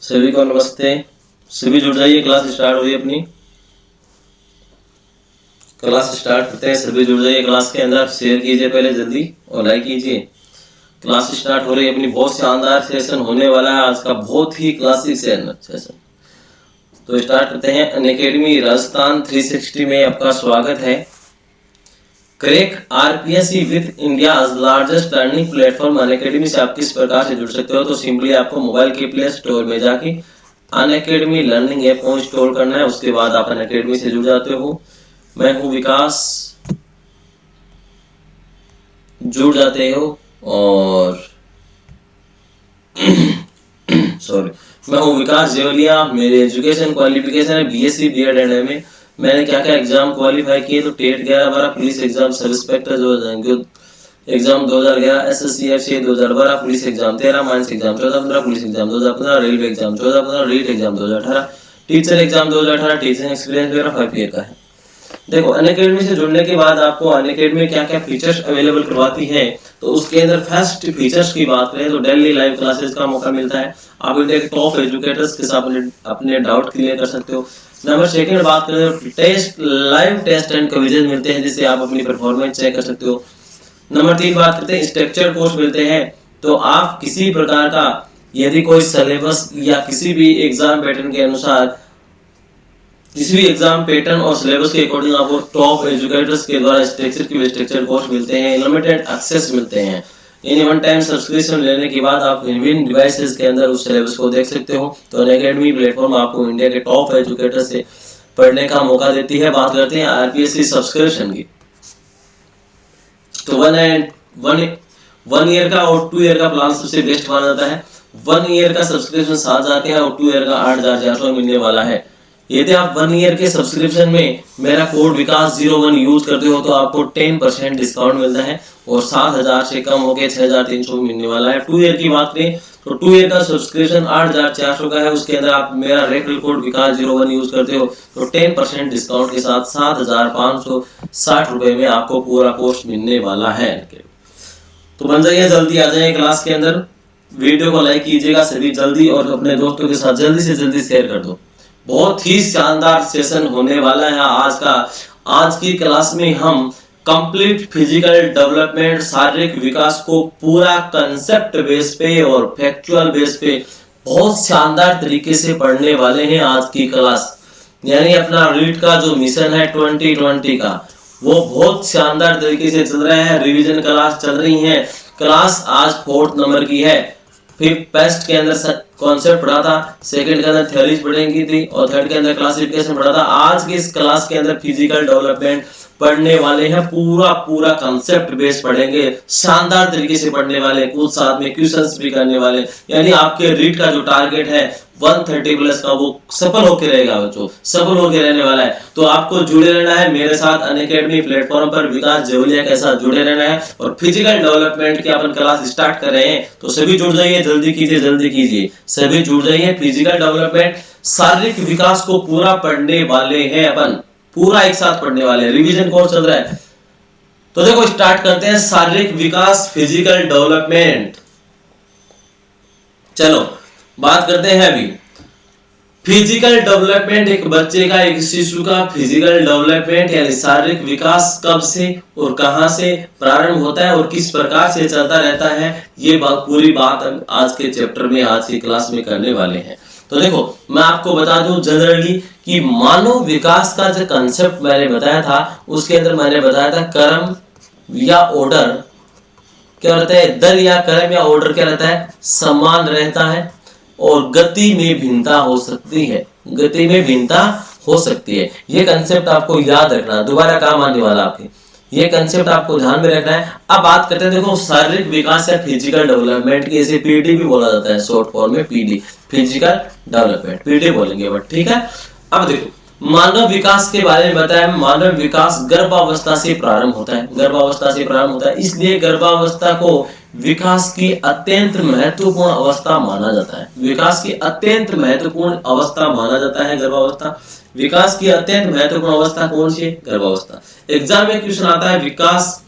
सभी को नमस्ते। सभी जुड़ जाइए, क्लास स्टार्ट हुई अपनी। क्लास स्टार्ट करते हैं, सभी जुड़ जाइए क्लास के अंदर। शेयर कीजिए पहले जल्दी और लाइक कीजिए। क्लास स्टार्ट हो रही है अपनी, बहुत शानदार सेशन होने वाला है आज का, बहुत ही क्लासिक सेशन। तो स्टार्ट करते हैं। अनअकैडमी राजस्थान 360 में आपका स्वागत है। Crack RPSC with India largest learning platform Unacademy से आप किस प्रकार से जुड़ सकते हो? तो सिंपली आपको मोबाइल के प्ले स्टोर में जाके अनअकैडमी लर्निंग ऐप को इंस्टॉल करना है। उसके बाद आप अनअकैडमी से जुड़ जाते हो। मैं हूं विकास, जुड़ जाते हो। और सॉरी, मैं हूं विकास जेवलिया। मेरी एजुकेशन क्वालिफिकेशन है बीएससी बीएड एंड एमए। मैंने क्या क्या एग्जाम क्वालिफाई किए? तो TET 11-12, police exam sub inspector जो exam 2011, SSC FC 2012, police exam 13, mines exam 14-15, police exam 2015, railway exam 14-15, REET exam 2018, teacher exam 2018, teaching experience मेरा 5 ईयर का है। देखो, अनअकैडमी से जुड़ने के बाद आपको अनअकैडमी क्या क्या फीचर्स अवेलेबल करवाती है, तो उसके अंदर फर्स्ट फीचर्स की बात करें तो डेली लाइव क्लासेस का मौका मिलता है। आप इंडिया के टॉप एजुकेटर्स के साथ अपने डाउट क्लियर कर सकते हो। नंबर सेकंड बात करें तो test, live test and quizzes मिलते हैं जिससे आप अपनी परफॉर्मेंस चेक कर सकते हो। नंबर 3 बात करते हैं स्ट्रक्चर कोर्स मिलते हैं। तो आप किसी प्रकार का यदि कोई सिलेबस या किसी भी एग्जाम पैटर्न के अनुसार, किसी भी एग्जाम पैटर्न और सिलेबस के अकॉर्डिंग आपको टॉप एजुकेटर्स के द्वारा स्ट्रक्चर कोर्स मिलते हैं। लिमिटेड एक्सेस मिलते हैं, यानी वन टाइम सब्सक्रिप्शन लेने के बाद आप विभिन्न डिवाइसेस के अंदर उस सिलेबस को देख सकते हो। तो अनअकैडमी प्लेटफॉर्म आपको इंडिया के टॉप एजुकेटर से पढ़ने का मौका देती है। बात करते हैं आरपीएससी सब्सक्रिप्शन की। तो वन ईयर का और 2 ईयर का प्लान सबसे बेस्ट माना जाता है। 1 ईयर का सब्सक्रिप्शन 7,000 का है और 2 ईयर का 8,400 मिलने वाला है। यदि आप 1 ईयर के सब्सक्रिप्शन में मेरा कोड विकास 01 यूज करते हो तो आपको 10% डिस्काउंट मिलता है और 7,000 से कम होकर 6,300 मिलने वाला है। 2 ईयर की बात करें तो 2 ईयर का सब्सक्रिप्शन 8,400 का है। उसके अंदर आप मेरा रेफरल कोड विकास 01 यूज करते हो तो 10% डिस्काउंट के साथ 7,560 रुपए में आपको पूरा कोर्स मिलने वाला है। तो बन जाइए, जल्दी आ जाइए क्लास के अंदर। वीडियो को लाइक कीजिएगा सभी जल्दी और अपने दोस्तों के साथ जल्दी से जल्दी शेयर कर दो। बहुत ही शानदार सेशन होने वाला है आज का। आज की क्लास में हम कंप्लीट फिजिकल डेवलपमेंट, शारीरिक विकास को पूरा कंसेप्ट बेस पे और फैक्चुअल बेस पे बहुत शानदार तरीके से पढ़ने वाले हैं आज की क्लास। यानी अपना रीट का जो मिशन है 2020 का, वो बहुत शानदार तरीके से चल रहा है। रिवीजन क्लास चल रही है। क्लास आज 4th नंबर की है। फिर फर्स्ट के अंदर कॉन्सेप्ट पढ़ा था, सेकंड के अंदर थ्योरीज पढ़ेंगी थी और थर्ड के अंदर क्लासिफिकेशन पढ़ा था। आज की इस क्लास के अंदर फिजिकल डेवलपमेंट पढ़ने वाले हैं। पूरा कंसेप्ट बेस पढ़ेंगे, शानदार तरीके से पढ़ने वाले, कुछ साथ में क्वेश्चंस भी करने वाले। यानी आपके रीड का जो टारगेट है 130 प्लस का, वो सफल होकर रहेगा, बच्चों सफल होकर रहने वाला है। तो आपको जुड़े रहना है मेरे साथ अनअकैडमी प्लेटफॉर्म पर, विकास जेवलिया के साथ जुड़े रहना है। और फिजिकल डेवलपमेंट की अपन क्लास स्टार्ट कर रहे हैं, तो सभी जुड़ जाइए, जल्दी कीजिए, सभी जुड़ जाइए। फिजिकल डेवलपमेंट, शारीरिक विकास को पूरा पढ़ने वाले हैं अपन, पूरा एक साथ पढ़ने वाले हैं। रिवीजन कोर्स चल रहा है। तो देखो स्टार्ट करते हैं शारीरिक विकास, फिजिकल डेवलपमेंट। चलो बात करते हैं अभी फिजिकल डेवलपमेंट। एक बच्चे का, एक शिशु का फिजिकल डेवलपमेंट यानी शारीरिक विकास कब से और कहां से प्रारंभ होता है और किस प्रकार से चलता रहता है, ये पूरी बात आज के चैप्टर में, आज की क्लास में करने वाले हैं। तो देखो मैं आपको बता दूं जनरली कि मानव विकास का जो कंसेप्ट मैंने बताया था, उसके अंदर मैंने बताया था कर्म या ऑर्डर क्या रहता है, दर या कर्म या ऑर्डर क्या रहता है, समान रहता है और गति में भिन्नता हो सकती है, गति में भिन्नता हो सकती है। ये कंसेप्ट आपको याद रखना, दोबारा काम आने वाला आपके, ये कंसेप्ट आपको ध्यान में रखना है। अब बात करते हैं देखो शारीरिक विकास या फिजिकल डेवलपमेंट की, इसे पीडी भी बोला जाता है, शॉर्ट फॉर्म में पीडी, फिजिकल डेवलपमेंट, पीडी बोलेंगे बट ठीक है। अब देखो मानव विकास के बारे में बताया। मानव विकास गर्भावस्था से प्रारंभ होता है, गर्भावस्था से प्रारंभ होता है। इसलिए गर्भावस्था को विकास की अत्यंत महत्वपूर्ण अवस्था माना जाता है। विकास की अत्यंत महत्वपूर्ण अवस्था माना जाता है गर्भावस्था। विकास की अत्यंत महत्वपूर्ण अवस्था कौन सी है, गर्भावस्था। एग्जाम में क्वेश्चन आता है विकास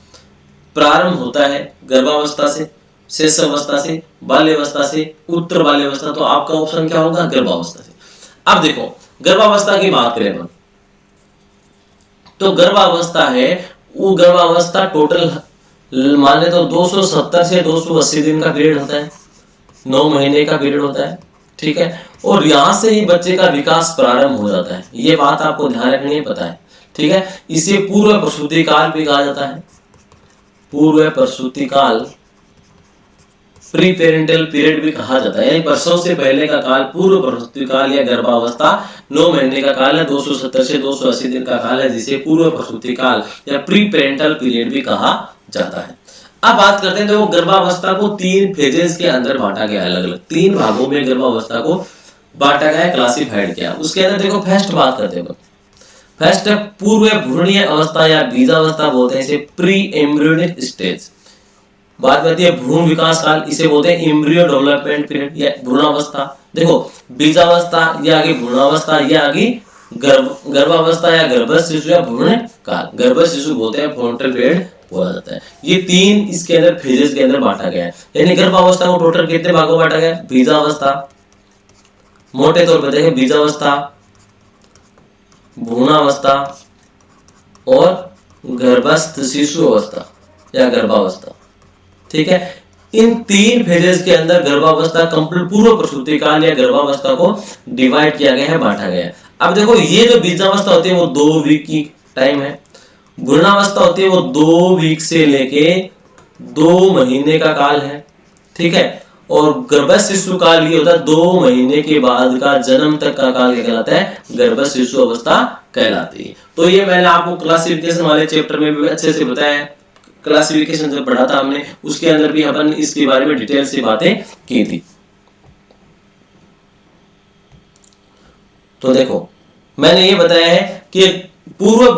प्रारंभ होता है गर्भावस्था से, शेष अवस्था से, बाल्यावस्था से, उत्तर बाल्यावस्था, तो आपका ऑप्शन क्या होगा? गर्भावस्था से। अब देखो गर्भावस्था की बात करें अपन, तो गर्भावस्था है वो गर्भावस्था टोटल माने तो 270 से 280 दिन का पीरियड होता है, 9 महीने का पीरियड होता है, ठीक है। और यहां से ही बच्चे का विकास प्रारंभ हो जाता है, ये बात आपको ध्यान रखनी है, पता है, ठीक है। इसे पूर्व प्रसूति काल भी कहा जाता है, पूर्व प्रसूति काल, प्री पेरेंटल पीरियड भी कहा जाता है, यानी प्रसव से पहले का काल पूर्व प्रसूति काल या गर्भावस्था 9 महीने का काल है, 270 से 280 दिन का काल है, जिसे पूर्व प्रसूति काल या प्री पेरेंटल पीरियड भी कहा जाता है। अब बात करते हैं, तो गर्भावस्था को 3 फेजेस के अंदर बांटा गया, अलग अलग 3 भागों में गर्भावस्था को बांटा गया, क्लासिफाइड किया। उसके अंदर देखो फर्स्ट बात करते हैं, फर्स्ट है पूर्व भ्रूणीय अवस्था या बीजावस्था बोलते हैं इसे, प्री एम्ब्रियोनिक स्टेज। बात करती है भ्रूण विकास काल, इसे बोलते हैं एम्ब्रियो डेवलपमेंट पीरियड या भ्रूणावस्था। देखो बीजावस्था, ये आगे भ्रूणावस्था, ये आगे गर्भावस्था या गर्भ शिशु या भ्रूण काल, गर्भ शिशु बोलते हैं, फ्रंटल पीरियड बोला जाता है। ये 3 इसके अंदर फेजेस के अंदर बांटा गया है। यानी गर्भावस्था को टोटल कितने भागों में बांटा गया? बीजावस्था, मोटे तौर पर देखें बीजावस्था, भ्रूणावस्था और गर्भस्थ शिशु अवस्था या गर्भावस्था, ठीक है। इन 3 फेजेस के अंदर गर्भावस्था कंप्लीट पूर्व प्रसूति काल या गर्भावस्था को डिवाइड किया गया है, बांटा गया है। अब देखो ये जो बीजावस्था होती है वो 2 वीक की टाइम है, भ्रूणावस्था होती है वो 2 वीक से लेके 2 महीने का काल है, ठीक है। और गर्भ शिशु काल ये होता है 2 महीने के बाद का जन्म तक का काल क्या कहलाता है? गर्भ शिशु अवस्था कहलाती है। तो ये मैंने आपको क्लासिफिकेशन वाले चैप्टर में भी अच्छे से बताया है, क्लासिफिकेशन जब पढ़ा था हमने उसके अंदर भी अपन इसके बारे में डिटेल से बातें की थी। तो देखो मैंने ये बताया है कि पूर्व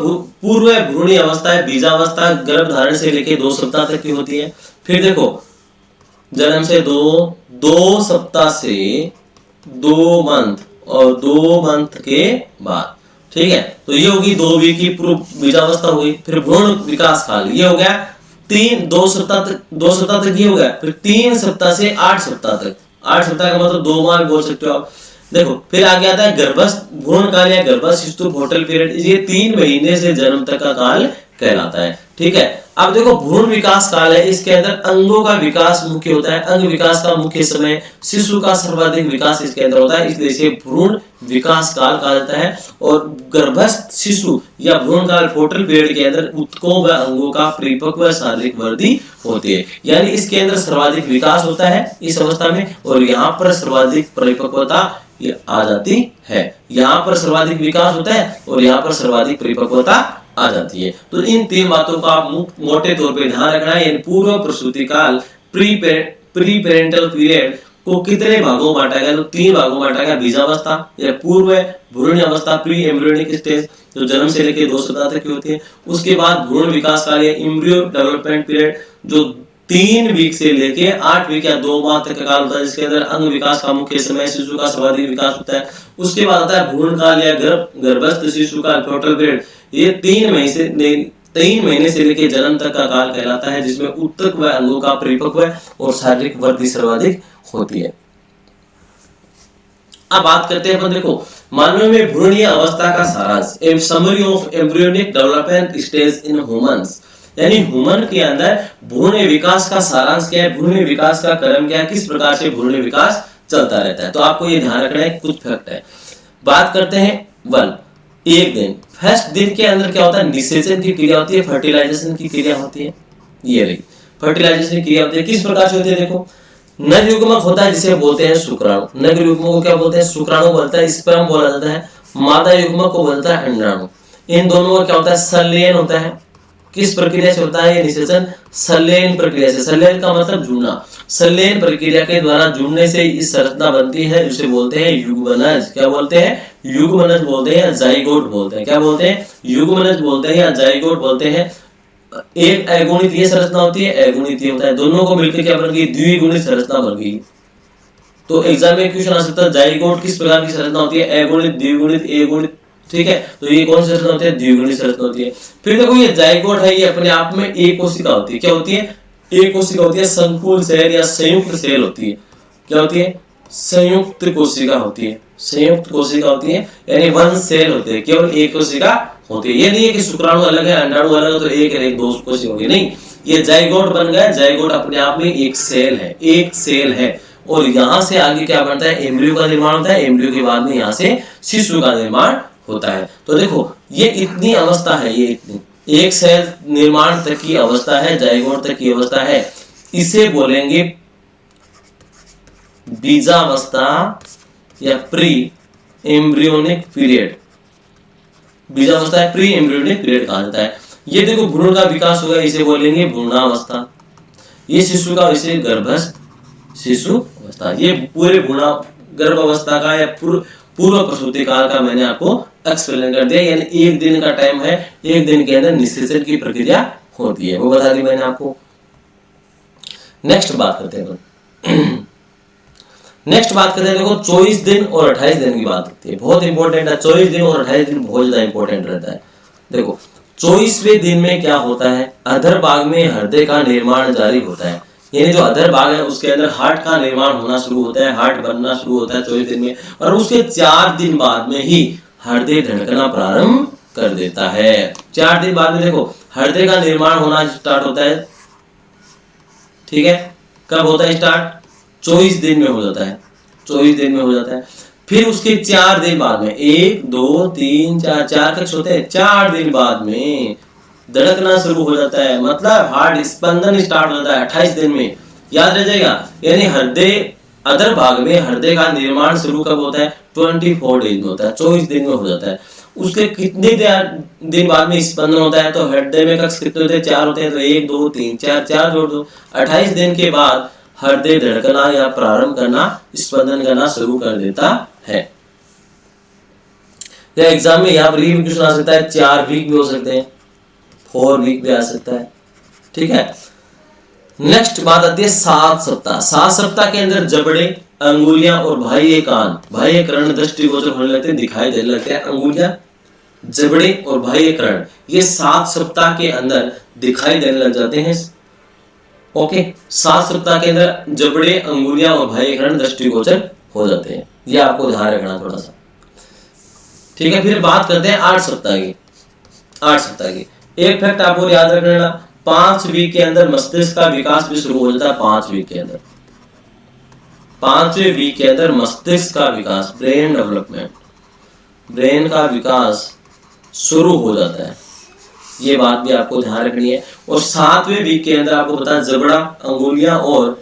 भ्रूणीय अवस्था है, बीजावस्था गर्भ धारण से लेके 2 सप्ताह तक की होती है। फिर देखो जन्म से 2 सप्ताह से 2 मंथ और 2 मंथ के बाद, ठीक है। तो ये होगी 2 वीक की पूर्व बीजावस्था हुई। फिर भ्रूण विकास काल ये हो गया 2 सप्ताह तक ये हो गया। फिर 3 सप्ताह से 8 सप्ताह तक, 8 सप्ताह का मतलब 2 माह भी बोल सकते हो आप। देखो फिर आगे आता है गर्भस्थ भ्रूण काल या गर्भ शिशु पोर्टल पीरियड, ये 3 महीने से जन्म तक का काल कहलाता है, ठीक है। अब देखो भ्रूण विकास काल है, इसके अंदर अंगों का विकास मुख्य होता है, अंग विकास का मुख्य समय, शिशु का सर्वाधिक विकास इसके अंदर होता है, इसलिए इसे भ्रूण विकास काल कहा जाता है। और गर्भस्थ शिशु या भ्रूण काल पोर्टल पीरियड के अंदर ऊतकों व अंगों का परिपक्व शारीरिक वृद्धि होती है, यानी इसके अंदर सर्वाधिक विकास होता है इस अवस्था में, और यहाँ पर सर्वाधिक परिपक्वता आ जाती है। यहाँ पर सर्वाधिक विकास होता है और यहाँ पर सर्वाधिक परिपक्वता आ जाती है। तो इन 3 बातों का आप मोटे तौर पे ध्यान रखना है। पूर्व प्रसूति काल प्री पेरेंटल पीरियड को कितने भागों में बांटा गया? तो 3 भागों में बांटा गया, बीजावस्था या पूर्व भ्रूण अवस्था प्री एम्ब्रियोनिक स्टेज जो जन्म से लेकर 2 सप्ताह तक की होती है। उसके बाद भ्रूण विकास काल या एम्ब्रियो डेवलपमेंट पीरियड जो 3 वीक से लेके 8 वीक या 2 माह तक का काल होता है, जिसके अंदर अंग विकास का मुख्य समय, शिशु का सर्वाधिक विकास होता है। उसके बाद आता है भ्रूण काल या गर्भस्थ शिशु का टोटल पीरियड, ये 3 महीने से लेके जन्म तक का काल कहलाता है, जिसमें ऊतक व अंगों का परिपक्व और शारीरिक वृद्धि सर्वाधिक होती है। अब बात करते हैं अपन, देखो मानव में भ्रूणीय अवस्था का सारांश, summary of embryonic development stage in humans, यानी ह्यूमन के अंदर भ्रूण विकास का सारांश क्या है, भ्रूण विकास का क्रम क्या है, किस प्रकार से भ्रूण विकास चलता रहता है। तो आपको ये ध्यान रखना है, कुछ फैक्ट है। बात करते हैं 1 एक दिन, फर्स्ट दिन के अंदर क्या होता है? निषेचन की क्रिया होती है, फर्टिलाइजेशन की क्रिया होती है। ये रही फर्टिलाइजेशन की क्रिया होती है, किस प्रकार से होती है? देखो नर युग्मक होता है जिसे बोलते हैं शुक्राणु, नर युग्मक को क्या बोलते हैं? शुक्राणु बोलता है, स्पर्म बोला जाता है। मादा युग्मक को बोलता है अंडाणु। इन दोनों का क्या होता है? संलयन होता है। किस प्रक्रिया से होता है ये निषेचन? संलयन प्रक्रिया से। संलयन का मतलब जुड़ना, संलयन प्रक्रिया के द्वारा जुड़ने से इस संरचना बनती है, जिसे बोलते हैं युग्मनज। क्या बोलते हैं? युग्मनज बोलते हैं, जाइगोट बोलते हैं। क्या बोलते हैं? युग्मनज बोलते हैं या जाइगोट बोलते हैं। एक अगुणित ये संरचना होती है, अगुणित ये होता है, दोनों को मिलकर क्या बन गई? द्विगुणित संरचना बन गई। तो एग्जाम में क्वेश्चन आ सकता है जाइगोट किस प्रकार की संरचना होती है? अगुणित, द्विगुणित, एगुणित, ठीक है। तो ये कौन सी संरचना होती है? द्विगुणित संरचना होती है। फिर देखो ये जाइगोट है, ये अपने आप में एक कोशिका होती है। क्या होती है? एक कोशिका होती है संकुल सेल या संयुक्त सेल होती है। क्या होती है? संयुक्त कोशिका होती है। संयुक्त कोशिका होती है यानी वन सेल होते हैं, केवल एक कोशिका होती है। ये नहीं है कि शुक्राणु अलग है अंडाणु अलग है तो एक दो कोशिका होगी, नहीं। ये जाइगोट बन गया। जाइगोट अपने आप में एक सेल है, एक सेल है। और यहां से आगे क्या बनता है? एम्ब्रियो का निर्माण होता है। एम्ब्रियो के बाद में यहां से शिशु का निर्माण होता है। तो देखो ये इतनी अवस्था है, ये इतनी एक सेल निर्माण तक की अवस्था है, जाइगोट तक की अवस्था है। इसे बोलेंगे बीजावस्था या प्री एम्ब्रियोनिक पीरियड। बीजावस्था है प्री एम्ब्रियोनिक पीरियड कहा जाता है। ये देखो भ्रूण का विकास होगा, इसे बोलेंगे भ्रूणावस्था। ये शिशु का इसे गर्भस्थ शिशु अवस्था। ये पूरे गर्भ अवस्था का या पूर्व प्रसूति काल का मैंने आपको एक्सप्लेन कर दिया। यानी एक दिन का टाइम है, एक दिन के अंदर निषेचन की प्रक्रिया होती है, वो बता दी मैंने आपको। नेक्स्ट बात करते हैं नेक्स्ट बात करते हैं देखो 24 दिन और 28 दिन की बात होती है। बहुत इंपॉर्टेंट है 24 दिन और 28 दिन, बहुत ज्यादा इंपॉर्टेंट रहता है। देखो 24वें दिन में क्या होता है? अधर भाग में हृदय का निर्माण जारी होता है। यानी जो अधर भाग है उसके अंदर हार्ट का निर्माण होना शुरू होता है, हार्ट बनना शुरू होता है 24 दिन में। और उसके 4 दिन बाद में ही हृदय धड़कना प्रारंभ कर देता है। 4 दिन बाद में देखो हृदय का निर्माण होना स्टार्ट होता है। ठीक है, कब होता है स्टार्ट? 24 दिन में हो जाता है। 24 दिन में हो जाता है। फिर उसके 4 दिन बाद में 1 2 3 4 4 कक्ष होते हैं। 4 दिन बाद में धड़कना शुरू हो जाता है, मतलब हार्ट स्पंदन स्टार्ट होता है 28 दिन में। याद रह जाएगा। यानी हृदय अधर भाग में हृदय का निर्माण शुरू कब होता है? 24 डेज में होता है, 24 दिन में हो जाता है। उसके कितने दिन बाद में स्पंदन होता है? तो हृदय में कक्ष कितने होते हैं? 4 होते हैं। तो 1 2 3 4 4 जोड़ दो। 28 दिन के बाद हृदय धड़कना या प्रारंभ करना, स्पंदन करना शुरू कर देता है। या एग्जाम में यहाँ पर ये भी क्वेश्चन आ सकता है, 4 वीक भी हो सकते हैं, 4 वीक भी आ सकता है। ठीक है, नेक्स्ट बात आती है 7 सप्ताह। 7 सप्ताह के अंदर जबड़े, अंगुलियां और बाह्य कान, बाह्य कर्ण दृष्टिगोचर होने लगते हैं, दिखाई देने लगते हैं। अंगुलियां, जबड़े और बाह्य कर्ण ये 7 सप्ताह के अंदर दिखाई देने लग जाते हैं। ओके, 7 सप्ताह के अंदर जबड़े, अंगुलियां और बाह्य कर्ण दृष्टिगोचर हो जाते हैं। ये आपको ध्यान रखना थोड़ा सा। ठीक है, फिर बात करते हैं 8 सप्ताह की। 8 सप्ताह की एक फैक्ट आपको याद रखना, 5 वीक के अंदर मस्तिष्क का विकास भी शुरू हो जाता है। 5 वीक के अंदर, 5वें वीक के अंदर मस्तिष्क का विकास, ब्रेन डेवलपमेंट, ब्रेन का विकास शुरू हो जाता है। ये बात भी आपको ध्यान रखनी है। और 7वें वीक के अंदर आपको पता है जबड़ा, अंगुलियां और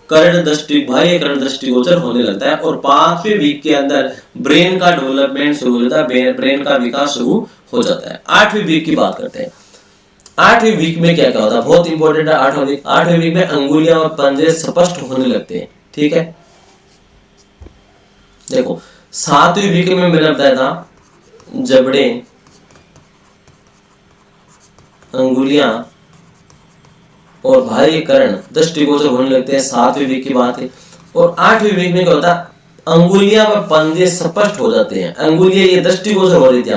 कर्ण दृष्टि, बाह्य कर्ण दृष्टिगोचर होने लगता है। और 5वें वीक के अंदर ब्रेन का डेवलपमेंट शुरू हो जाता है, ब्रेन का विकास शुरू हो जाता है। 8वें वीक की बात करते हैं। 8वें वीक में क्या क्या होता है? बहुत इंपॉर्टेंट है 8वां वीक। 8वें वीक में अंगुलियां और पंजे स्पष्ट होने लगते हैं। ठीक है, देखो 7वें वीक में मैंने बताया था जबड़े, अंगुलियां और बाह्य कर्ण दृष्टिगोचर होने लगते हैं। 7वें वीक की बात है। और 8वें वीक में क्या होता है? अंगुलियां व पंजे स्पष्ट हो जाते हैं। अंगुलियां ये दृष्टिगोचर हो रही थी,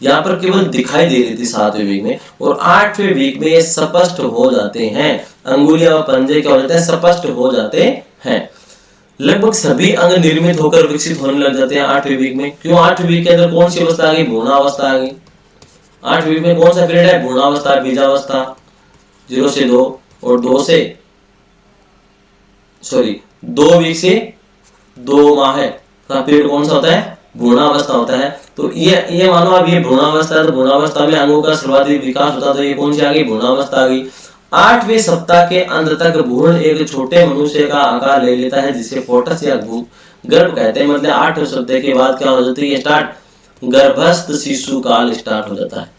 यहाँ पर केवल दिखाई दे रही थी 7वें वीक में। और 8वें वीक में ये स्पष्ट हो जाते हैं। अंगुलियां व पंजे क्या हो जाते हैं? स्पष्ट हो जाते हैं। लगभग सभी अंग निर्मित होकर विकसित होने लग जाते हैं 8वें वीक में। क्यों? 8वें वीक के अंदर कौन सी अवस्था आ गई? भ्रूणावस्था आ गई। 8वें वीक में कौन सा पीरियड है? भ्रूणावस्था, बीजावस्था 0 से 2 और 2 वीक से 2 माह का पीरियड कौन सा होता है? भ्रूणावस्था होता है। तो ये मानो अब ये भ्रूणावस्था है, तो भ्रूणावस्था में अंगों का शुरुआती विकास होता है। तो ये कौन सी आ गई? भ्रूणावस्था आ गई। 8वें सप्ताह के अंत तक भ्रूण एक छोटे मनुष्य का आकार ले लेता है, जिसे फोटस या गर्भ कहते हैं। मतलब 8वें सप्ताह के बाद क्या हो जाती है? स्टार्ट गर्भस्थ शिशु काल स्टार्ट हो जाता है।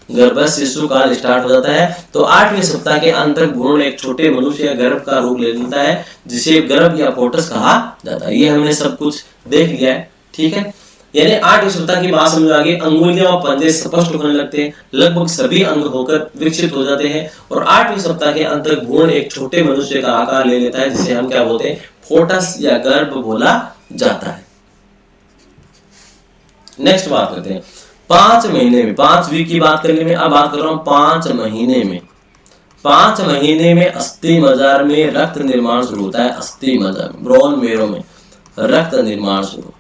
गर्भस्थ शिशु काल स्टार्ट हो जाता है। तो 8वें सप्ताह के अंत तक भ्रूण एक छोटे मनुष्य या गर्भ का रूप ले लेता है, जिसे गर्भ या फोटस कहा जाता है। ये हमने सब कुछ देख लिया है। ठीक है, यानी 8वें सप्ताह की बात समझ आ गई। अंगुलियां और पंजे स्पष्ट होने लगते हैं, लगभग सभी अंग होकर विकसित हो जाते हैं। और 8वें सप्ताह के अंत तक भ्रूण एक छोटे मनुष्य का आकार ले लेता है, जिसे हम क्या बोलते हैं? फोटस या गर्भ बोला जाता है। नेक्स्ट बात करते हैं 5 महीने में, 5 वीक की बात करने में। अब बात कर रहा हूं 5 महीने में। 5 महीने में अस्थि मज्जा में रक्त निर्माण शुरू होता है। अस्थि मज्जा में, बोन मैरो में रक्त निर्माण शुरू।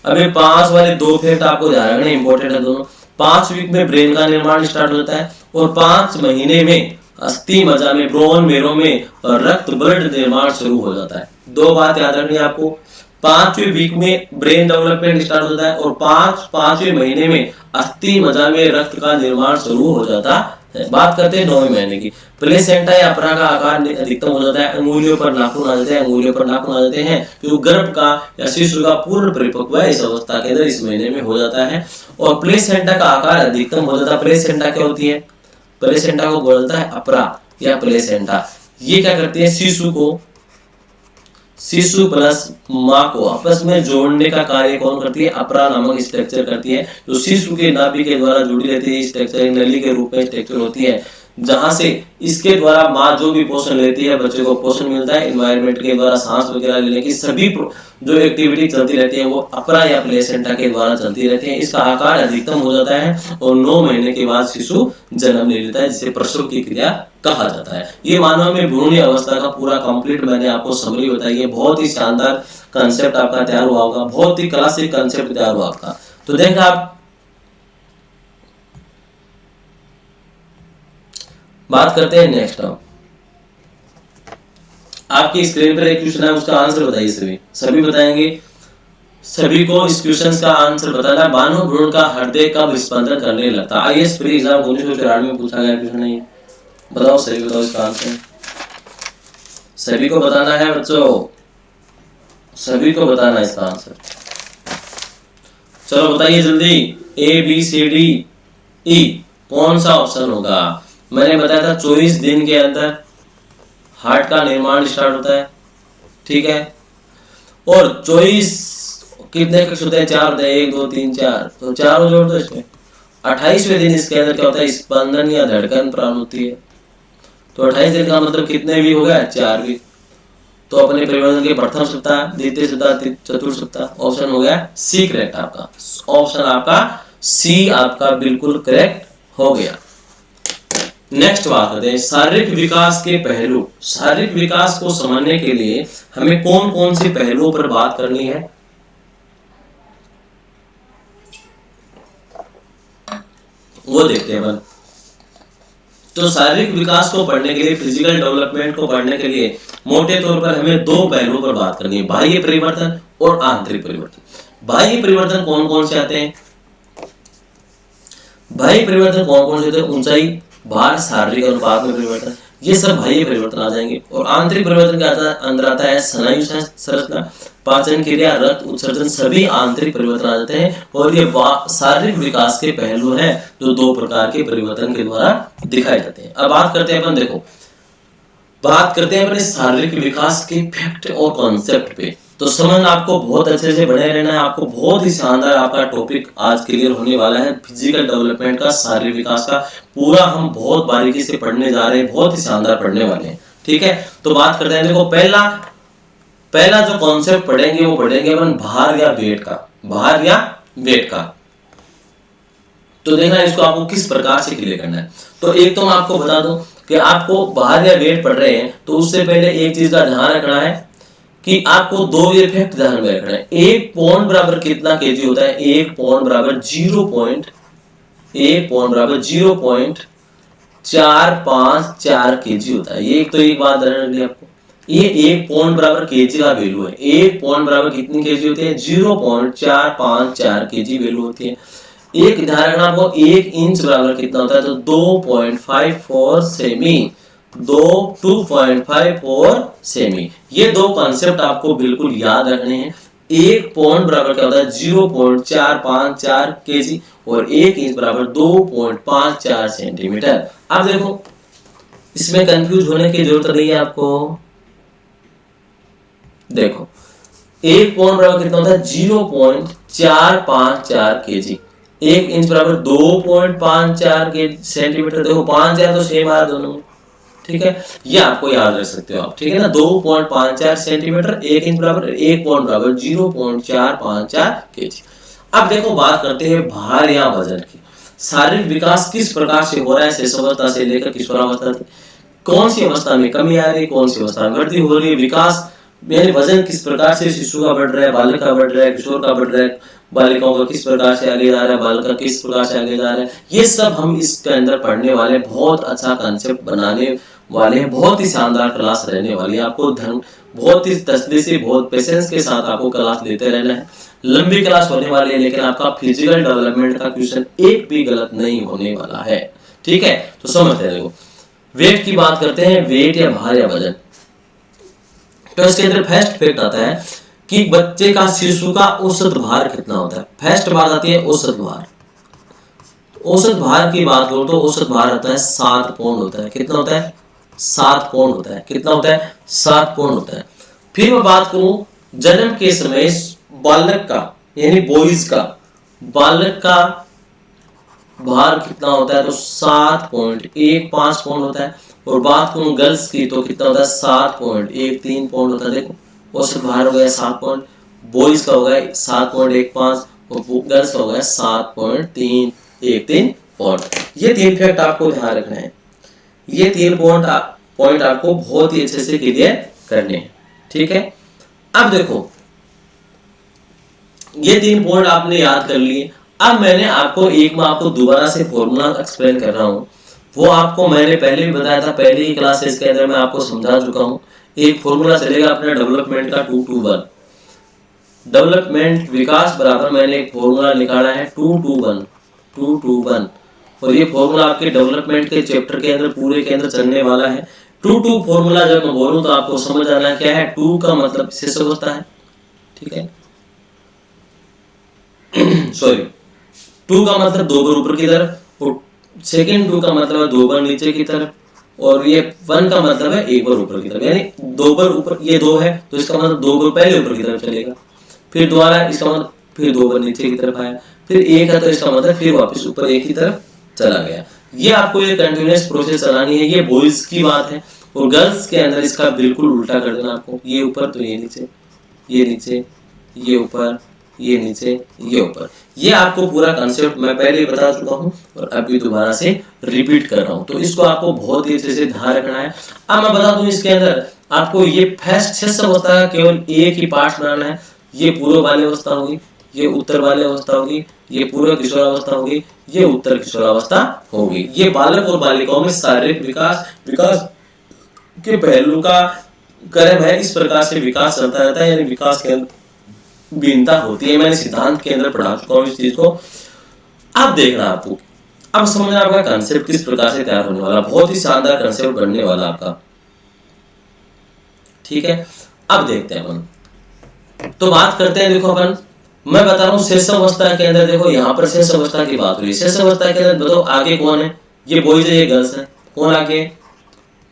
अभी 5 वाले 2 फैक्ट आपको ध्यान रखना इंपॉर्टेंट है दोनों। 5 वीक में ब्रेन का निर्माण स्टार्ट होता है और 5 महीने में अस्थि मज्जा में, बोन मैरो में रक्त ब्लड निर्माण शुरू हो जाता है। 2 बात याद रखनी है आपको। 5वें वीक में ब्रेन डेवलपमेंट स्टार्ट होता है और 5वें महीने में अस्थि मज्जा में रक्त का निर्माण शुरू हो जाता है। बात करते हैं 9वें महीने की। प्लेसेंटा या अपरा का आकार अधिकतम हो जाता है। अंगुलियों पर नाखून आ जाते हैं, अंगुलियों पर नाखून आ जाते हैं, क्योंकि गर्भ का या शिशु का पूर्ण परिपक्व इस अवस्था के अंदर इस महीने में हो जाता है। और प्लेसेंटा का आकार अधिकतम हो जाता है। प्लेसेंटा क्या होती है? प्लेसेंटा को बोलता है अपरा या प्लेसेंटा। ये क्या करती है? शिशु प्लस माँ को आपस में जोड़ने का कार्य कौन करती है? अपरा नामक स्ट्रक्चर करती है, जो शिशु के नाभि के द्वारा जुड़ी रहती है। स्ट्रक्चर नली के रूप में स्ट्रक्चर होती है, जहां से इसके द्वारा माँ जो भी पोषण लेती है, बच्चे को पोषण मिलता है। एनवायरनमेंट के द्वारा सांस वगैरह लेने की सभी जो एक्टिविटी चलती रहती है वो अपरा या प्लेसेंटा के द्वारा चलती रहती है। इसका आकार अधिकतम हो जाता है और 9 महीने के बाद शिशु जन्म ले लेता है, जिसे प्रसव की क्रिया कहा जाता है। ये मानव में भ्रूण अवस्था का पूरा कंप्लीट मैंने आपको समरी बताई है। बहुत ही शानदार कंसेप्ट आपका तैयार हुआ होगा, बहुत ही क्लासिक कंसेप्ट तैयार हुआ आपका। तो देखा आप बात करते हैं नेक्स्ट। आपकी स्क्रीन पर एक क्वेश्चन है, उसका आंसर बताइए। सभी बताएंगे। सभी को इस क्वेश्चन का आंसर बताना। मानव भ्रूण का हृदय कब स्पंदन करने लगता है? आईएएस प्री एग्जाम 1994 में पूछा गया क्वेश्चन है। बताओ, सही बताओ इसका आंसर। सभी को बताना है बच्चों, सभी को बताना है इसका आंसर। चलो बताइए जल्दी। A B C D E कौन सा ऑप्शन होगा? मैंने बताया था 24 दिन के अंदर हार्ट का निर्माण स्टार्ट होता है, ठीक है। और 24 कितने कक्ष होते हैं? 4 होते हैं, 1 2 3 4, तो 4 जोड़ दो इसमें। 28वें दिन इसके अंदर क्या होता है? स्पंदन या धड़कन प्रारंभ होती है। तो 28 दिन का मतलब कितने वीक हो गया? 4 वीक। तो अपने परिवर्तन के प्रथम सप्ताह, द्वितीय सप्ताह, चतुर्थ सप्ताह। ऑप्शन हो गया सी करेक्ट आपका। ऑप्शन आपका सी आपका बिल्कुल करेक्ट हो गया। नेक्स्ट बात करते हैं शारीरिक विकास के पहलू। शारीरिक विकास को समझने के लिए हमें कौन कौन से पहलुओं पर बात करनी है, वो देखते हैं अपन। तो शारीरिक विकास को पढ़ने के लिए, फिजिकल डेवलपमेंट को पढ़ने के लिए मोटे तौर पर हमें 2 पहलुओं पर बात करनी है, बाह्य परिवर्तन और आंतरिक परिवर्तन। बाह्य परिवर्तन कौन कौन से आते हैं? बाह्य परिवर्तन कौन कौन से होते हैं? ऊंचाई, भार, शारीरिक अनुपात में परिवर्तन, ये सब बाह्य परिवर्तन आ जाएंगे। और आंतरिक परिवर्तन क्या आता है? अंदर आता है स्नायु संरचना, पाचन क्रिया, रक्त उत्सर्जन, सभी आंतरिक परिवर्तन आ जाते हैं। और ये शारीरिक विकास के पहलू हैं जो 2 प्रकार के परिवर्तन के द्वारा दिखाए जाते हैं। अब बात करते हैं अपन, देखो बात करते हैं अपने शारीरिक विकास के फैक्ट और कॉन्सेप्ट पे। तो समझना आपको बहुत अच्छे से बने रहना है। आपको बहुत ही शानदार आपका टॉपिक आज क्लियर होने वाला है, फिजिकल डेवलपमेंट का, शारीरिक विकास का पूरा हम बहुत बारीकी से पढ़ने जा रहे हैं, बहुत ही शानदार पढ़ने वाले हैं, ठीक है। तो बात करते हैं, देखो पहला जो कॉन्सेप्ट पढ़ेंगे वो पढ़ेंगे अपन भार या वेट का। भार या वेट का तो देखना इसको आपको किस प्रकार से क्लियर करना है। तो एक तो मैं आपको बता दूं कि आपको भार या वेट पढ़ रहे हैं तो उससे पहले एक चीज का ध्यान रखना है कि आपको 2 इफेक्ट ध्यान में रखना है। 1 पौंड बराबर कितना केजी होता है? 1 पौंड बराबर 0.454 केजी होता है। ये तो एक बात ध्यान रखनी है आपको। ये 1 पौंड बराबर केजी का वैल्यू है। 1 पौंड बराबर कितनी केजी होती है? 0.454 केजी वैल्यू होती है। एक ध्यान रखना आपको, 1 इंच बराबर कितना होता है? तो 2.54 सेमी। 2.54 सेमी। ये 2 कॉन्सेप्ट आपको बिल्कुल याद रखने हैं। 1 पौंड बराबर क्या होता है? 0.454 केजी और 1 इंच बराबर 2.54 सेंटीमीटर। अब देखो इसमें कंफ्यूज होने की जरूरत नहीं है आपको। देखो 1 पौंड बराबर कितना होता है? 0.454 केजी। 1 इंच बराबर 2.54 सेंटीमीटर। देखो 5 तो सेम आ रहा दोनों में, ठीक है। ये आपको याद रख सकते हो आप, ठीक है ना। 2.54 सेंटीमीटर, 1 इंच बराबर 1 पौंड बराबर 0.454 केजी। अब देखो बात करते हैं भार या वजन की। शारीरिक विकास किस प्रकार से हो रहा है शिशुअवस्था से लेकर किशोरावस्था तक, कौन सी अवस्था में कमी आ रही है, कौन सी अवस्था में वृद्धि हो रही है, विकास यानी वजन किस प्रकार से शिशु का बढ़ रहा है, बालक का बढ़ रहा है, किशोर का बढ़ रहा है, बालिकाओं का किस प्रकार से आगे जा रहा है, बालक का किस प्रकार से आगे जा रहा है, ये सब हम इसके अंदर पढ़ने वाले, बहुत अच्छा कंसेप्ट बनाने वाले हैं, बहुत ही शानदार क्लास रहने वाली है। आपको धन बहुत ही तसल्ली से, बहुत पेशेंस के साथ आपको क्लास लेते रहना है। लंबी क्लास होने वाली है, लेकिन आपका फिजिकल डेवलपमेंट का क्वेश्चन एक भी गलत नहीं होने वाला है। ठीक है, तो समझते हैं। देखो वेट की बात करते हैं, वेट या भार या वजन, तो इसके अंदर फर्स्ट फैक्ट आता है कि बच्चे का, शिशु का औसत भार कितना होता है। फर्स्ट बात आती है औसत भार। औसत भार की बात करो तो औसत भार आता है 7 पाउंड होता है। कितना होता है? 7 पाउंड होता है। कितना होता है? 7 पाउंड होता है। फिर मैं बात करूं जन्म के समय बालक का यानी बॉयज का, बालक का भार कितना होता है, तो 7.15 पाउंड होता है। और बात करूं गर्ल्स की तो कितना होता है, 7.13 पाउंड होता है। देखो औसत भार हो गया 7 पाउंड, बॉयज का हो गया 7.15 और गर्ल्स का हो गया 7.13 पाउंड। ये 3 फैक्ट आपको ध्यान रखना है। ये 3 पॉइंट आपको बहुत ही अच्छे से क्लियर करने हैं। ठीक है, अब देखो ये 3 पॉइंट आपने याद कर लिए। अब मैंने आपको आपको दोबारा से फॉर्मूला एक्सप्लेन कर रहा हूं, वो आपको मैंने पहले भी बताया था, पहले ही क्लासेस के अंदर मैं आपको समझा चुका हूं। एक फॉर्मूला चलेगा अपने डेवलपमेंट का 2:1, डेवलपमेंट विकास बराबर मैंने एक फॉर्मूला निकाला है 2:1, और ये फॉर्मूला आपके डेवलपमेंट के चैप्टर के अंदर पूरे के अंदर चलने वाला है। 2:2 फॉर्मूला जब मैं बोलूं तो आपको समझ आना क्या है। 2 का मतलब शिशुअवस्था है। ठीक है, सॉरी 2 का मतलब 2 बार ऊपर की तरफ, और सेकंड 2 का मतलब है 2 बार नीचे की तरफ, और ये 1 का मतलब है 1 बार ऊपर की तरफ, यानी 2 बार ऊपर, ये 2 है तो इसका मतलब 2 बार पहले ऊपर की तरफ चलेगा, फिर दोबारा इसका मतलब फिर 2 बार नीचे की तरफ आया, फिर 1 है तो इसका मतलब फिर वापस ऊपर 1 की तरफ चला गया। ये आपको ये कंटिन्यूअस प्रोसेस चलानी है। ये बॉयज की बात है, और गर्ल्स के अंदर इसका बिल्कुल उल्टा कर देना आपको। ये ऊपर तो ये नीचे, ये नीचे, ये ऊपर, ये नीचे, ये ऊपर। ये आपको पूरा कॉन्सेप्ट मैं पहले ही बता चुका हूं और अभी दोबारा से रिपीट कर रहा हूं, तो इसको आपको बहुत ही अच्छे से ध्यान रखना है। अब मैं बता दूं इसके अंदर आपको ये फर्स्ट 6 अवस्था का केवल एक ही पार्ट बनाना है। ये पूर्व वाली अवस्था होगी, ये उत्तर वाली अवस्था होगी, ये पूर्व किशोरावस्था होगी, ये उत्तर किशोरावस्था होगी। ये बालक और बालिकाओं में शारीरिक विकास के पहलू का क्रम है। इस प्रकार से विकास चलता रहता है, यानी विकास के भिन्नता होती है। मैंने सिद्धांत के अंदर पढ़ा चुका हूं इस चीज को। अब देखना आपको, अब समझना आपका कंसेप्ट किस प्रकार से तैयार होने वाला, बहुत ही शानदार कंसेप्ट बनने वाला आपका। ठीक है, अब देखते हैं अपन, तो बात करते हैं। देखो अपन, मैं बता रहा हूँ शेष अवस्था के अंदर, देखो यहाँ पर शेष अवस्था की बात हुई। शेष अवस्था के अंदर बताओ आगे कौन है, ये बॉयज है, ये गर्ल्स है। कौन आगे?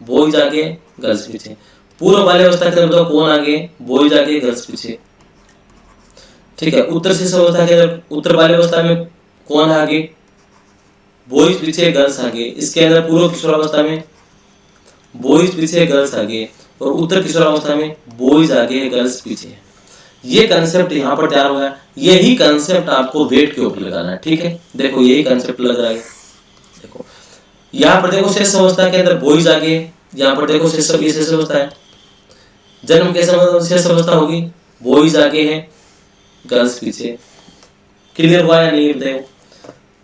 बॉयज आगे, गर्ल्स पीछे। पूर्व वाली अवस्था के अंदर बताओ कौन आगे, बॉयज आगे, गर्ल्स पीछे। ठीक है, उत्तर शेष अवस्था के अंदर, उत्तर वाली अवस्था में कौन आगे, बॉयज पीछे, गर्ल्स आगे। इसके अंदर पूर्व किशोरावस्था में बॉयज पीछे, गर्ल्स आगे, और उत्तर किशोरावस्था में बॉयज आगे, गर्ल्स पीछे। ये कंसेप्ट यहाँ पर तैयार हुआ है। यही कंसेप्ट आपको वेट के ऊपर लगाना है। ठीक है, देखो यही कंसेप्ट लग रहा है। देखो यहाँ पर देखो शेष अवस्था के अंदर बॉयज आगे, यहाँ पर देखो शेष अवस्था है। जन्म के समय शेष अवस्था होगी, बॉयज आगे है, गर्ल्स पीछे। क्लियर हुआ या नहीं बताइए?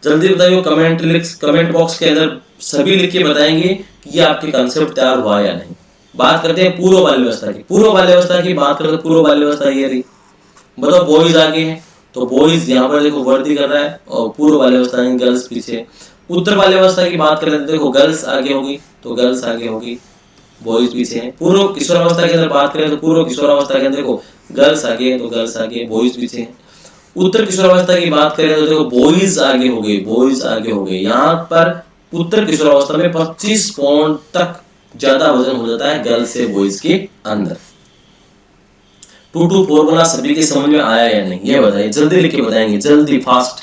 जल्दी बताइए, कमेंट बॉक्स के अंदर सभी लिख के बताएंगे कि ये आपके कंसेप्ट तैयार हुआ या नहीं। बात करते हैं पूर्व वाली अवस्था की। पूर्व वाली अवस्था की बात करते हैं, पूर्व वाली अवस्था ये रही। बताओ बॉयज आगे है तो बॉयज यहाँ पर देखो वृद्धि कर रहा है, और पूर्व वाली अवस्था में गर्ल्स पीछे। उत्तर वाली अवस्था की बात करें तो देखो गर्ल्स आगे होगी तो गर्ल्स आगे होगी, बॉयज पीछे है। पूर्व किशोरावस्था के अंदर बात करें तो पूर्व किशोरावस्था के अंदर देखो गर्ल्स आगे है तो गर्ल्स आगे, बॉयज पीछे है। उत्तर किशोरावस्था की बात करें तो देखो बॉयज आगे हो गए, बॉयज आगे हो गए। यहाँ पर उत्तर किशोरावस्था में 25 पाउंड तक ज्यादा वजन हो जाता है गर्ल्स से बॉयज के अंदर। 2:2 फॉर्मूला सभी के समझ में आया या नहीं, ये बताइए, जल्दी लिख के बताएंगे, जल्दी फास्ट।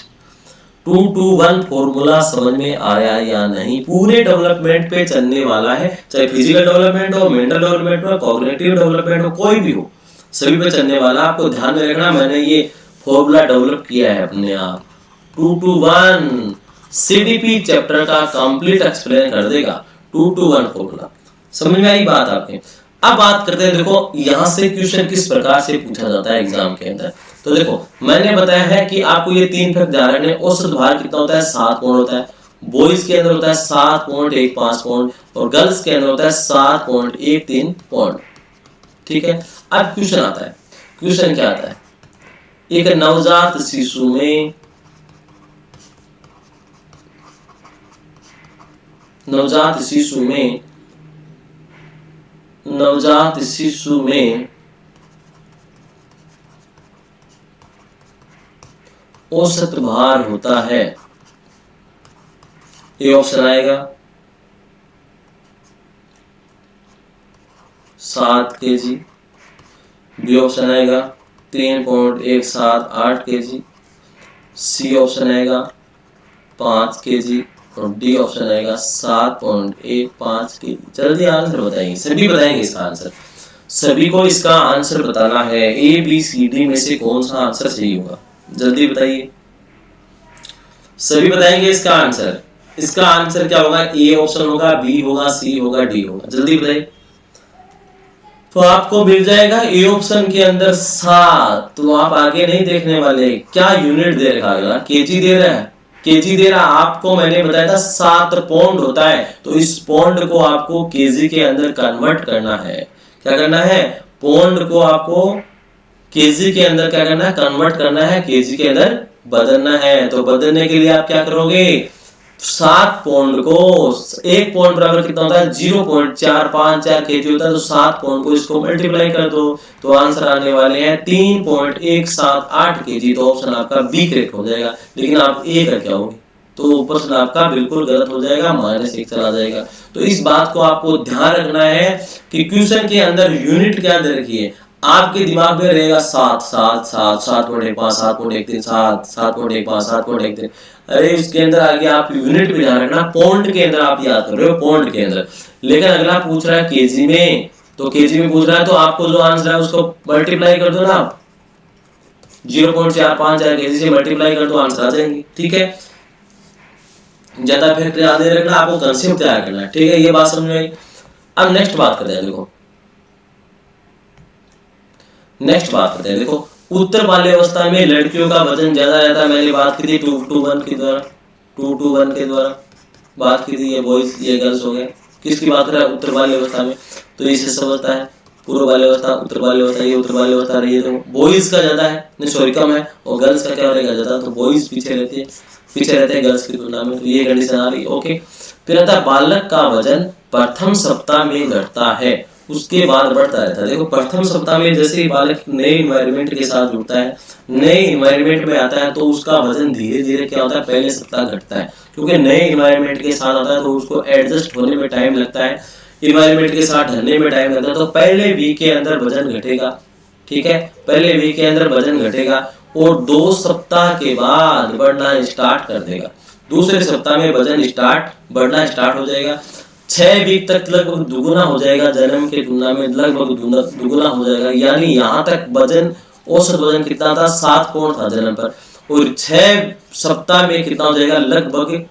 2:1 फॉर्मूला समझ में आया या नहीं? पूरे डेवलपमेंट पे चलने वाला है, चाहे फिजिकल डेवलपमेंट हो, मेंटल डेवलपमेंट हो, कॉग्निटिव डेवलपमेंट हो, कोई भी हो, सभी पे चलने वाला। आपको ध्यान में रखना, मैंने ये फॉर्मूला डेवलप किया है अपने आप। 2:1 सीडीपी चैप्टर का कंप्लीट एक्सप्लेन कर देगा 2 to 1 फॉर्मूला। समझ में आई बात आपके? अब बात करते हैं, देखो यहां से क्वेश्चन किस प्रकार से पूछा जाता है एग्जाम के अंदर। तो देखो मैंने बताया है कि आपको ये 3 फैक्ट ध्यान रखने। औसत भार कितना होता है? 7 पौंड होता है। बॉयज के अंदर होता है 7.15 पौंड और गर्ल्स के अंदर होता है 7.13 पौंड। ठीक है, अब क्वेश्चन आता है। क्वेश्चन क्या आता है? एक नवजात शिशु में नवजात शिशु में औसत भार होता है। ये ऑप्शन आएगा 7 kg, बी ऑप्शन आएगा 3.178 kg, सी ऑप्शन आएगा 5 kg और डी ऑप्शन आएगा 7.15 kg। जल्दी आंसर बताइए, सभी बताएंगे इसका आंसर। सभी को इसका आंसर बताना है। ए बी सी डी में से कौन सा आंसर सही होगा? जल्दी बताइए, सभी बताएंगे इसका आंसर। इसका आंसर क्या होगा? ए ऑप्शन होगा, बी होगा, सी होगा, डी होगा। जल्दी बताइए। तो आपको मिल जाएगा ए ऑप्शन के अंदर 7। तो आप आगे नहीं देखने वाले। क्या यूनिट दे रखा है? केजी दे रहा है, केजी दे रहा। आपको मैंने बताया था 7 पौंड होता है, तो इस पौंड को आपको केजी के अंदर कन्वर्ट करना है। क्या करना है? पौंड को आपको केजी के अंदर क्या करना है? कन्वर्ट करना है, केजी के अंदर बदलना है। तो बदलने के लिए आप क्या करोगे? 7 पौंड को, 1 पौंड बराबर कितना होता है? 0.454 केजी होता है। तो 7 पौंड को इसको मल्टीप्लाई कर दो, तो आंसर आने वाले हैं 3.178 केजी। तो ऑप्शन आपका बी करेक्ट हो जाएगा। लेकिन आप ए करके आओगे तो प्रश्न आपका बिल्कुल गलत हो जाएगा, -1 चला जाएगा। तो इस बात को आपको ध्यान रखना है कि क्वेश्चन के अंदर यूनिट क्या दे रखी है। आपके दिमाग में रहेगा 7 7 7 7.15 7.13 7 7.15 7.13। अरे इसके अंदर आगे आप यूनिट पे ध्यान रखना। पौंड के अंदर आप याद कर रहे हो, पौंड के अंदर। लेकिन अगला पूछ रहा है केजी में, तो केजी में पूछ रहा है तो आपको जो आंसर है उसको मल्टीप्लाई कर दो ना। आप 0.454 केजी से मल्टीप्लाई कर दो, आंसर आ जाएंगे। ठीक है, ज्यादा फिर याद नहीं रखना, आपको कंसेप्ट तैयार करना है। ठीक है, ये बात समझ में आई। अब नेक्स्ट बात करते हैं। देखो नेक्स्ट बात करते हैं। देखो उत्तर बाल्यावस्था में लड़कियों का वजन ज्यादा रहता है। मैंने बात की थी 2 to 1 के द्वारा, 2 to 1 के द्वारा बात की थी। ये बॉयज ये गर्ल्स हो गए। किसकी बात कर रहा है? उत्तर बाल्यावस्था में। तो इसे समझता है पूर्व बाल्यावस्था, उत्तर बाल्यावस्था, ये उत्तर बाल्यावस्था रही है। तो बॉयज का ज्यादा है, नहीं सॉरी कम है, और गर्ल्स का क्या रहेगा? ज्यादा। तो बॉयज पीछे रहते हैं गर्ल्स की तुलना में। तो ये कंडीशन आ रही। ओके, फिर आता है बालक का वजन प्रथम सप्ताह में घटता है, उसके बाद बढ़ता रहता है। देखो प्रथम सप्ताह में जैसे ही बालक नए इन्वायरमेंट के साथ जुड़ता है, नए इन्वायरमेंट में आता है, तो उसका वजन धीरे धीरे क्या होता है? पहले सप्ताह घटता है, क्योंकि नए इन्वायरमेंट के साथ आता है तो उसको एडजस्ट होने में टाइम लगता है, इन्वायरमेंट के साथ ढलने में टाइम लगता है। तो पहले वीक के अंदर वजन घटेगा। ठीक है, पहले वीक के अंदर वजन घटेगा और 2 सप्ताह के बाद बढ़ना स्टार्ट कर देगा। दूसरे सप्ताह में वजन बढ़ना स्टार्ट हो जाएगा। 6 वीक तक लगभग दुगुना हो जाएगा, जन्म के तुलना में लगभग दुगुना हो जाएगा। यानी यहाँ तक वजन, औसत वजन कितना था? 7 पौंड था जन्म पर, और 6 सप्ताह में कितना हो जाएगा? लगभग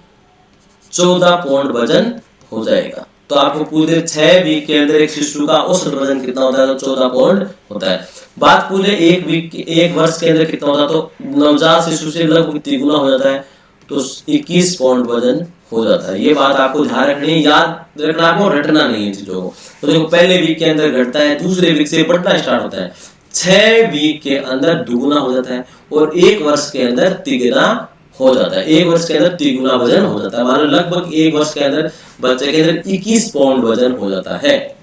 14 पौंड वजन हो जाएगा। तो आपको पूरे 6 वीक के अंदर एक शिशु का औसत वजन कितना होता है? तो 14 पौंड होता है। बात पूरे 1 वर्ष के अंदर कितना होता है? तो नवजात शिशु से लगभग 3 गुना हो जाता है, तो 21 पौंड वजन हो जाता है। ये बात आपको ध्यान रखनी है, याद रखना, आपको रटना नहीं है चीजों को। तो देखो पहले वीक के अंदर घटता है, दूसरे वीक से बढ़ना स्टार्ट होता है, 6 वीक के अंदर दुगुना हो जाता है, और 1 वर्ष के अंदर तिगुना हो जाता है। 1 वर्ष के अंदर तिगुना वजन हो जाता है। मान लो लगभग 1 वर्ष के अंदर बच्चे के अंदर 21 पौंड वजन हो जाता है।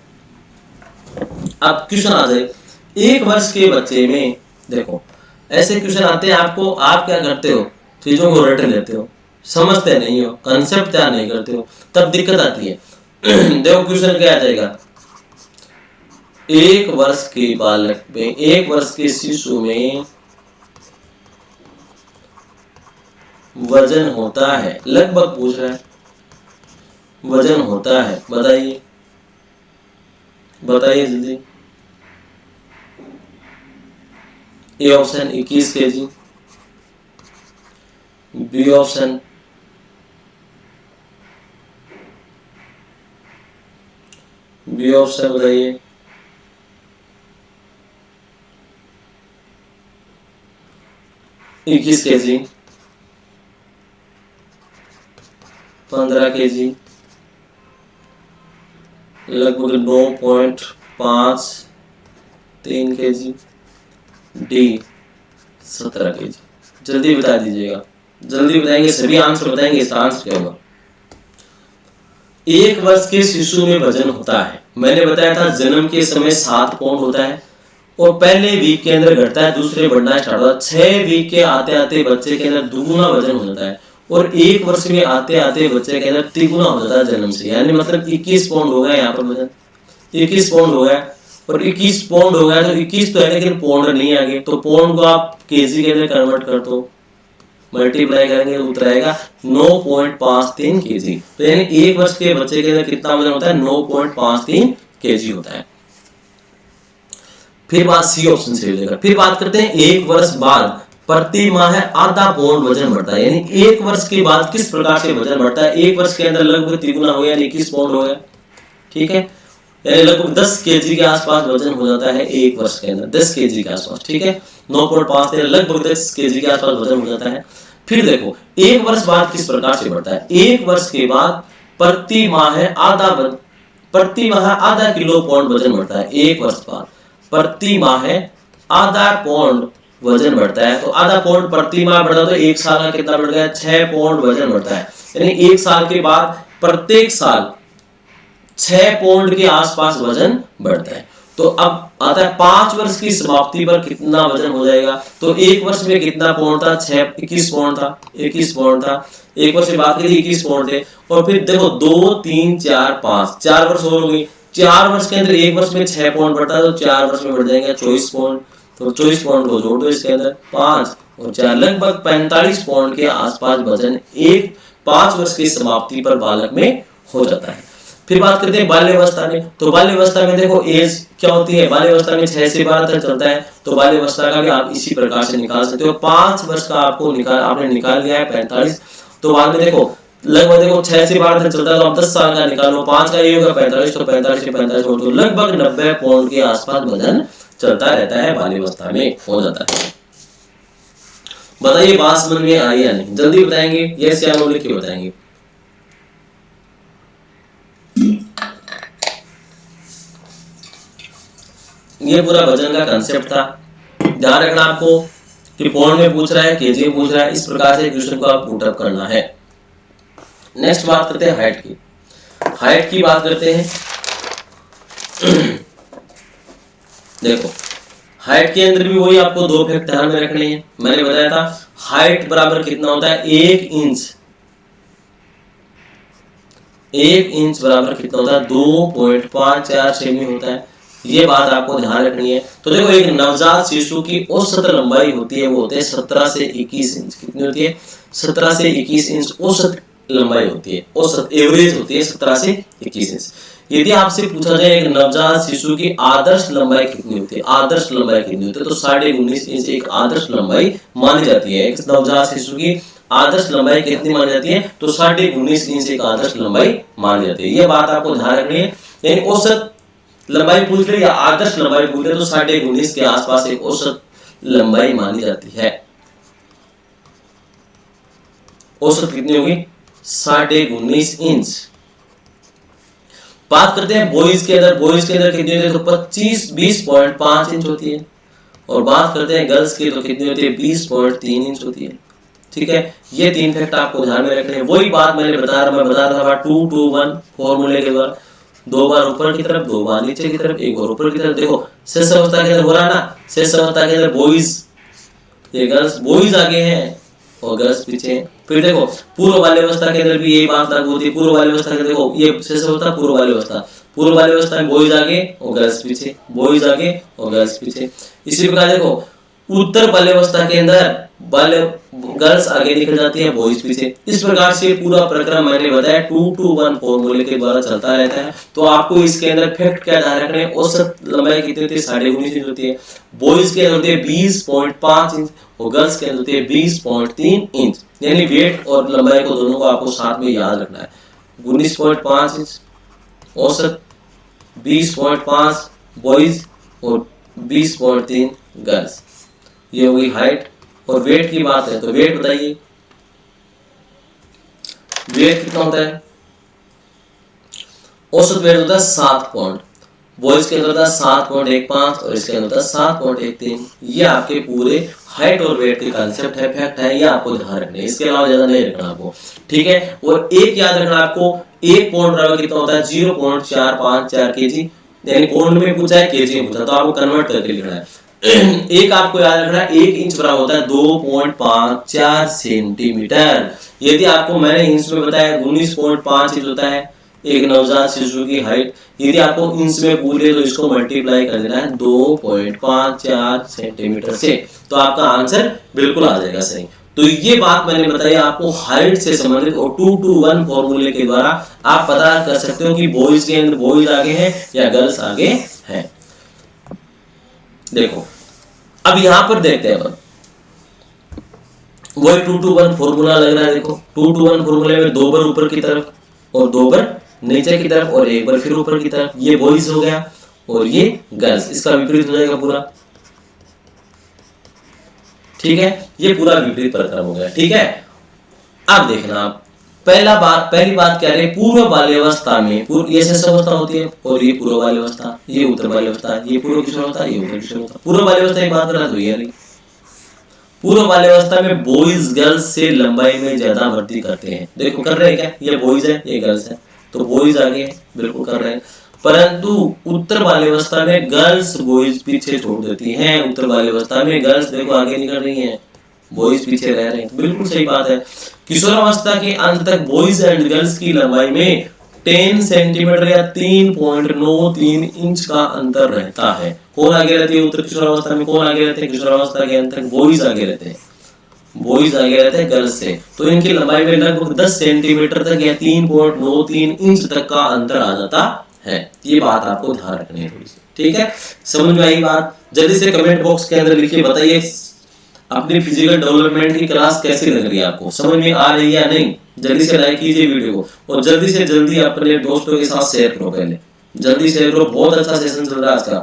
अब क्वेश्चन आ जाए 1 वर्ष के बच्चे में। देखो ऐसे क्वेश्चन आते हैं आपको, आप क्या करते हो? चीजों को रट लेते हो, समझते नहीं हो, कंसेप्ट तैयार नहीं करते हो, तब दिक्कत आती है। देखो क्वेश्चन क्या आ जाएगा? 1 वर्ष के बालक में, 1 वर्ष के शिशु में वजन होता है, लगभग पूछ रहा है, वजन होता है, बताइए बताइए जल्दी। A option 21 KG, B option B option बताइए। इक्कीस के जी, 15 के जी, लगभग 9.53 के जी, डी 17 के जी। जल्दी बता दीजिएगा, जल्दी बताएंगे, सभी आंसर बताएंगे, इसका आंसर क्या होगा। एक वर्ष के शिशु में वजन होता है, मैंने बताया था जन्म के समय 7 पाउंड होता है और पहले वीक के अंदर घटता है, दूसरे बढ़ना स्टार्ट होता है। 6 वीक के आते आते बच्चे के अंदर दुगुना वजन हो जाता है और 1 वर्ष में आते आते बच्चे के अंदर तिगुना हो जाता है जन्म से, यानी मतलब 21 पाउंड हो गया यहाँ पर वजन, 21 पाउंड हो गया। और 21 पाउंड हो गया तो 21 तो है लेकिन पाउंड नहीं आगे, तो पाउंड को आप केजी के अंदर कन्वर्ट कर दो, मल्टीप्लाई करेंगे तो उत्तर आएगा 9.53 केजी। तो यानी 1 वर्ष के बच्चे के अंदर कितना वजन होता है, 9.53 केजी होता है। फिर बात सी ऑप्शन से हो जाएगा। फिर बात करते हैं 1 वर्ष बाद प्रति माह आधा पाउंड वजन बढ़ता है, यानी 1 वर्ष के बाद किस प्रकार से वजन बढ़ता है। 1 वर्ष के अंदर लगभग तिगुना हो गया, 21 पाउंड हो गया, ठीक है, यानी लगभग 10 केजी के आसपास वजन हो जाता है 1 वर्ष के अंदर, 10 केजी के आसपास, ठीक है, 9.5 लगभग 10 केजी के आसपास वजन हो जाता है। फिर देखो 1 वर्ष बाद किस प्रकार से बढ़ता है। 1 वर्ष के बाद प्रति माह आधा किलो पाउंड वजन बढ़ता है। 1 वर्ष बाद प्रति माह आधा पाउंड वजन बढ़ता है, तो आधा पाउंड प्रति माह बढ़ा तो 1 साल का कितना बढ़ गया, 6 पाउंड वजन बढ़ता है, यानी 1 साल के बाद प्रत्येक साल 6 पाउंड के आसपास वजन बढ़ता है। तो अब आता है 5 वर्ष की समाप्ति पर कितना वजन हो जाएगा। तो 1 वर्ष में कितना पाउंड था, 21 पाउंड था, 21 पाउंड था। 1 वर्ष में बात करिए 21 पाउंड थे, और फिर देखो 2 3 4 5 4 वर्ष हो गई। 4 वर्ष के अंदर 1 वर्ष में 6 पाउंड बढ़ता है, तो 4 वर्ष में बढ़ जाएंगे 24 पाउंड। तो 24 पाउंड को जोड़ दो इसके अंदर, 5 और 4 लगभग 45 पाउंड के आसपास वजन 5 वर्ष की समाप्ति पर बालक में हो जाता है। फिर बात करते हैं बाल्यावस्था में। तो बाल्यावस्था में देखो एज क्या होती है, बाल्यावस्था में 6 से 12 तक चलता है, तो बाल्यावस्था का भी आप इसी प्रकार से निकाल सकते हो। 5 वर्ष का आपने निकाल लिया है 45, तो बाद में देखो लगभग देखो 6 से 12 तक चलता है, तो आप 10 साल का निकालो, 5 का ये होगा 45, तो 45 से 45 तो लगभग 90 पाउंड के आसपास वजन चलता रहता है, बाल्यावस्था में हो जाता है। बताइए बात समझ में आई या नहीं, जल्दी बताएंगे, यस या नो लिख के बताएंगे। ये पूरा वजन का कंसेप्ट था, ध्यान रखना आपको कि पाउंड में पूछ रहा है, केजी में पूछ रहा है, इस प्रकार से क्वेश्चन को आप पुटअप करना है। नेक्स्ट बात करते हैं हाइट की। हाइट की बात करते हैं देखो हाइट के अंदर भी वही आपको 2 फैक्ट ध्यान में रखने हैं। मैंने बताया था हाइट बराबर कितना होता है, 1 इंच, 1 इंच बराबर कितना होता है, 2.54 सेमी होता है। ये बात आपको ध्यान रखनी है। तो देखो एक नवजात शिशु की औसत लंबाई होती है, वो होते हैं 17 से 21 इंच। कितनी होती है, 17 से 21 इंच औसत लंबाई होती है, औसत एवरेज होती है 17 से 21 इंच। यदि आपसे पूछा जाए एक नवजात शिशु की आदर्श लंबाई कितनी होती है, आदर्श लंबाई कितनी होती है, तो 19.5 इंच एक आदर्श लंबाई मानी जाती है। एक नवजात शिशु की आदर्श लंबाई कितनी मानी जाती है, तो 19.5 इंच एक आदर्श लंबाई मानी जाती है। ये बात आपको ध्यान रखनी है। यानी औसत लंबाई पूछ ले या आदर्श लंबाई पूछ ले तो 19.5 के आसपास एक औसत लंबाई मानी जाती है। औसत कितनी होगी, 19.5 इंच। बात करते हैं बॉयज के अंदर, बॉयज के अंदर कितनी होती है, तो 20.5 इंच होती है। और बात करते हैं गर्ल्स की, तो कितनी होती है, 20.3 इंच होती है। ठीक है, ये 3 फैक्ट आपको ध्यान में रखने हैं। वही बात मैं बता रहा था 2 to 1 फॉर्मूले के द्वारा, 2 बार ऊपर की तरफ, 2 बार नीचे की तरफ, 1 बार ऊपर की तरफ। देखो शेष अवस्था के अंदर हो रहा है ना, शेष अवस्था के अंदर बॉयज, ये गर्ल्स, बॉयज आगे हैं और गर्ल्स पीछे हैं। फिर देखो पूर्व बाल्यावस्था के अंदर भी यही बात लागू होती है। पूर्व बाल्यावस्था के देखो ये शेष अवस्था, पूर्व बाल्यावस्था, पूर्व बाल्यावस्था में बॉयज आगे और गर्ल्स पीछे, बॉयज आगे और गर्ल्स पीछे। इसी प्रकार देखो उत्तर बाल्यावस्था के अंदर गर्ल्स आगे निकल जाती है, बॉयज पीछे। इस प्रकार से पूरा प्रक्रम मैंने बताया 2 to 1 फॉर्मूले के द्वारा चलता रहता है। तो आपको इसके अंदर फैक्ट क्या ध्यान रखना है, औसत लंबाई कितनी होती है, 19.5 इंच होती है। बॉयज के अंदर होती है 20.5 इंच और गर्ल्स के अंदर होती है 20.3 इंच। यानी वेट और लंबाई को दोनों को आपको साथ में याद रखना है। 19.5 इंच औसत 20.5 बॉयज और 20.3 गर्ल्स। ये होगी हाइट। और वेट की बात है तो वेट बताइए, वेट कितना होता है? औसत वेट होता है 7 पॉइंट। बॉयज के अंदर होता है 7.15 और इसके अंदर होता है 7.13। ये आपके पूरे हाइट और वेट के कंसेप्ट है, फैक्ट है, ये आपको ध्यान रखना है, इसके अलावा ज्यादा नहीं रखना आपको, ठीक है। और एक याद रखना आपको, एक पॉइंट बराबर कितना होता है? 0.454 kg, यानी पॉइंट में पूछा है, केजी में पूछा, तो आपको कन्वर्ट करके लिखना है। एक आपको याद रखना है, 1 इंच बराबर होता है 2.54 सेंटीमीटर। यदि आपको मैंने इंच में बताया 19.5 इंच होता है एक नवजात शिशु की हाइट। यदि आपको इंच में पूरे तो इसको मल्टीप्लाई कर देना है 2.54 सेंटीमीटर से, तो आपका आंसर बिल्कुल आ जाएगा सही। तो ये बात मैंने बताई आपको हाइट से संबंधित, और 2 to 1 फॉर्मूले के द्वारा आप पता कर सकते हो कि बॉयज के अंदर बॉयज आगे हैं या गर्ल्स आगे हैं। देखो अब यहां पर देखते हैं, वही 2 to 1 फॉर्मूला लग रहा है। देखो 2 to 1 फॉर्मूले में 2 बार ऊपर की तरफ और 2 बार नीचे की तरफ और 1 बार फिर ऊपर की तरफ, ये बॉयज हो गया और ये गर्ल्स, इसका विपरीत हो जाएगा पूरा, ठीक है। ये पूरा विपरीत प्रक्रम हो गया, ठीक है। अब देखना आप पहली बात क्या है, पूर्व बाल्यावस्था में ये शेष अवस्था होती है और ये पूर्व बाल्यावस्था, ये उत्तर बाल्यावस्था, ये पूर्व किशोरावस्था, ये उत्तर किशोरावस्था। पूर्व बाल्यावस्था की बात करा तो ये नहीं, पूर्व बाल्यावस्था में बॉयज गर्ल्स से लंबाई में ज्यादा वृद्धि करते हैं। देखो कर रहे हैं क्या, ये बॉयज है ये गर्ल्स है, तो बॉयज आगे बिल्कुल कर रहे हैं। परंतु उत्तर बाल्यावस्था में गर्ल्स बॉयज पीछे छोड़ देती हैं। उत्तर बाल्यावस्था में गर्ल्स देखो आगे निकल रही हैं, बॉयज पीछे रह रहे हैं, बिल्कुल सही बात है। किशोरावस्था के अंत तक बॉयज एंड गर्ल्स की लंबाई में 10 सेंटीमीटर या 3.93 इंच का अंतर रहता है। कौन आगे रहती है उत्तर किशोरावस्था में? कौन आगे रहते हैं? किशोरावस्था के अंत तक बॉयज आगे रहते हैं, बॉयज आगे रहते हैं गर्ल्स से। तो इनकी लंबाई में लगभग 10 सेंटीमीटर तक या 3.93 इंच तक का अंतर आ जाता है। ये बात आपको ध्यान रखनी है थोड़ी सी, ठीक है। समझ में आई बात? जल्दी से कमेंट बॉक्स के अंदर लिखिए, बताइए अपनी फिजिकल डेवलपमेंट की क्लास कैसी लग रही है आपको, समझ में आ रही है या नहीं। जल्दी से लाइक कीजिए वीडियो को और जल्दी से जल्दी अपने दोस्तों के साथ शेयर करो, पहले जल्दी शेयर करो। बहुत अच्छा सेशन चल रहा है आज का,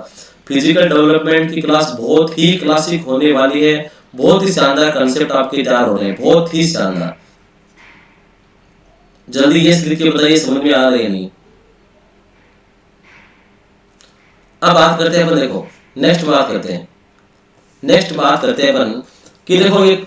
फिजिकल डेवलपमेंट की क्लास बहुत ही क्लासिक होने वाली है, बहुत ही शानदार कंसेप्ट आपके तैयार हो रहे हैं, बहुत ही शानदार। जल्दी ये लिख के बताइए समझ में आ रही है नहीं। अब बात करते हैं अपन, देखो नेक्स्ट बात करते हैं अपन कि देखो एक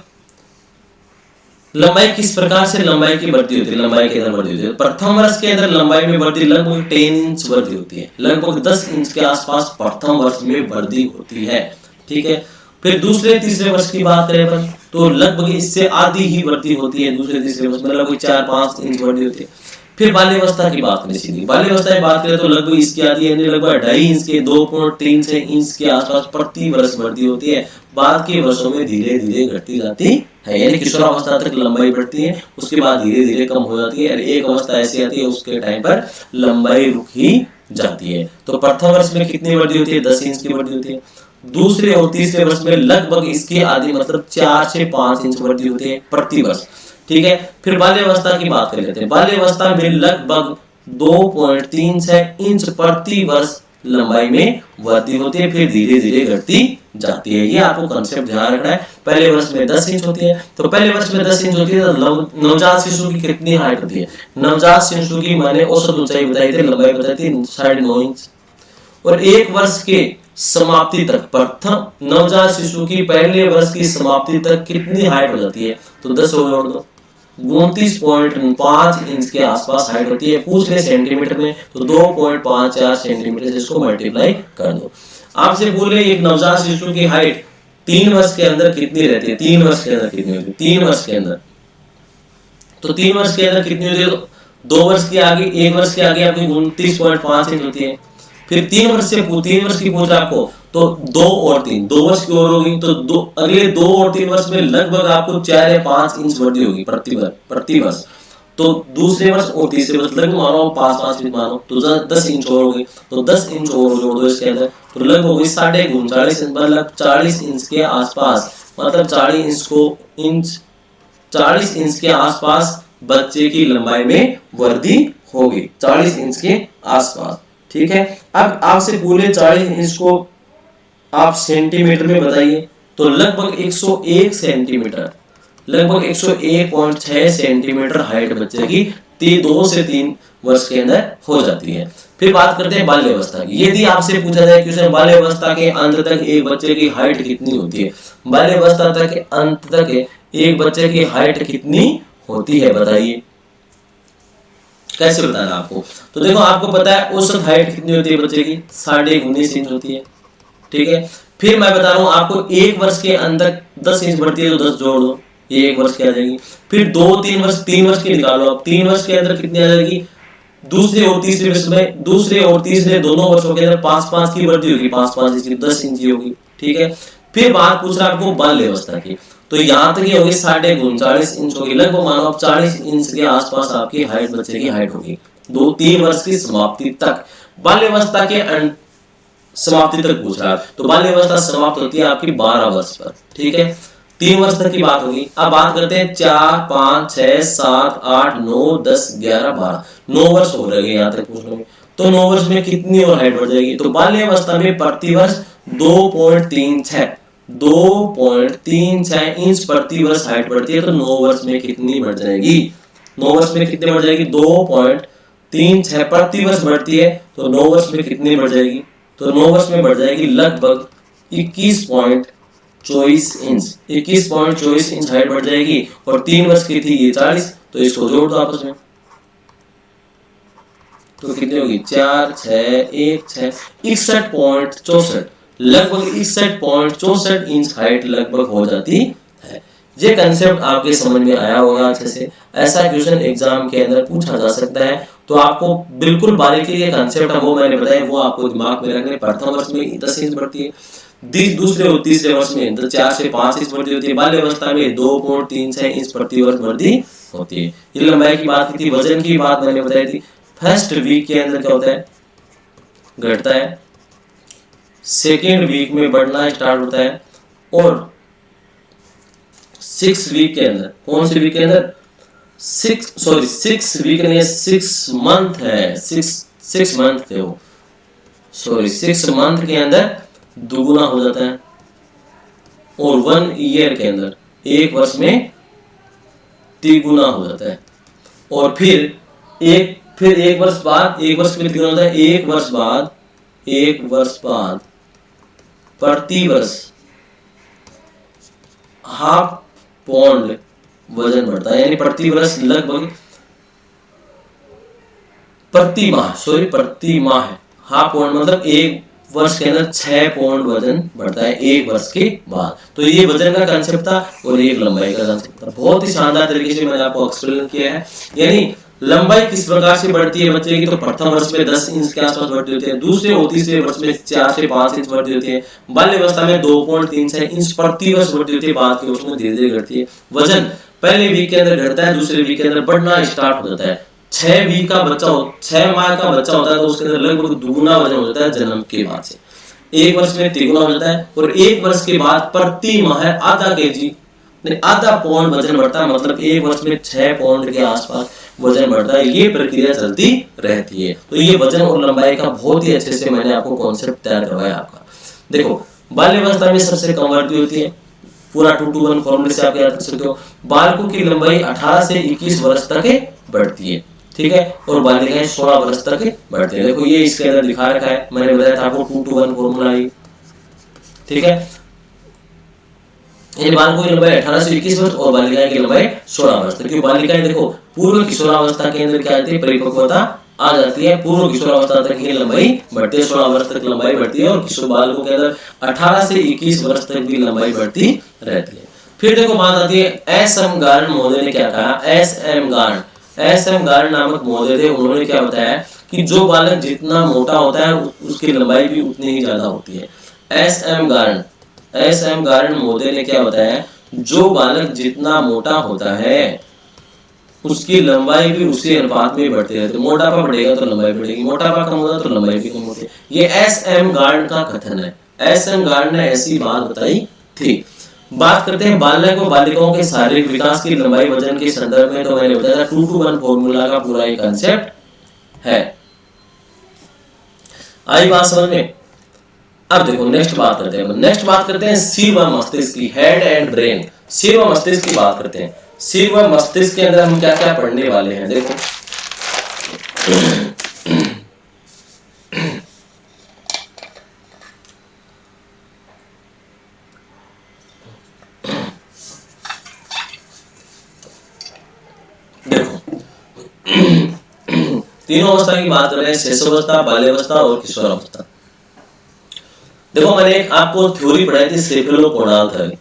लंबाई किस प्रकार से लंबाई की वृद्धि होती है, लंबाई के अंदर वृद्धि होती है। प्रथम वर्ष के अंदर लंबाई में वृद्धि लगभग 10 इंच वृद्धि होती है, लगभग 10 इंच के आसपास प्रथम वर्ष में वृद्धि होती है, ठीक है। फिर दूसरे तीसरे वर्ष की बात करें अपन तो लगभग इससे आधी ही वृद्धि होती है, दूसरे तीसरे वर्ष में लगभग 4-5 इंच वृद्धि होती है। फिर बाल्यावस्था की बात करें, सीधी बाल्यावस्था की बात करें तो लगभग इसकी आधी यानी लगभग 2.5 इंच के 2.3 इंच के आसपास प्रति वर्ष वृद्धि होती है। बाद के वर्षों में धीरे धीरे घटती जाती है, यानी किशोरावस्था तक लंबाई बढ़ती है, उसके बाद धीरे धीरे कम हो जाती है। एक अवस्था ऐसी आती है उसके टाइम पर लंबाई रुक ही जाती है। तो प्रथम वर्ष में कितनी वृद्धि होती है? 10 इंच की वृद्धि होती है। दूसरे और तीसरे वर्ष में लगभग इसकी आधी मतलब 4 से 5 इंच वृद्धि होती है प्रति वर्ष, ठीक है। फिर बाल्यावस्था की बात कर लेते हैं। बाल्यावस्था में लगभग 2.36 इंच प्रति वर्ष लंबाई में वृद्धि होती है, फिर धीरे धीरे घटती जाती है। ये आपको कंसेप्ट ध्यान रखना है। पहले वर्ष में 10 इंच होती है, तो पहले वर्ष में 10 इंच होती है तो नवजात शिशु की कितनी हाइट होती है? नवजात शिशु की मैंने औसत ऊंचाई बताई थी, लंबाई बताई थी 9.5 इंच। और एक वर्ष के समाप्ति तक, प्रथम नवजात शिशु की पहले वर्ष की समाप्ति तक कितनी हाइट हो जाती है? तो 10 जोड़ दो, 29.5 इंच के आसपास हाइट होती है। पूछ ले सेंटीमीटर में तो 2.54 सेंटीमीटर से इसको मल्टीप्लाई कर दो। आपसे बोले एक नवजात शिशु की हाइट 3 वर्ष के अंदर कितनी रहती है? 3 वर्ष के अंदर कितनी होती है? 3 वर्ष के अंदर तो 3 वर्ष के अंदर कितनी होती है? 2 वर्ष के आगे, 1 वर्ष के आगे आपकी 29.5 इंच होती है। फिर 3 वर्ष की पूछ आपको तो 2 और 3, 2 वर्ष की और होगी तो अगले 2 और 3 वर्ष में लगभग आपको 4 या 5 इंच वृद्धि होगी प्रति वर्ष। तो दूसरे वर्ष और तीसरे वर्ष लगभग मानो 5-5 इंच मानो तो 10 इंच और होगी, तो 10 इंच और जोड़ दो इसके अंदर तो लगभग 39.5 इंच, मतलब 40 इंच के आसपास, मतलब 40 इंच के आसपास बच्चे की लंबाई में वृद्धि होगी, 40 इंच के आसपास, ठीक है। अब आपसे पूरे 40 इंच को आप सेंटीमीटर में बताइए, तो लगभग 101 सेंटीमीटर, लगभग 101.6 सेंटीमीटर हाइट बच्चे की 2 से 3 वर्ष के अंदर हो जाती है। फिर बात करते हैं बाल्यावस्था की। यदि आपसे पूछा जाए क्वेश्चन बाल्यावस्था के अंत तक एक बच्चे की हाइट कितनी होती है, बाल्यावस्था तक अंत तक एक बच्चे की हाइट कितनी होती है बताइए, कैसे बताना आपको। तो देखो आपको पता है औसत हाइट कितनी होती है बच्चे की, 19.5 इंच होती है, ठीक है। फिर मैं बता रहा हूं आपको, एक वर्ष के अंदर 10 इंच बढ़ती है तो 10 जोड़ दो, ये एक वर्ष की आ जाएगी। फिर 2-3 वर्ष, 3 वर्ष की निकालो आप, 3 वर्ष के अंदर कितनी आ जाएगी, दूसरे और तीसरे वर्ष में, दूसरे और तीसरे दोनों वर्षों के अंदर 5-5 की वृद्धि होगी, 5-5 इंच की, 10 इंच की होगी, ठीक है। फिर बात पूछ रहा आपको बाल्यावस्था की, तो यहाँ तक ये होगी 39.5 इंच होगी, लगभग मानो आप 40 इंच के आसपास आपकी हाइट, बच्चे की हाइट होगी 2-3 वर्ष की समाप्ति तक। बाल्यावस्था के समाप्ति तक पूछ रहा है, तो बाल्यावस्था समाप्त होती है आपकी 12 वर्ष पर, ठीक है। 3 वर्ष तक की बात होगी। अब बात करते हैं 4, 5, 6, 7, 8, 9, 10, 11, 12, 9 वर्ष हो रहे यहाँ तक पूछ रहे, तो 9 वर्ष में कितनी और हाइट बढ़ जाएगी, तो बाल्यावस्था में प्रति वर्ष 2.36 इंच प्रति वर्ष हाइट बढ़ती है, तो 9 वर्ष में कितनी बढ़ जाएगी, 9 वर्ष में कितनी बढ़ जाएगी, 2.36 प्रति वर्ष बढ़ती है, तो 9 वर्ष में कितनी बढ़ जाएगी, तो 9 वर्ष में बढ़ जाएगी लगभग 21.24 इंच, 21.24 इंच हाइट बढ़ जाएगी। और 3 वर्ष की थी ये 40, तो इसको जोड़ दो आपस में, तो कितनी होगी, 4, 6, 1, 6, 61.64, लगभग 61.64 इंच हाइट लगभग हो जाती है। ये कंसेप्ट आपके समझ में आया होगा अच्छे से। ऐसा क्वेश्चन एग्जाम के अंदर पूछा जा सकता है, तो आपको बिल्कुल बारीकी के कंसेप्ट है वो मैंने बताया, वो आपको दिमाग में रखने। प्रथम वर्ष में 10 इंच बढ़ती है, दूसरे और तीसरे वर्ष में 4 से 5 इंच बढ़ती होती है, बाल्यावस्था में 2.36 इंच प्रति वर्ष बढ़ती होती है। ये लंबाई की बात थी। वजन की बात मैंने बताई थी, फर्स्ट वीक के अंदर क्या होता है, घटता है, सेकेंड वीक में बढ़ना स्टार्ट होता है, और 6 वीक के अंदर, कौन से वीक के अंदर, 6 वीक नहीं, 6 मंथ है, 6 मंथ थे वो, 6 मंथ के अंदर दुगुना हो जाता है, और 1 ईयर के अंदर, एक वर्ष में तिगुना हो जाता है। और फिर एक वर्ष बाद, एक वर्ष में तिगुना होता है, एक वर्ष बाद प्रति वर्ष हाफ पौंड वजन बढ़ता है, यानी प्रति वर्ष लगभग प्रति माह है, हाफ पौंड मतलब एक वर्ष के अंदर 6 पौंड वजन बढ़ता है एक वर्ष के बाद। तो ये वजन का कंसेप्ट था और ये लंबाई का कंसेप्ट था। बहुत ही शानदार तरीके से मैंने आपको एक्सप्लेन किया है। यानी लंबाई किस प्रकार से बढ़ती है बच्चे की, तो प्रथम वर्ष में 10 इंच के आसपास बढ़ती होती है, दूसरे और तीसरे वर्ष में 4 से 5 इंच बढ़ती होती है, बाल्यावस्था में 2.36 इंच प्रति वर्ष बढ़ती होती है, बाद के वर्ष में धीरे धीरे घटती है। वजन पहले वीक के अंदर घटता है, दूसरे वीक के अंदर बढ़ना स्टार्ट हो जाता है। 6 वीक का बच्चा 6 माह का बच्चा होता है तो उसके अंदर लगभग दुगुना वजन हो जाता है जन्म के बाद से, एक वर्ष में तिगुना हो जाता है, और एक वर्ष के बाद प्रति माह आधा केजी, आधा पौंड वजन बढ़ता है, मतलब एक वर्ष में 6 पौंड के आसपास वजन बढ़ता है। ये प्रक्रिया चलती रहती है। तो ये वजन और लंबाई का बहुत ही अच्छे से मैंने आपको कॉन्सेप्ट तैयार करवाया आपका। देखो बाल्यावस्था में सबसे कम वृद्धि होती है, पूरा 2:1 फॉर्मूले से आप याद कर सकते हो। बालकों की लंबाई 18 से 21 वर्ष तक बढ़ती है, ठीक है, और बालिकाएं 16 वर्ष तक बढ़ती है। देखो ये इसके अंदर दिखा रखा है, मैंने बताया था आपको 2:1 फॉर्मूला, ठीक है। इन बालकों की लंबाई 18 से 21 वर्ष और बालिकाएं की लंबाई 16 वर्ष तक। बालिकाएं देखो पूर्व किशोरावस्था के अंदर क्या आती है, परिपक्वता आ जाती है, पूर्व किशोरावस्था तक की लंबाई बढ़ती है, 16 वर्ष तक लंबाई बढ़ती है, और किशोर बालकों के अंदर 18 से 21 वर्ष तक भी लंबाई बढ़ती रहती है। फिर देखो बात आती है, एस एम गार्ड महोदय ने क्या कहा, एस एम गार्ड नामक महोदय थे, उन्होंने क्या बताया कि जो बालक जितना मोटा होता है उसकी लंबाई भी उतनी ही ज्यादा होती है। एस एम गार्ड महोदय ने क्या बताया, जो बालक जितना मोटा होता है उसकी लंबाई भी उसी अनुपात में बढ़ती रहती है। मोटापा बढ़ेगा तो लंबाई बढ़ेगी, मोटापा कम होगा तो लंबाई भी कम होती है। ये एस एम गार्ड का कथन है, एस एम गार्ड ने ऐसी बात बताई थी। बात करते हैं बालक और बालिकाओं के शारीरिक विकास की लंबाई वजन के संदर्भ में, तो मैंने बताया 2:1 फॉर्मूला का पूरा एक कंसेप्ट है। आई बात समझ में? अब देखो नेक्स्ट बात करते हैं सिर व मस्तिष्क की, हेड एंड ब्रेन। सिर व मस्तिष्क की बात करते हैं। सिर व मस्तिष्क के अंदर हम क्या क्या पढ़ने वाले हैं, देखो तीनों अवस्था की बात कर रहे हैं, शिशुअवस्था, बाल्यावस्था और किशोरावस्था। देखो मैंने एक आपको थ्योरी पढ़ाई थी सेफेलोपोडाल थ्योरी,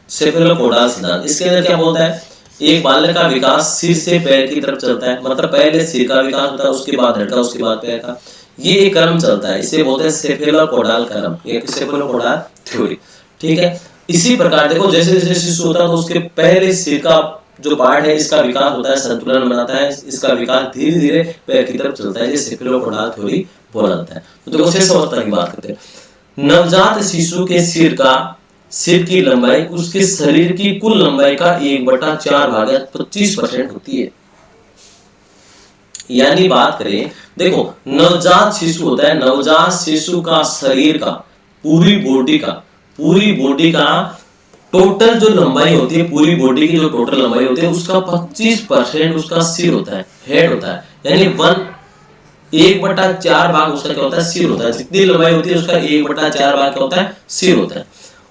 सेफेलोपोडाल सिद्धांत। इसके अंदर क्या बोलता है, एक बालक का विकास सिर से पैर की तरफ चलता है, मतलब पहले सिर का विकास होता है, उसके बाद हेड का, उसके बाद पैर का, ये एक क्रम चलता है, इसे बोलते हैं सेफेलोपोडाल क्रम, ये सेफेलोपोडाल थ्योरी। ठीक है, इसी प्रकार देखो जैसे जैसे शिशु होता है तो उसके पहले सिर का जो पार्ट है इसका विकास होता है, संतुलन बनाता है, इसका विकास धीरे धीरे पैर की तरफ चलता है, ये सेफेलोपोडाल थ्योरी बोला जाता है। तो देखो शिशुअवस्था की बात करते हैं। नवजात शिशु के सिर की लंबाई उसके शरीर की कुल लंबाई का 1/4 भाग 25% होती है। यानी बात करें, देखो नवजात शिशु होता है, नवजात शिशु का शरीर का पूरी बॉडी का टोटल जो लंबाई होती है, पूरी बॉडी की जो टोटल लंबाई होती है उसका 25% उसका सिर होता है, हेड होता है। यानी 1/4 भाग उसका क्या होता है, सिर होता है। जितनी लंबाई होती है उसका 1/4 भाग क्या होता है, सिर होता है।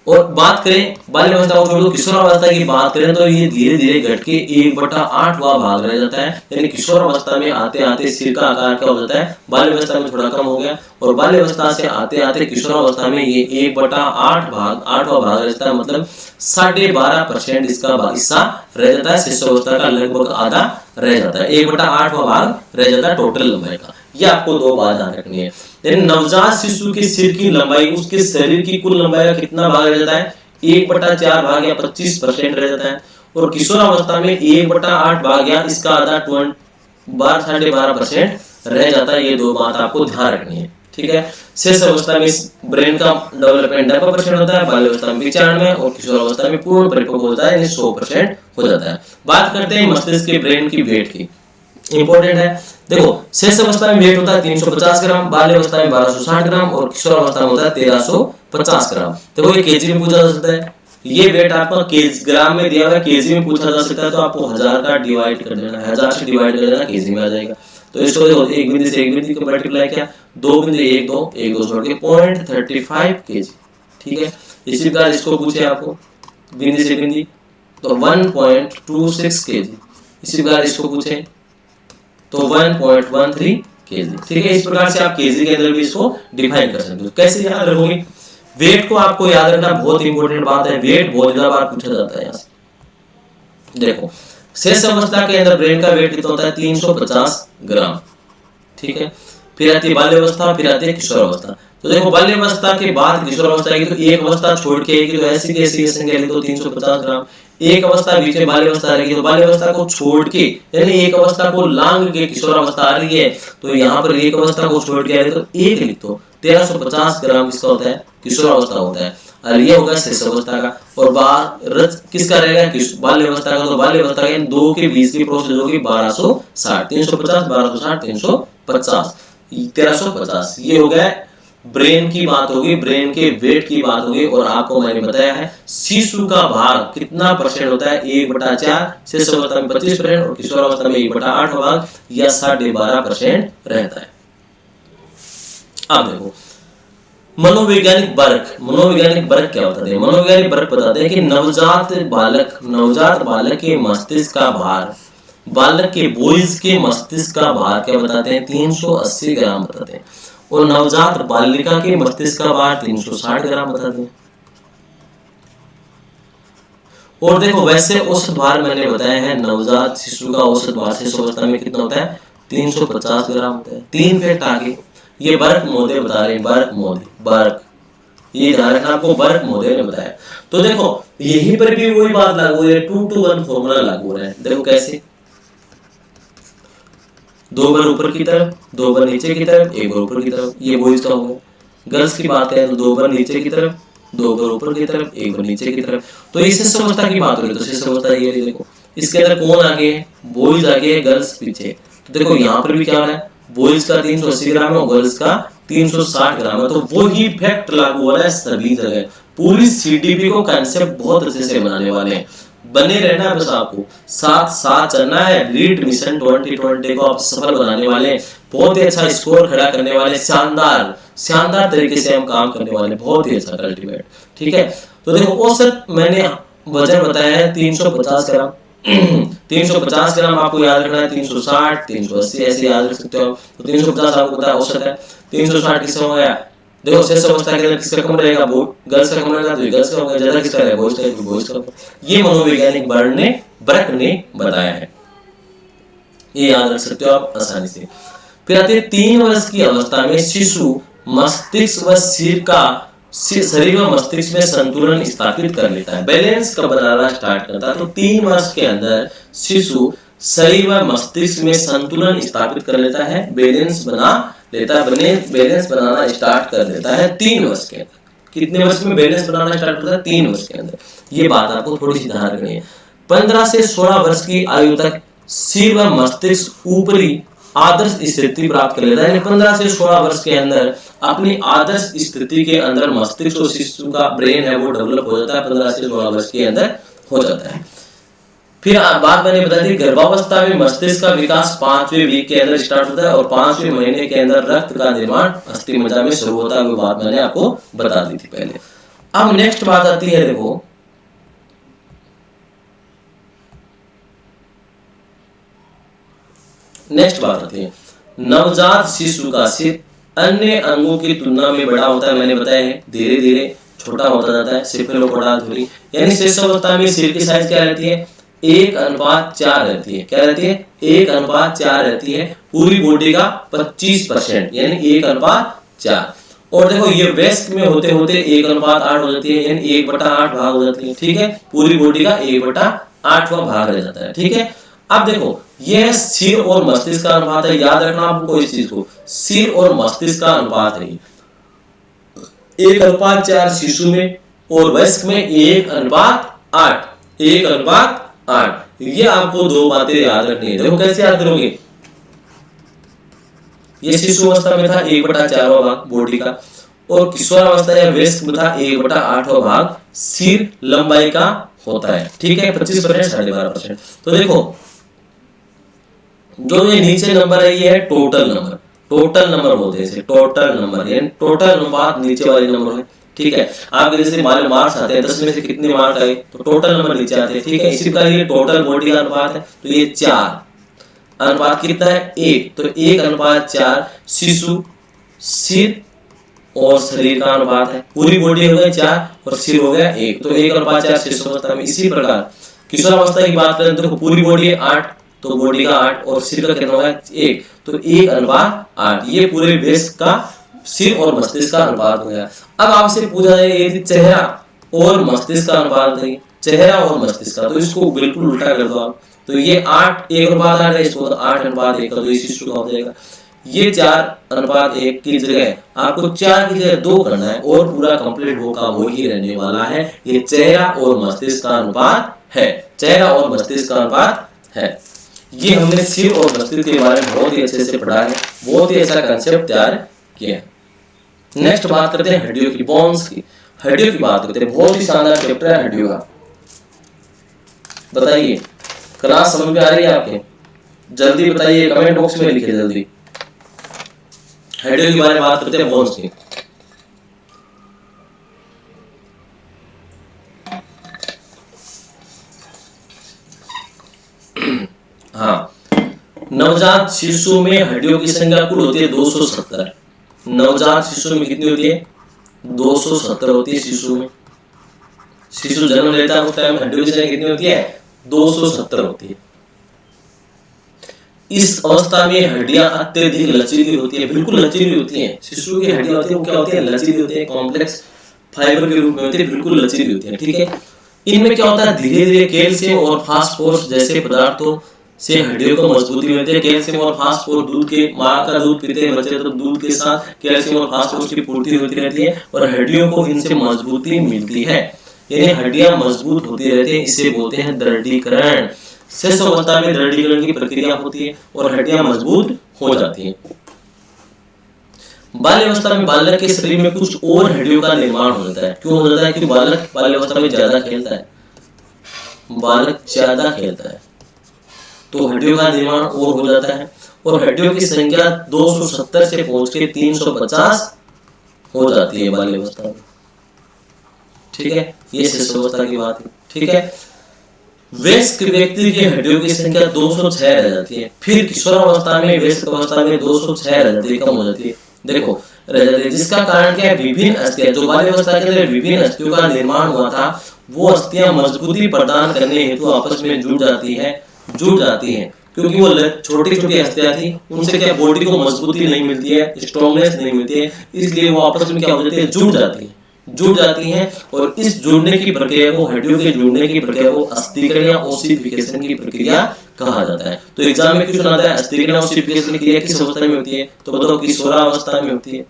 और बात करें बाल्यावस्था को छोड़ दो, किशोरावस्था की बात करें तो ये धीरे धीरे घट के 1/8वां भाग रह जाता है। यानी किशोरावस्था में आते आते सिर का आकार क्या हो जाता है, बाल्यावस्था में थोड़ा कम हो गया, और बाल्यावस्था से आते आते किशोरावस्था में ये 1/8वां भाग रहता है, मतलब 12.5% इसका हिस्सा रह जाता है। शिशुअवस्था का लगभग आधा रह जाता है, 1/8वां भाग रह जाता है टोटल लंबाई का। ये आपको दो बात ध्यान रखनी है। लेकिन नवजात शिशु के सिर की लंबाई उसके शरीर की कुल लंबाई का कितना भाग रह जाता है, 1/4 भाग या 25% रह जाता है। और किशोरावस्था में 1/8 भाग या इसका आधा 12.5% रह जाता है। ये दो बात आपको ध्यान रखनी है, ठीक है। शेष अवस्था में ब्रेन का डेवलपमेंट 90% होता है, बाल्यावस्था में 95% और किशोरावस्था में पूर्ण परिपक्व होता है, 100% हो जाता है। बात करते हैं मस्तिष्क के ब्रेन की वेट की, इंपॉर्टेंट है। देखो शेष अवस्था में वेट होता है 350 ग्राम, बाल्यावस्था में 1260 ग्राम और किशोरावस्था में होता है 1350 ग्राम। देखो ये केजी में पूछा जा सकता है, ये वेट आपका ग्राम में दिया हुआ है, केजी में पूछा जा सकता है, तो आपको 1000 का डिवाइड कर देना, 1000 से डिवाइड कर देना, केजी में आ जाएगा। तो इसको देखो एक बिंदु से एक बिंदु को मल्टीप्लाई किया, 2 बिंदु 1 2 छोड़ के 0.35 केजी, ठीक है। इसी प्रकार इसको पूछे आपको बिंदु से बिंदु तो 1.26 केजी, इसी प्रकार इसको पूछे तो 1.13 केजी, ठीक है। इस प्रकार से आप केजी के अंदर भी इसको डिफाइन कर सकते हो। कैसे याद रखोगे, वेट को आपको याद रखना बहुत इंपॉर्टेंट बात है, वेट बहुत ज्यादा बार पूछा जाता है यहाँ से। देखो शेष अवस्था के अंदर ब्रेन का वेट कितना होता है, 350 ग्राम, ठीक है। फिर आती है बाल्यावस्था, फिर आती है किशोरावस्था। तो देखो बाल्यावस्था के बाद किशोरावस्था की, तो एक अवस्था छोड़ के तो ऐसी कैसी संख्या ले, तो 350 ग्राम। एक अवस्था बीच में बाल्यावस्था रहेगी, तो बाल्यावस्था को छोड़ के यानी एक अवस्था को लांग के किशोरावस्था आ रही है, तो यहाँ पर एक अवस्था को छोड़ के आ रही है, तो एक लिख दो, 1350 ग्राम इसका होता है, किशोरावस्था होता है। और ये होगा शेष अवस्था का। और बारह किसका रहेगा, बाल्यावस्था का। तो बाल्यावस्था के दो के बीच की प्रोसेस होगी 1260, 350 1260 350 1350। ये हो गया ब्रेन की बात होगी, ब्रेन के वेट की बात होगी। और आपको मैंने बताया है शिशु का भाग कितना परसेंट होता है, 1/4, शेष अवस्था में 25% और किशोरावस्था में 1/8 भाग या 12.5% रहता है। अब देखो मनोवैज्ञानिक वर्ग क्या होता है। मनोवैज्ञानिक वर्ग बताते हैं कि नवजात बालक के मस्तिष्क का भार, बालक के बॉयज के मस्तिष्क का भार क्या बताते हैं, 380 ग्राम बताते हैं। और नवजात बालिका के मस्तिष्क का भार 360 ग्राम बताते हैं। और देखो वैसे औसत भार मैंने बताया है, नवजात शिशु का औसत भार शेष अवस्था में कितना होता है, 350 ग्राम होता है। 3 फैक्ट आगे ये बर्क मोदे बता रहे हैं, बर्क ये ध्यान रखना, आपको बर्क मोदे ने बताया। तो देखो यहीं पर भी वही बात लागू है, 2 to 1 फॉर्मूला लागू हो रहा है। देखो कैसे, 2 बार ऊपर की तरफ, 2 बार नीचे की तरफ, 1 बार ऊपर की तरफ। ये बॉयज का होगा। गर्ल्स की बात है तो 2 बार नीचे की तरफ, 2 बार ऊपर की तरफ, 1 बार नीचे की तरफ। तो इस अवस्था की बात करें तो शेष अवस्था ये देखो, इसके अंदर कौन आगे है, बॉयज आगे है, गर्ल्स पीछे। तो देखो यहाँ पर भी क्या हो रहा है, बॉयज का 380 ग्राम है, गर्ल्स का 360 ग्राम है। तो वो ही फैक्ट लागू हो रहा है सभी जगह। पूरी सीडीपी को कंसेप्ट बहुत अच्छे से बनाने वाले हैं। बने रहना है बस आपको, साथ साथ चलना है। रीड मिशन 2020 को आप सफल बनाने वाले हैं, बहुत ही अच्छा स्कोर खड़ा करने वाले, शानदार शानदार तरीके से हम काम करने वाले, बहुत ही अच्छा अल्टीमेट। ठीक है, तो देखो औसत मैंने वजन बताया है 350 ग्राम। 350 ग्राम आपको याद रखना है, 360 380 ऐसे याद रख सकते हो। तो 350 आपको पता है औसत है, 360 किसका हो गया, देखो शेष अवस्था के अंदर किसका कम रहेगा, वो गर्ल्स का कम रहेगा, तो गर्ल्स का होगा, ज्यादा किसका रहेगा, बॉयज का, तो बॉयज का। ये मनोवैज्ञानिक बर्क ने बताया है, ये याद रख सकते हो आप आसानी से। फिर आते हैं 3 वर्ष की अवस्था में शिशु मस्तिष्क व शरीर व मस्तिष्क में संतुलन स्थापित कर लेता है, बैलेंस का बनाना स्टार्ट करता है। तो 3 वर्ष के अंदर शिशु शरीर व मस्तिष्क में संतुलन स्थापित कर लेता है, बैलेंस बना लेता है, बैलेंस बनाना स्टार्ट कर देता है 3 वर्ष के अंदर। कितने वर्ष में बैलेंस बनाना स्टार्ट करता है, 3 वर्ष के अंदर। ये बात आपको थोड़ी सी ध्यान रखनी है। 15 से 16 वर्ष की आयु तक सिर व मस्तिष्क ऊपरी आदर्श स्थिति प्राप्त कर लेता है, यानी 15 से 16 वर्ष के अंदर अपनी आदर्श स्थिति के अंदर मस्तिष्क और शिशु का ब्रेन है वो डेवलप हो जाता है, 15 से 16 वर्ष के अंदर हो जाता है। फिर बात मैंने बता दी, गर्भावस्था में मस्तिष्क का विकास 5वें वीक के अंदर स्टार्ट होता है और 5वें महीने के अंदर रक्त का निर्माण अस्थि मज्जा में शुरू होता है, वो बात मैंने आपको बता दी थी पहले। अब नेक्स्ट बात आती है, देखो नेक्स्ट बात आती है, नवजात शिशु का सिर अन्य अंगों की तुलना में बड़ा होता है, मैंने बताया है, धीरे धीरे छोटा होता जाता है, सेफेलोपोडा धुरी, यानी शिशुअवस्था में सिर की साइज क्या रहती है, 1:4 रहती है। क्या रहती है, 1:4 रहती है, पूरी बॉडी का 25%, यानी 1:4। और देखो ये वेस्ट में होते होते 1:8 हो जाती है, यानी 1/8 भाग हो जाती है। ठीक है, पूरी बॉडी का 1/8वां भाग रह जाता है। ठीक है, अब देखो यह सिर और मस्तिष्क का अनुपात है, याद रखना आपको इस चीज को, सिर और मस्तिष्क का अनुपात है 1:4 शिशु में और वयस्क में 1:8, 1:8। ये आपको 2 बातें याद रखनी है। देखो कैसे याद करोगे, ये शिशु अवस्था में था 1/4वां भाग बॉडी का, और किशोरावस्था या वयस्क में था 1/8वां भाग सिर लंबाई का होता है। ठीक है, 25% 12.5%। तो देखो जो ये नीचे नंबर है ये है टोटल नंबर, टोटल नंबर बोलते हैं इसे, टोटल नंबर, यानी टोटल अनुपात नीचे वाले नंबर है। ठीक है, आपके जैसे मार्क्स आते हैं 10 में से कितने मार्क आए तो टोटल नंबर नीचे आते हैं। ठीक है, इसी प्रकार ये टोटल बॉडी का अनुपात है, तो ये 4 अनुपात कितना है 1, तो 1:4 शिशु सिर और शरीर का अनुपात है, पूरी बॉडी हो गई 4 और सिर हो गया 1, तो 1:4 शिशु अवस्था में। इसी प्रकार किशोरावस्था की बात करें तो पूरी बॉडी है 8, तो बॉडी का 8 और सिर का कितना होगा 1, तो 1:8। ये पूरे वयस्क का सिर और मस्तिष्क का अनुपात हो गया। अब आपसे पूछा जाए यदि चेहरा और मस्तिष्क का अनुपात है, चेहरा और मस्तिष्क का, तो इसको बिल्कुल उल्टा कर दो आप, तो ये 8 1:8 है, इसको 8:1 कर दो, ये शिशु का हो जाएगा। ये 4:1 की जगह आपको 4 की जगह 2 करना है और पूरा कंप्लीट होगा वही रहने वाला है। ये चेहरा और मस्तिष्क का अनुपात है, चेहरा और मस्तिष्क का अनुपात है। ये हमने सिर और मस्तिष्क के बारे में बहुत ही अच्छे से पढ़ा है, बहुत ही अच्छा कंसेप्ट तैयार किया है। नेक्स्ट बात करते हैं हड्डियों की, बोन्स की, हड्डियों की बात करते हैं, बहुत ही शानदार चैप्टर है हड्डियों का। बताइए क्लास समझ में आ रही है आपके, जल्दी बताइए, कमेंट बॉक्स में लिखिए जल्दी। हड्डियों के बारे में बात करते हैं, बोन्स की। हाँ, नवजात शिशु में हड्डियों की संख्या कुल होती है 270। नवजात शिशु में कितनी होती है 270 होती है शिशु में। शिशु जन्म लेता है उस टाइम हड्डियों की संख्या कितनी होती है 270 होती है। इस अवस्था में हड्डियां अत्यधिक लचीली होती है, बिल्कुल लचीली होती हैं। शिशु की हड्डियां होती है वो क्या होती है लचीली होती है, कॉम्प्लेक्स फाइबर के रूप में होती है, बिल्कुल लचीली होती है। ठीक है, इनमें क्या होता है धीरे धीरे कैल्शियम और फास्फोरस जैसे पदार्थों से हड्डियों को मजबूती मिलती है। कैल्शियम और फास्फोरस दूध के, माँ का दूध पीते हैं बच्चे तो दूध के साथ कैल्शियम और फास्फोरस की पूर्ति होती रहती है और हड्डियों को इनसे मजबूती मिलती है, यानी हड्डियां मजबूत होती रहती है। इसे बोलते हैं दृढ़ीकरण। शेष अवस्था में दृढ़ीकरण की प्रक्रिया होती है और हड्डियां मजबूत हो जाती हैं। बाल्यावस्था में बालक के शरीर में कुछ और हड्डियों का निर्माण हो जाता है। क्यों हो जाता है? क्योंकि बालक बाल्यावस्था में ज्यादा खेलता है, बालक ज्यादा खेलता है तो हड्डियों का निर्माण और हो जाता है, और हड्डियों की संख्या 270 से पहुंच के 350 हो जाती है बाल्यावस्था में। ठीक है, ये शिशुअवस्था की बात है। ठीक है, वयस्क व्यक्ति की हड्डियों की संख्या 206 रह जाती है, फिर किशोरावस्था में वयस्क अवस्था में 206 रह जाती है, कम हो जाती है। देखो रह जाती है, जिसका कारण क्या है? विभिन्न अस्थियां, जो बाल्यावस्था के अंदर विभिन्न अस्थियों का निर्माण हुआ था, वो अस्थियां मजबूती प्रदान करने हेतु आपस में जुड़ जाती है क्योंकि वो छोटी छोटी अस्थियां थी, उनसे क्या बॉडी को मजबूती नहीं मिलती है, स्ट्रॉन्गनेस नहीं मिलती है, इसलिए वो आपस में क्या हो जाती है? जुड़ जाती हैं। और इस जुड़ने की प्रक्रिया को, हड्डियों के जुड़ने की प्रक्रिया को अस्थिकरण या ओसिफिकेशन की प्रक्रिया कहा जाता है। तो एग्जाम में क्वेश्चन आता है अस्थिकरण या ओसिफिकेशन की क्रिया किस अवस्था में होती है? तो बताओ किशोरावस्था में होती है,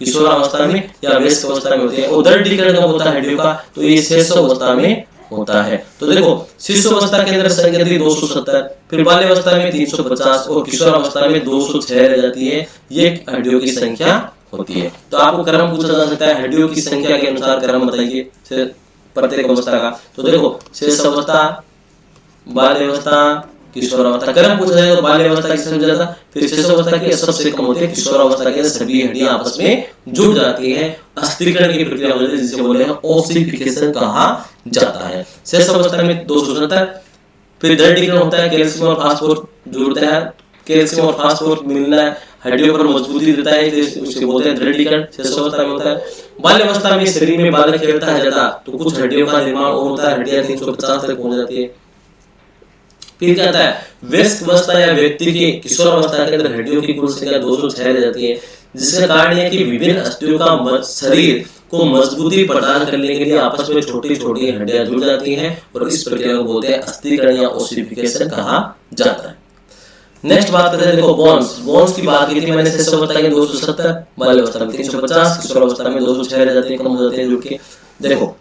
किशोरावस्था में या वयस्क अवस्था में होती है। और दृढ़ीकरण कब होता है हड्डियों का? तो ये शिशुअवस्था में होता है। तो देखो शिशुअवस्था के अंदर संख्या थी 270, फिर बाल्यावस्था में 350 और किशोरावस्था में 206 रह जाती है। ये हड्डियों की संख्या होती है। तो आपको क्रम पूछा जा सकता है, हड्डियों की संख्या के अनुसार क्रम बताइए प्रत्येक अवस्था का। तो देखो शिशुअवस्था, बाल्यावस्था, किशोरावस्था। क्रम पूछा जाए तो बाल्यावस्था की सबसे ज्यादा, फिर शिशुअवस्था की सबसे कम होती है, किशोरावस्था के सभी हड्डियां आपस में जुड़ जाती है, अस्थिकरण की प्रक्रिया हो जाती है, जिसे बोलते हैं ओसिफिकेशन कहा जाता है। शिशुअवस्था में 270, फिर दृढ़ीकरण होता है, कैल्शियम और फास्फोरस जुड़ता है, कैल्शियम और फास्फोरस मिलना हड्डियों पर मजबूती देता है, उसे बोलते हैं दृढ़ीकरण, शिशुअवस्था में होता है। बाल्यावस्था में शरीर में बालक खेलता है ज्यादा, तो कुछ हड्डियों का निर्माण और होता है, हड्डियां 350 तक पहुंच जाती है। फिर क्या होता है? वयस्क अवस्था या व्यक्ति की किशोरावस्था के अंदर हड्डियों की कुल संख्या 206 रह जाती है, जिसका कारण है कि विभिन्न अस्थियों का शरीर को मजबूती प्रदान करने के लिए आपस में छोटी छोटी हड्डियां जुड़ जाती हैं, और इस प्रक्रिया को बोलते हैं अस्थिकरण या ओसिफिकेशन कहा जाता है। नेक्स्ट बात करते हैं, देखो बोन्स की बात की थी मैंने, शिशुअवस्था में 270, बाल्यावस्था में 350, किशोरावस्था में 206 रह जाते हैं, कम हो जाते हैं जुड़ के। देखो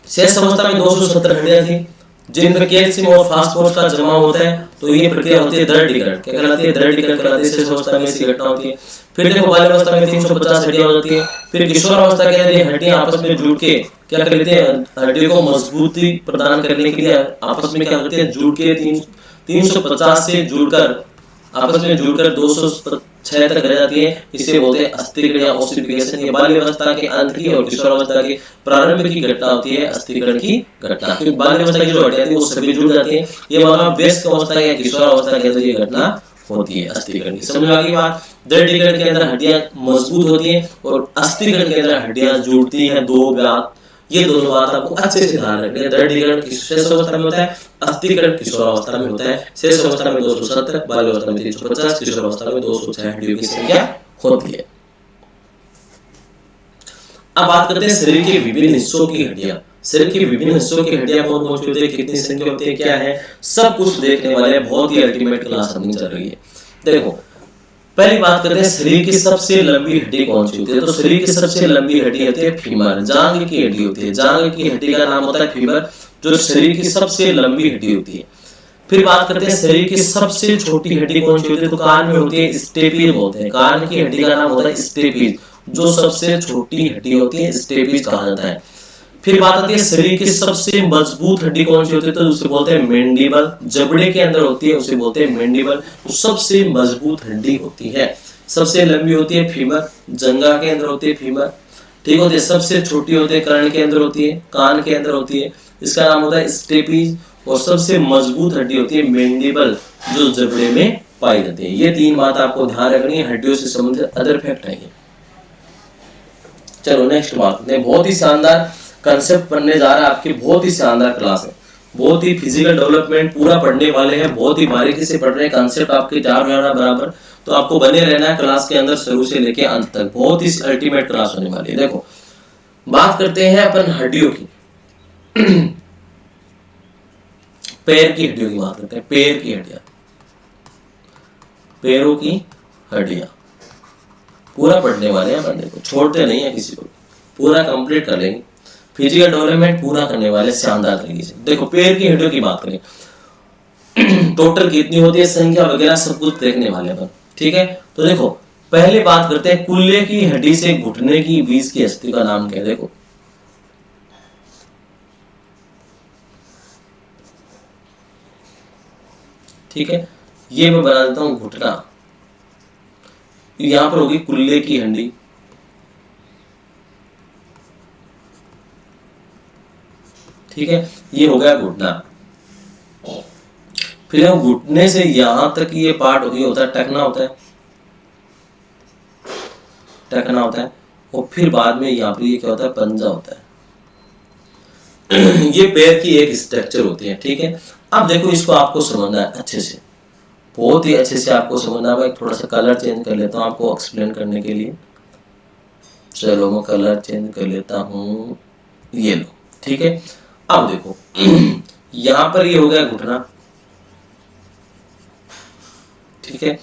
शेष अवस्था में 270 हड्डियां थी, जिनमें कैल्शियम और फास्फोरस का जमा होता है, तो ये प्रक्रिया होती है दृढ़ीकरण। क्या कहलाती है? दृढ़ीकरण कहलाती है। शेष अवस्था में ऐसी घटना होती है। फिर देखो बाल्यावस्था में 350 हड्डियां हो जाती है, फिर किशोरावस्था के अंदर ये हड्डियां आपस में जुड़ के क्या कर लेते हैं? हड्डियों को मजबूती प्रदान करने के लिए आपस में क्या करते हैं? जुड़ के 350 से जुड़कर आपस में जुड़कर 206 तक रह जाती है, इसे बोलते हैं अस्थिकरण या ओसिफिकेशन। ये बाल्यावस्था के अंत की और किशोरावस्था के प्रारंभ की घटना होती है, अस्थिकरण की घटना। क्योंकि बाल्यावस्था की जो हड्डियां थी वो सभी जुड़ जाती है, ये माना वयस्क अवस्था या किशोरावस्था के अंदर ये घटना होती है अस्थिकरण की। समझ में आ गई बात? दृढ़ीकरण के अंदर हड्डियां मजबूत होती है और अस्थिकरण के अंदर हड्डियां जुड़ती हैं, दो बात, ये दोनों बात आपको अच्छे से ध्यान रखनी है। दृढ़ीकरण शेष अवस्था में होता है, अस्थिकरण किशोरावस्था में होता है। शेष अवस्था में 270, बाल्यावस्था में 350, किशोरावस्था में 206 हड्डियों की संख्या होती है। अब बात करते हैं शरीर के विभिन्न हिस्सों की हड्डियां। शरीर के विभिन्न हिस्सों की हड्डियां कौन कौन सी होती है, कितनी संख्या होती है, क्या है, सब कुछ देखने वाले बहुत ही अल्टीमेट क्लास रनिंग चल रही है। देखो पहली बात करते हैं शरीर की सबसे लंबी हड्डी कौन सी होती है। तो शरीर की सबसे लंबी हड्डी होती है फीमर, जांघ की हड्डी होती है। जांघ की हड्डी का नाम होता है फीमर, जो शरीर की सबसे लंबी हड्डी होती है। फिर बात करते हैं शरीर की सबसे छोटी हड्डी कौन सी होती है। तो कान में होती है, स्टेपीज बोलते हैं। कान की हड्डी का नाम होता है स्टेपीज, जो सबसे छोटी हड्डी होती है, स्टेपीज कहा जाता है। फिर बात आती है शरीर की सबसे मजबूत हड्डी कौन सी होती है। तो उसे बोलते हैं मैंडिबल, जबड़े के अंदर होती है, उसे बोलते हैं मैंडिबल, सबसे मजबूत हड्डी होती है। सबसे लंबी होती है फीमर, जंघा के अंदर होती है फीमर, ठीक होती है। सबसे छोटी होती है कर्ण के अंदर होती है, कान के अंदर होती है, इसका नाम होता है स्टेपीज। और सबसे मजबूत हड्डी होती है मैंडिबल, जो जबड़े में पाई जाती है। ये तीन बात आपको ध्यान रखनी है, हड्डियों से संबंधित अदर फैक्ट है। चलो नेक्स्ट बात, बहुत ही शानदार कंसेप्ट पढ़ने जा रहा है, आपकी बहुत ही शानदार क्लास है, बहुत ही फिजिकल डेवलपमेंट पूरा पढ़ने वाले हैं, बहुत ही बारीकी से पढ़ रहे हैं, कंसेप्ट आपके जा रहा बराबर। तो आपको बने रहना है क्लास के अंदर शुरू से लेके अंत तक, बहुत ही अल्टीमेट क्लास होने वाली है। देखो बात करते हैं अपन हड्डियों की पैर की हड्डियों की बात करते हैं। पैर की हड्डियां, पैरों की हड्डियां पूरा पढ़ने वाले हैं, पढ़ने को छोड़ते नहीं है, किसी को पूरा कंप्लीट कर लेंगे, फिजिकल डेवलपमेंट पूरा करने वाले शानदार तरीके से। देखो पैर की हड्डियों की बात करें टोटल कितनी होती है, संख्या वगैरह सब कुछ देखने वाले अपन। ठीक है, तो देखो पहले बात करते हैं कुल्ले की हड्डी से घुटने की बीच की अस्थि का नाम क्या है। देखो ठीक है, ये मैं बना देता हूं घुटना, यहां पर होगी कुल्ले की हड्डी, ठीक है, ये हो गया घुटना। फिर हम घुटने से यहां तक ये पार्ट होता है टखना होता है, टखना होता है, और फिर बाद में यहाँ पर ये क्या होता है, पंजा होता है। ये पैर की एक स्ट्रक्चर होती है। ठीक है, अब देखो इसको आपको समझना है अच्छे से, बहुत ही अच्छे से आपको समझना है। मैं थोड़ा सा कलर चेंज कर लेता हूँ आपको एक्सप्लेन करने के लिए। चलो मैं कलर चेंज कर लेता हूँ, ये लो। ठीक है, अब देखो यहाँ पर ये हो गया घुटना, ठीक है,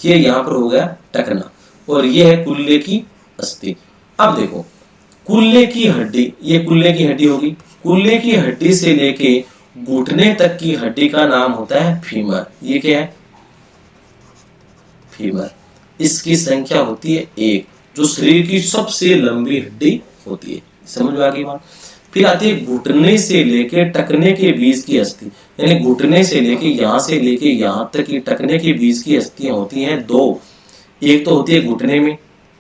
ये यहाँ पर हो गया टखना, और ये है कुल्ले की अस्थि। अब देखो कुल्ले की हड्डी, ये कुल्ले की हड्डी होगी, कुल्ले की हड्डी से लेके घुटने तक की हड्डी का नाम होता है फीमर। ये क्या है, फीमर। इसकी संख्या होती है 1, जो शरीर की सबसे लंबी हड्डी होती है। समझ में आ गई बात। फिर आती है घुटने से लेके टखने के बीच की अस्थि, यानी घुटने से लेके यहां से लेके यहां तक की टखने के बीच की अस्थियां होती हैं 2। एक तो होती है घुटने में,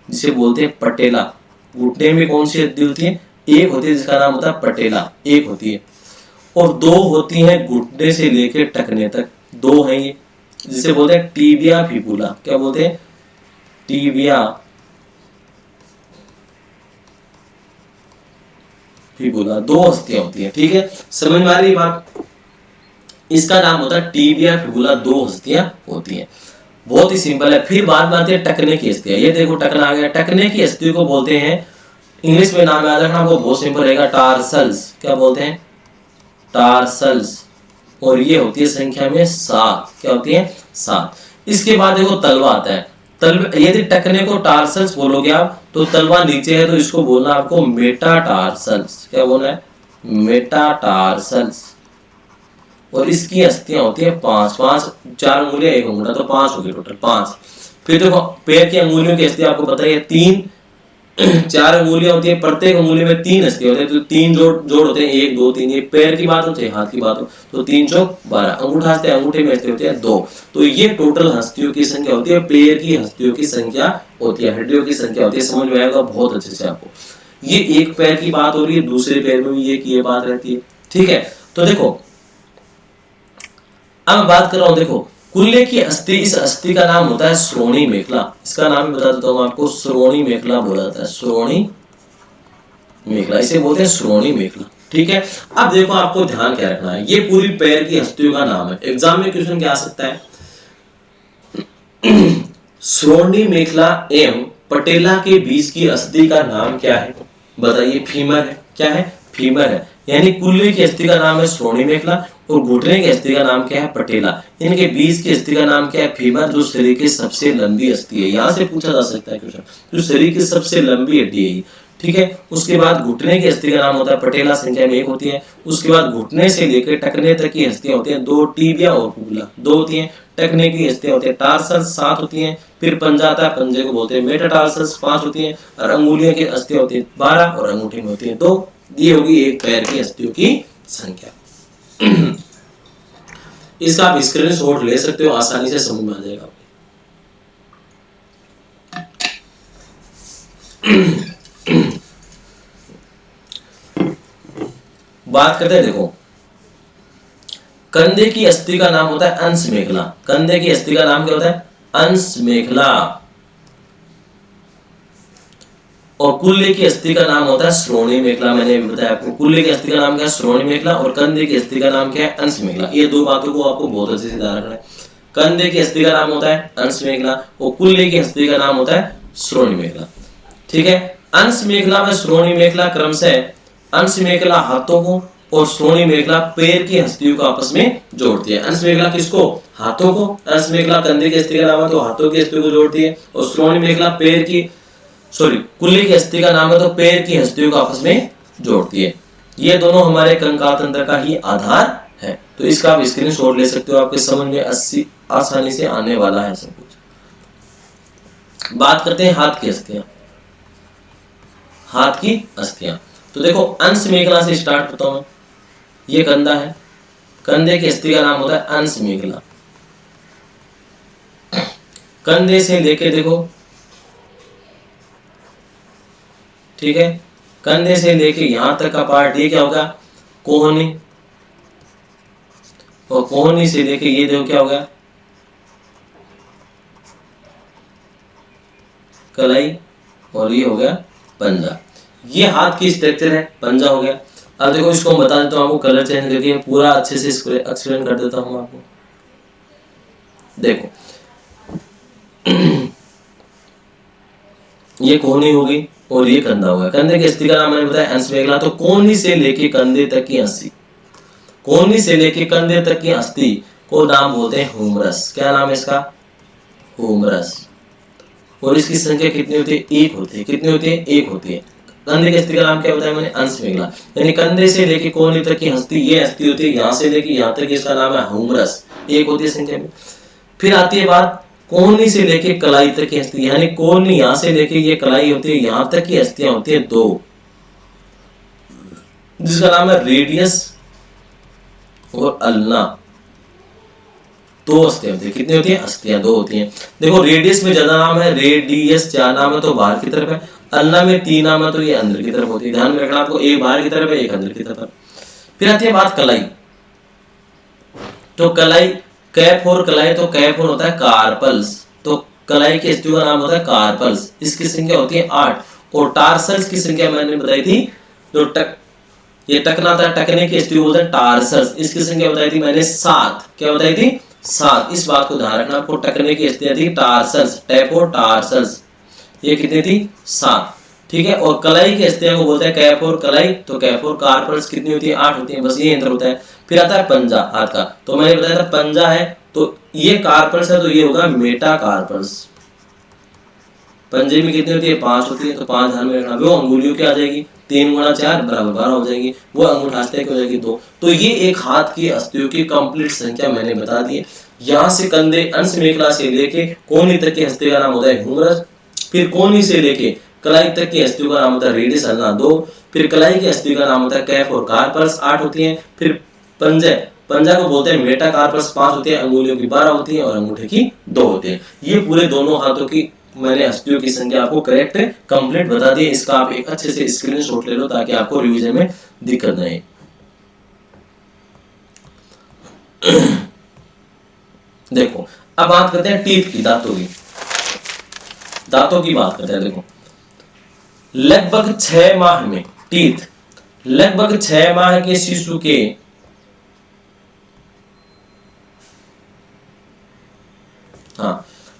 जिसे बोलते हैं पटेला। घुटने में कौन सी हड्डी होती है, एक होती है जिसका नाम होता है पटेला, एक होती है, और 2 होती हैं घुटने से लेके टखने तक, 2 हैं ये, जिसे बोलते हैं टीबिया फिबुला। क्या बोलते हैं, टीबिया फिबुला, 2 अस्थियां होती हैं। ठीक है, समझ में आ रही बात। इसका नाम होता है टीबिया फिबुला, 2 अस्थियां होती हैं, बहुत ही सिंपल है। फिर बाद में आती है टखने की अस्थियां। ये देखो टखना आ गया, टखने की अस्थियों को बोलते हैं, इंग्लिश में नाम याद रखना, वो बहुत सिंपल रहेगा, टार्सल्स। क्या बोलते हैं, टार्सल्स, और ये होती है संख्या में 7। क्या होती है, 7। इसके बाद देखो तलवा आता है। यदि टखने को टार्सल्स बोलोगे आप, तो तलवा नीचे है, तो इसको बोलना आपको मेटाटार्सल्स। क्या बोलना है, मेटाटार्सल्स, और इसकी अस्थियां होती है 5। 4 अंगुलियां 1 अंगूठा, तो 5 हो गई टोटल, 5। फिर देखो पैर की अंगुलियों की अस्थियां आपको पता है 3 4 अंगुलियां होती है, प्रत्येक अंगुली में 3 अस्थियां होते हैं, तो 3 जोड़ होते हैं, 1 2 3। ये पैर की बात हो चाहे हाथ की बात हो, तो 3 चौक 12। अंगूठा हस्ते, अंगूठे में हस्ते होते हैं 2। तो ये टोटल हस्तियों की संख्या होती है, पैर की हस्तियों की संख्या होती है, हड्डियों की संख्या होती है। समझ में आएगा बहुत अच्छे से आपको। ये एक पैर की बात हो रही है, दूसरे पैर में भी ये बात रहती है। ठीक है, तो देखो अब बात कर रहा हूं, देखो कुल्ले की अस्थि, इस अस्थि का नाम होता है श्रोणी मेखला। इसका नाम बता देता हूं आपको, श्रोणी मेखला बोला जाता है, श्रोणी मेखला, इसे बोलते हैं श्रोणी मेखला। ठीक है, अब देखो आपको ध्यान क्या रखना है, ये पूरी पैर की हस्तियों का नाम है। एग्जाम में क्वेश्चन क्या आ सकता है, श्रोणी मेखला एवं पटेला के बीच की अस्थि का नाम क्या है, बताइए। फीमर है। क्या है, फीमर है। यानी कुल्ले की अस्थि का नाम है श्रोणी मेखला, और घुटने की अस्थि का नाम क्या है, पटेला। इनके बीच की अस्थि का नाम क्या है, फीमर, जो शरीर की सबसे लंबी अस्थि है। यहां से पूछा जा सकता है क्वेश्चन, जो शरीर की सबसे लंबी हड्डी है। ठीक है, उसके बाद घुटने की अस्थि का नाम होता है पटेला, संख्या में 1 होती है। उसके बाद घुटने से लेकर टखने तक की अസ്ഥियां होती हैं 2, टीबिया और फिबुला 2 होती हैं। टखने की अस्थियां होती है टार्सल्स 7 होती हैं। फिर पंजा आता है, पंजे को बोलते हैं मेटाटार्सल्स 5 होती हैं। और अंगुलियों की अസ്ഥियां होती है 12, और अंगूठे में होती है 2। ये होगी एक पैर की अസ്ഥियों की संख्या। इसका आप स्क्रीनशॉट ले सकते हो, आसानी से समझ में आ जाएगा। बात करते हैं, देखो कंधे की अस्थि का नाम होता है अंश मेखला। कंधे की अस्थि का नाम क्या होता है, अंश मेखला। और कुल्ले की अस्थि का नाम होता है श्रोणी मेखला। मैंने बताया आपको, कुल्ले की अस्थि का नाम क्या है, श्रोणी मेखला, और कंधे की अस्थि का नाम क्या है, अंश मेखला। ये 2 बातों को आपको बहुत अच्छे से ध्यान रखना है। कंधे की अस्थि का नाम होता है अंश मेखला, और कुल्ले की अस्थि का नाम होता है श्रोणी मेखला। ठीक है, अंश मेखला में श्रोणी मेखला क्रमशः, अंश मेखला हाथों को और श्रोणी मेखला पैर की हस्तियों को आपस में जोड़ती है। अंश मेखला किसको, हाथों को। अंश मेखला कंधे की अस्थि का नाम है, तो हाथों की अस्थि को जोड़ती है। और श्रोणी मेखला पैर की, कुल्ले की अस्थि का नाम है, तो पैर की हस्तियों को आपस में जोड़ती है। ये दोनों हमारे कंकाल तंत्र का ही आधार है। तो इसका आप स्क्रीनशॉट ले सकते हो, आपके समझ में आसानी से आने वाला है सब कुछ। बात करते हैं हाथ की अस्थियां। हाथ की अस्थियां तो देखो अंश मेखला से स्टार्ट करता हूं मैं। ये कंधा है, कंधे की अस्थि का नाम होता है अंश मेखला। कंधे से लेके देखो, ठीक है, कंधे से लेके यहां तक का पार्ट ये क्या होगा, कोहनी, और कोहनी से लेके ये देखो क्या होगा, कलाई, और ये हो गया पंजा। ये हाथ की स्ट्रक्चर है, पंजा हो गया। अब देखो इसको मैं बता देता हूँ आपको, कलर चेंज करके पूरा अच्छे से एक्सप्लेन कर देता हूँ आपको। देखो ये कोहनी होगी और ये कंधा होगा। कंधे की अस्थि का नाम मैंने बताया अंश मेखला। तो कोहनी से लेके कंधे तक की अस्थि, कोहनी से लेके कंधे तक की अस्थि को नाम बोलते हैं हुमरस। क्या नाम है इसका, हुमरस। और इसकी संख्या कितनी होती है, एक होती है। कितनी होती है, एक होती है। कंधे की अस्थि का नाम क्या होता है मैंने, अंश मेखला। यानी कंधे से लेके कोहनी तक की अस्थि, ये अस्थि होती है, यहाँ से लेके यहाँ तक, इसका नाम है हुमरस, एक होती है संख्या में। फिर आती है बात कोहनी से लेके कलाई तक की अस्थि, यानी कोहनी यहां से लेके ये कलाई होती है, यहां तक की अस्थियां होती है दो, जिसका नाम है रेडियस और अल्ना। दो अस्थियां होती है। कितनी होती है, अस्थियां दो होती हैं। देखो रेडियस में ज्यादा नाम है, रेडियस 4 नाम है तो बाहर की तरफ है, अल्ना में 3 नाम है तो ये अंदर की तरफ होती है। ध्यान में रखना आपको, एक बाहर की तरफ है, एक अंदर की तरफ है। फिर आती है बात कलाई। तो कलाई, कैप और कलाई, तो कैप और होता है कार्पल्स, तो कलाई के अस्थियों का नाम होता है कार्पल्स। इसकी संख्या होती है 8। और टार्सल्स की संख्या मैंने बताई थी, जो ये टकना था, टकने की अस्थियों बोलते हैं टार्सल्स, इसकी संख्या बताई थी मैंने 7। क्या बताई थी, 7। इस बात को ध्यान रखना आपको, टकने की अस्थियां थी टार्सल्स, टैप और टार्सल्स, ये कितनी थी, 7। ठीक है। और कलाई की अस्थियां को बोलते हैं कैप और कलाई, तो कैप और कार्पल्स कितनी होती है, 8 होती है। बस ये अंतर होता है। फिर आता है पंजा हाथ का, तो मैंने बताया था पंजा है तो ये कार्पल्स है, तो ये होगा मेटा कार्पल्स। पंजे में कितनी होती है, 5 होती है, तो 5 ध्यान में रखना। वो अंगुलियों की आ जाएगी, 3 गुणा 4 बराबर 12 हो जाएगी। वो अंगूठा हस्ते की हो जाएगी 2। तो ये एक हाथ की अस्थियों की कंप्लीट संख्या मैंने बता दी है। यहाँ से कंधे अंश मेखला से लेके कोहनी तक की हस्ती का नाम होता है ह्यूमरस। फिर कोहनी से लेके कलाई तक की अस्थियों का नाम होता है रेडियस अल्ना 2। फिर कलाई की अस्थि का नाम होता है कैफ और कार्पल्स, 8 होती हैं। फिर पंजा को बोलते हैं मेटा कार्पल्स, 5 होती है। अंगुलियों की 12 होती है और अंगूठे की 2 होते हैं। ये पूरे दोनों हाथों की मैंने अस्थियों की संख्या आपको करेक्ट कंप्लीट बता दी। इसका आप एक अच्छे से स्क्रीनशॉट ले लो ताकि आपको रिवीजन में दिक्कत नहीं। देखो अब बात करते हैं टीथ की, दांतों की बात करते हैं। देखो लगभग 6 माह में टीथ, लगभग 6 माह के शिशु के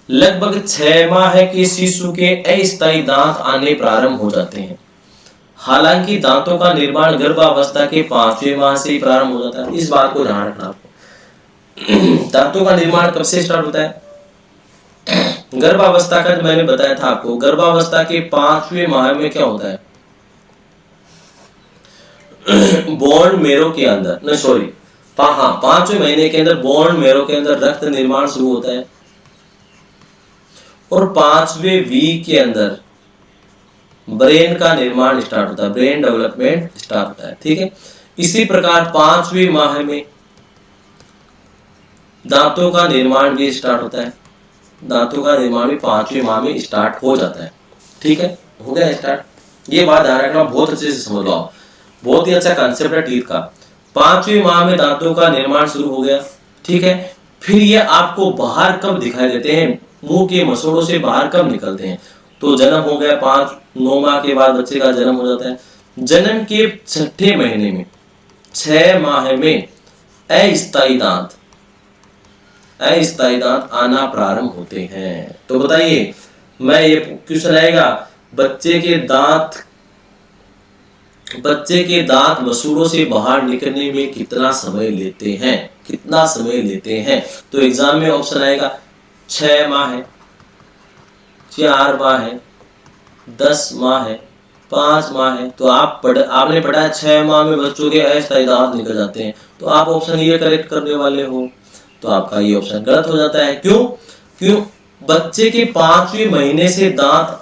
लगभग 6 माह के शिशु के अस्थायी दांत आने प्रारंभ हो जाते हैं। हालांकि दांतों का निर्माण गर्भावस्था के 5वें माह से ही प्रारंभ हो जाता है। इस बात को ध्यान रखना आपको। दांतों का निर्माण कब से स्टार्ट होता है? गर्भावस्था का जो मैंने बताया था आपको, गर्भावस्था के 5वें माह में क्या होता है? बोन मेरो के अंदर, नहीं सॉरी, 5वें महीने के अंदर बोन मेरो के अंदर रक्त निर्माण शुरू होता है और 5वें वीक के अंदर ब्रेन का निर्माण स्टार्ट होता है, ब्रेन डेवलपमेंट स्टार्ट होता है। ठीक है। इसी प्रकार 5वें माह में दांतों का निर्माण भी स्टार्ट होता है। दांतों का निर्माण भी 5वें माह में स्टार्ट हो जाता है। ठीक है, हो गया स्टार्ट। ये बात ध्यान रखना, बहुत अच्छे से समझ लो आप। बहुत ही अच्छा कॉन्सेप्ट है टीथ का। 5वें माह में दांतों का निर्माण शुरू हो गया। ठीक है। फिर ये आपको बाहर कब दिखाई देते हैं? मुंह के मसोड़ों से बाहर कब निकलते हैं? तो जन्म हो गया, 5-9 माह के बाद बच्चे का जन्म हो जाता है। जन्म के 6ठे महीने में, 6 माह में अस्थायी दांत आना प्रारंभ होते हैं। तो बताइए, मैं ये क्वेश्चन आएगा, बच्चे के दांत मसूड़ों से बाहर निकलने में कितना समय लेते हैं? कितना समय लेते हैं? तो एग्जाम में ऑप्शन आएगा 6 माह है, 4 माह है, 10 माह है 5 माह है। तो आपने पढ़ा है 6 माह में बच्चों के अस्थायी दांत निकल जाते हैं, तो आप ऑप्शन ये करेक्ट करने वाले हो। तो आपका ये ऑप्शन गलत हो जाता है। क्यों? बच्चे के 5वें महीने से दांत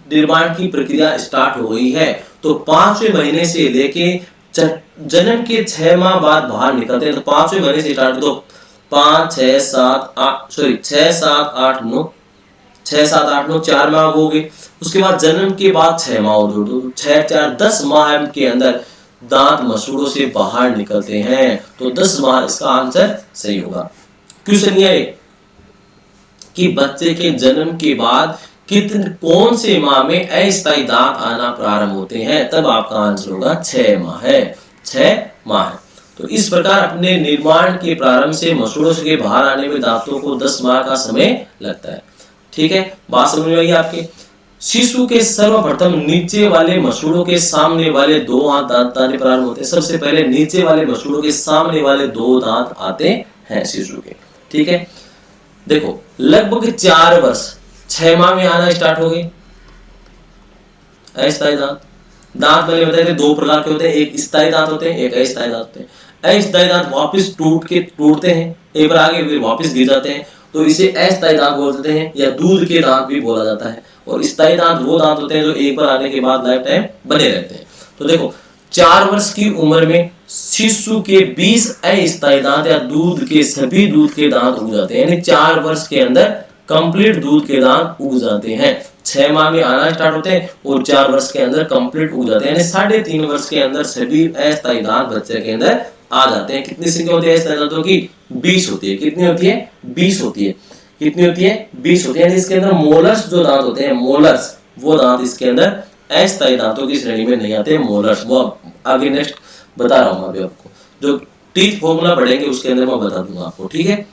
निर्माण की प्रक्रिया स्टार्ट हो गई है, तो 5वें महीने से लेके जन्म के 6 माह बाद बाहर निकलते हैं। तो 5वें महीने से स्टार्ट, तो 5 6 7 8 सॉरी 6 7 8 9 6 7 8 9 4 माह हो गए। उसके बाद जन्म के बाद 6 माह और जोड़ दो, 6 4 10 माह के अंदर दांत मसूड़ों से बाहर निकलते हैं। तो 10 माह इसका आंसर सही होगा। क्वेश्चन ये है कि बच्चे के जन्म के बाद कौन से माह में अस्थायी दांत आना प्रारंभ होते हैं, तब आपका आंसर होगा 6 माह है। 6 माह है। तो इस प्रकार अपने निर्माण के प्रारंभ से मसूड़ों के बाहर आने में दांतों को 10 माह का समय लगता है। ठीक है, बात समझ में आई आपके। शिशु के सर्वप्रथम नीचे वाले मसूड़ों के सामने वाले 2 दांत आने प्रारंभ होते हैं। सबसे पहले नीचे वाले मसूड़ों के सामने वाले 2 दांत आते हैं शिशु के। ठीक है, देखो लगभग 4 वर्ष 6 माह में आना स्टार्ट हो गए अस्थायी दांत। दांत मैंने बताया थे 2 प्रकार के होते हैं, एक स्थायी दांत होते हैं, एक अस्थायी दांत होते हैं। अस्थायी दांत वापस टूटते हैं, एक बार आगे फिर वापस गिर जाते हैं, तो इसे अस्थायी दांत बोलते हैं, या दूध के दांत भी बोला जाता है। और स्थायी दांत वो दांत होते हैं जो एक बार आने के बाद लाइफ टाइम बने रहते हैं। तो देखो 4 वर्ष की उम्र में शिशु के 20 अस्थायी दांत या दूध के दांत उग जाते हैं। यानी 4 वर्ष के अंदर कंप्लीट दूध के दांत उग जाते हैं। 6 माह में आना स्टार्ट होते हैं और 4 वर्ष के अंदर कंप्लीट उग जाते हैं। यानी 3.5 वर्ष के अंदर सभी अस्थायी दांत बच्चे के अंदर आ जाते हैं। कितनी संख्या होती है अस्थायी दांतों की? 20 होती है। कितनी होती है? 20 होती है। कितनी होती है? 20 होती है। यानी इसके अंदर मोलर्स जो दांत होते हैं, मोलर्स वो दांत इसके अंदर अस्थायी दांतों की श्रेणी में नहीं आते। मोलर्स वो आगे नेक्स्ट बता रहा हूं अभी आपको, जो टीथ फॉर्मूला पढ़ेंगे उसके अंदर मैं बता दूंगा आपको। ठीक है,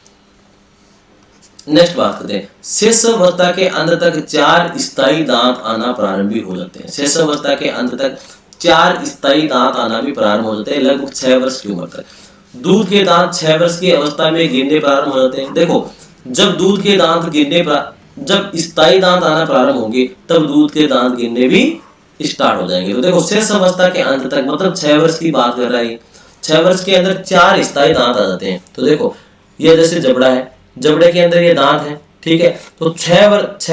नेक्स्ट बात करते हैं। शेषावस्था के अंत तक 4 स्थायी दांत आना प्रारंभ हो जाते हैं। शेषावस्था के अंत तक 4 स्थायी दांत आना भी प्रारंभ हो जाते हैं लगभग 6 वर्ष की उम्र तक। दूध के दांत 6 वर्ष की अवस्था में गिरने प्रारंभ हो जाते हैं। देखो जब दूध के दांत जब स्थायी दांत आना प्रारंभ होंगे तब दूध के दांत गिरने भी स्टार्ट हो जाएंगे। तो देखो शेष अवस्था के अंत तक मतलब 6 वर्ष की बात कर रहा है। 6 वर्ष के अंदर 4 स्थायी दांत आ जाते हैं। तो देखो ये जैसे जबड़ा है, जबड़े के अंदर ये दांत है। ठीक है, तो 6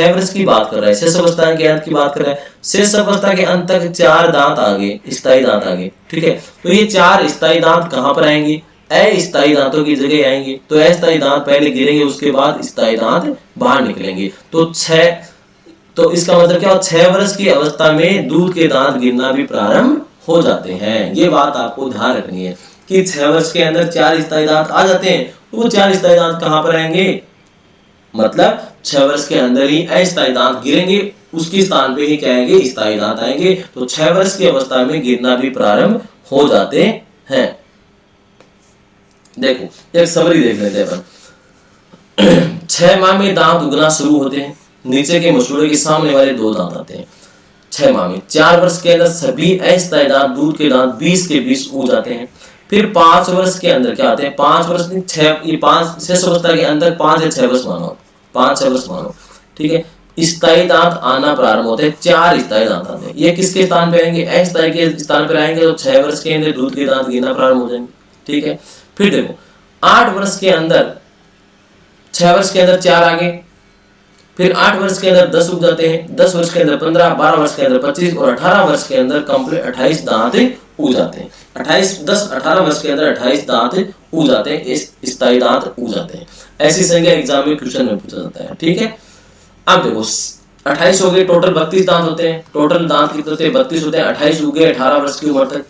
वर्ष की बात कर रहा है, शेष अवस्था के अंत की बात कर रहा है। शेष अवस्था के अंत तक 4 दांत आ गए, स्थायी दांत आ गए। ठीक है, तो ये 4 स्थायी दांत कहां पर आएंगे? अस्थायी दांतों की जगह आएंगे। तो अस्थायी दांत पहले गिरेंगे, उसके बाद स्थायी दांत बाहर निकलेंगे। तो इसका मतलब क्या? 6 वर्ष की अवस्था में दूध के दांत गिरना भी प्रारंभ हो जाते हैं। ये बात आपको ध्यान रखनी है कि 6 वर्ष के अंदर 4 स्थायी दांत आ जाते हैं। तो वो 4 स्थायी दांत कहां पर आएंगे? मतलब 6 वर्ष के अंदर ही अस्थायी दांत गिरेंगे, उसके स्थान पे ही क्या आएंगे? स्थायी दांत आएंगे। तो 6 वर्ष की अवस्था में गिरना भी प्रारंभ हो जाते हैं। देखो एक समरी देख लेते हैं अपन। 6 माह में दांत उगना शुरू होते हैं। नीचे के मसूड़े के सामने वाले 2 दांत आते हैं 6 माह में। 4 वर्ष के अंदर सभी अस्थायी दांत दूध के दांत 20 के 20 उग जाते हैं। फिर 5 वर्ष के अंदर क्या आते हैं? 5 वर्ष नहीं 6, ये 5 शेष अवस्था के अंदर 5 या 6 वर्ष मानो, 5-6 वर्ष मानो। ठीक है, स्थायी दांत आना प्रारंभ होते हैं। 4 स्थायी दांत आते हैं। ये किसके स्थान पे आएंगे? अस्थायी के स्थान पर आएंगे। तो 6 वर्ष के अंदर दूध के दांत गिरना प्रारंभ हो जाएंगे। ठीक है, फिर देखो 8 वर्ष के अंदर 6 वर्ष के अंदर 4 आ गए, फिर 8 वर्ष के अंदर 10 उग जाते हैं, 10 वर्ष के अंदर 15, 12 वर्ष के अंदर 25 और 18 वर्ष के अंदर कंप्लीट 28 दांत उग जाते हैं। 18 वर्ष के अंदर 28 दांत उग जाते हैं, स्थायी दांत उग जाते हैं। ऐसी संख्या एग्जाम में क्वेश्चन में पूछा जाता है। ठीक है, अब देखो 28 हो गए, टोटल 32 दांत होते हैं। टोटल दांत कितने होते हैं? 32 होते हैं। 28 उग गए 18 वर्ष की उम्र तक।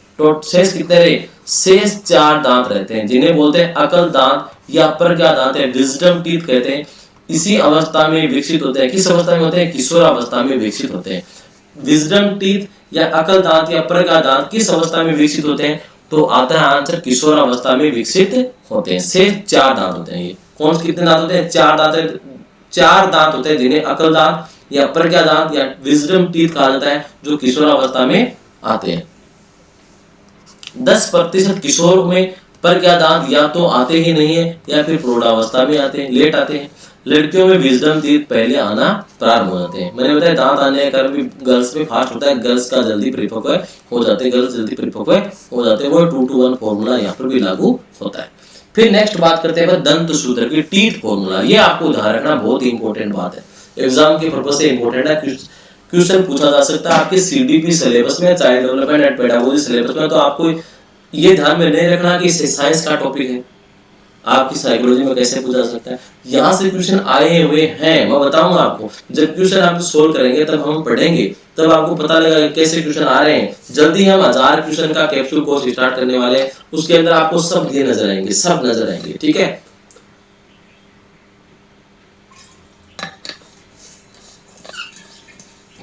शेष कितने रहे? शेष 4 दांत रहते हैं, जिन्हें बोलते हैं अकल दांत या पर क्या दांत है? विजडम टीथ कहते हैं। इसी अवस्था में विकसित होते हैं। किस अवस्था में होते हैं? किशोर अवस्था में विकसित होते हैं। विजडम टीथ या अकल दांत या पर का दांत किस अवस्था में विकसित होते हैं? तो आता है आंसर किशोर अवस्था में विकसित होते हैं। शेष 4 दांत होते हैं। ये कौन कितने दांत होते हैं? 4 दांत होते हैं, जिन्हें अकल दांत या पर क्या दांत या विजडम टीथ कहा जाता है, जो किशोर अवस्था में आते हैं। 10% किशोर में पर क्या दांत या तो आते ही नहीं है या फिर प्रौढ़ावस्था में आते हैं, लेट आते हैं। लड़कियों में विजडम टीथ पहले आना प्रारंभ हो जाते हैं। मैंने बताया दांत आने का कारण भी गर्ल्स में फास्ट होता है, गर्ल्स का जल्दी परिपक्व हो जाते हैं, गर्ल्स जल्दी परिपक्व हो जाते हैं। वो 2:1 फॉर्मूला यहाँ पर भी लागू होता है। फिर नेक्स्ट बात करते हैं दंत सूत्र की टीथ फॉर्मूला। ये आपको ध्यान रखना बहुत ही इंपॉर्टेंट बात है, एग्जाम के पर्पज से इंपॉर्टेंट है। क्वेश्चन पूछा जा सकता है आपके सीडीपी सिलेबस में, child development and pedagogy syllabus में। तो आपको ये ध्यान में नहीं रखना कि साइंस का टॉपिक है, आपकी साइकोलॉजी में कैसे पूछा जा सकता है। यहाँ से क्वेश्चन आए हुए हैं, मैं बताऊंगा आपको। जब क्वेश्चन आप सोल्व करेंगे तब हम पढ़ेंगे, तब आपको पता लगेगा कैसे क्वेश्चन आ रहे हैं। जल्दी हम 1000 क्वेश्चन का कैप्सूल कोर्स स्टार्ट करने वाले हैं, उसके अंदर आपको सब ये नजर आएंगे, सब नजर आएंगे, ठीक है।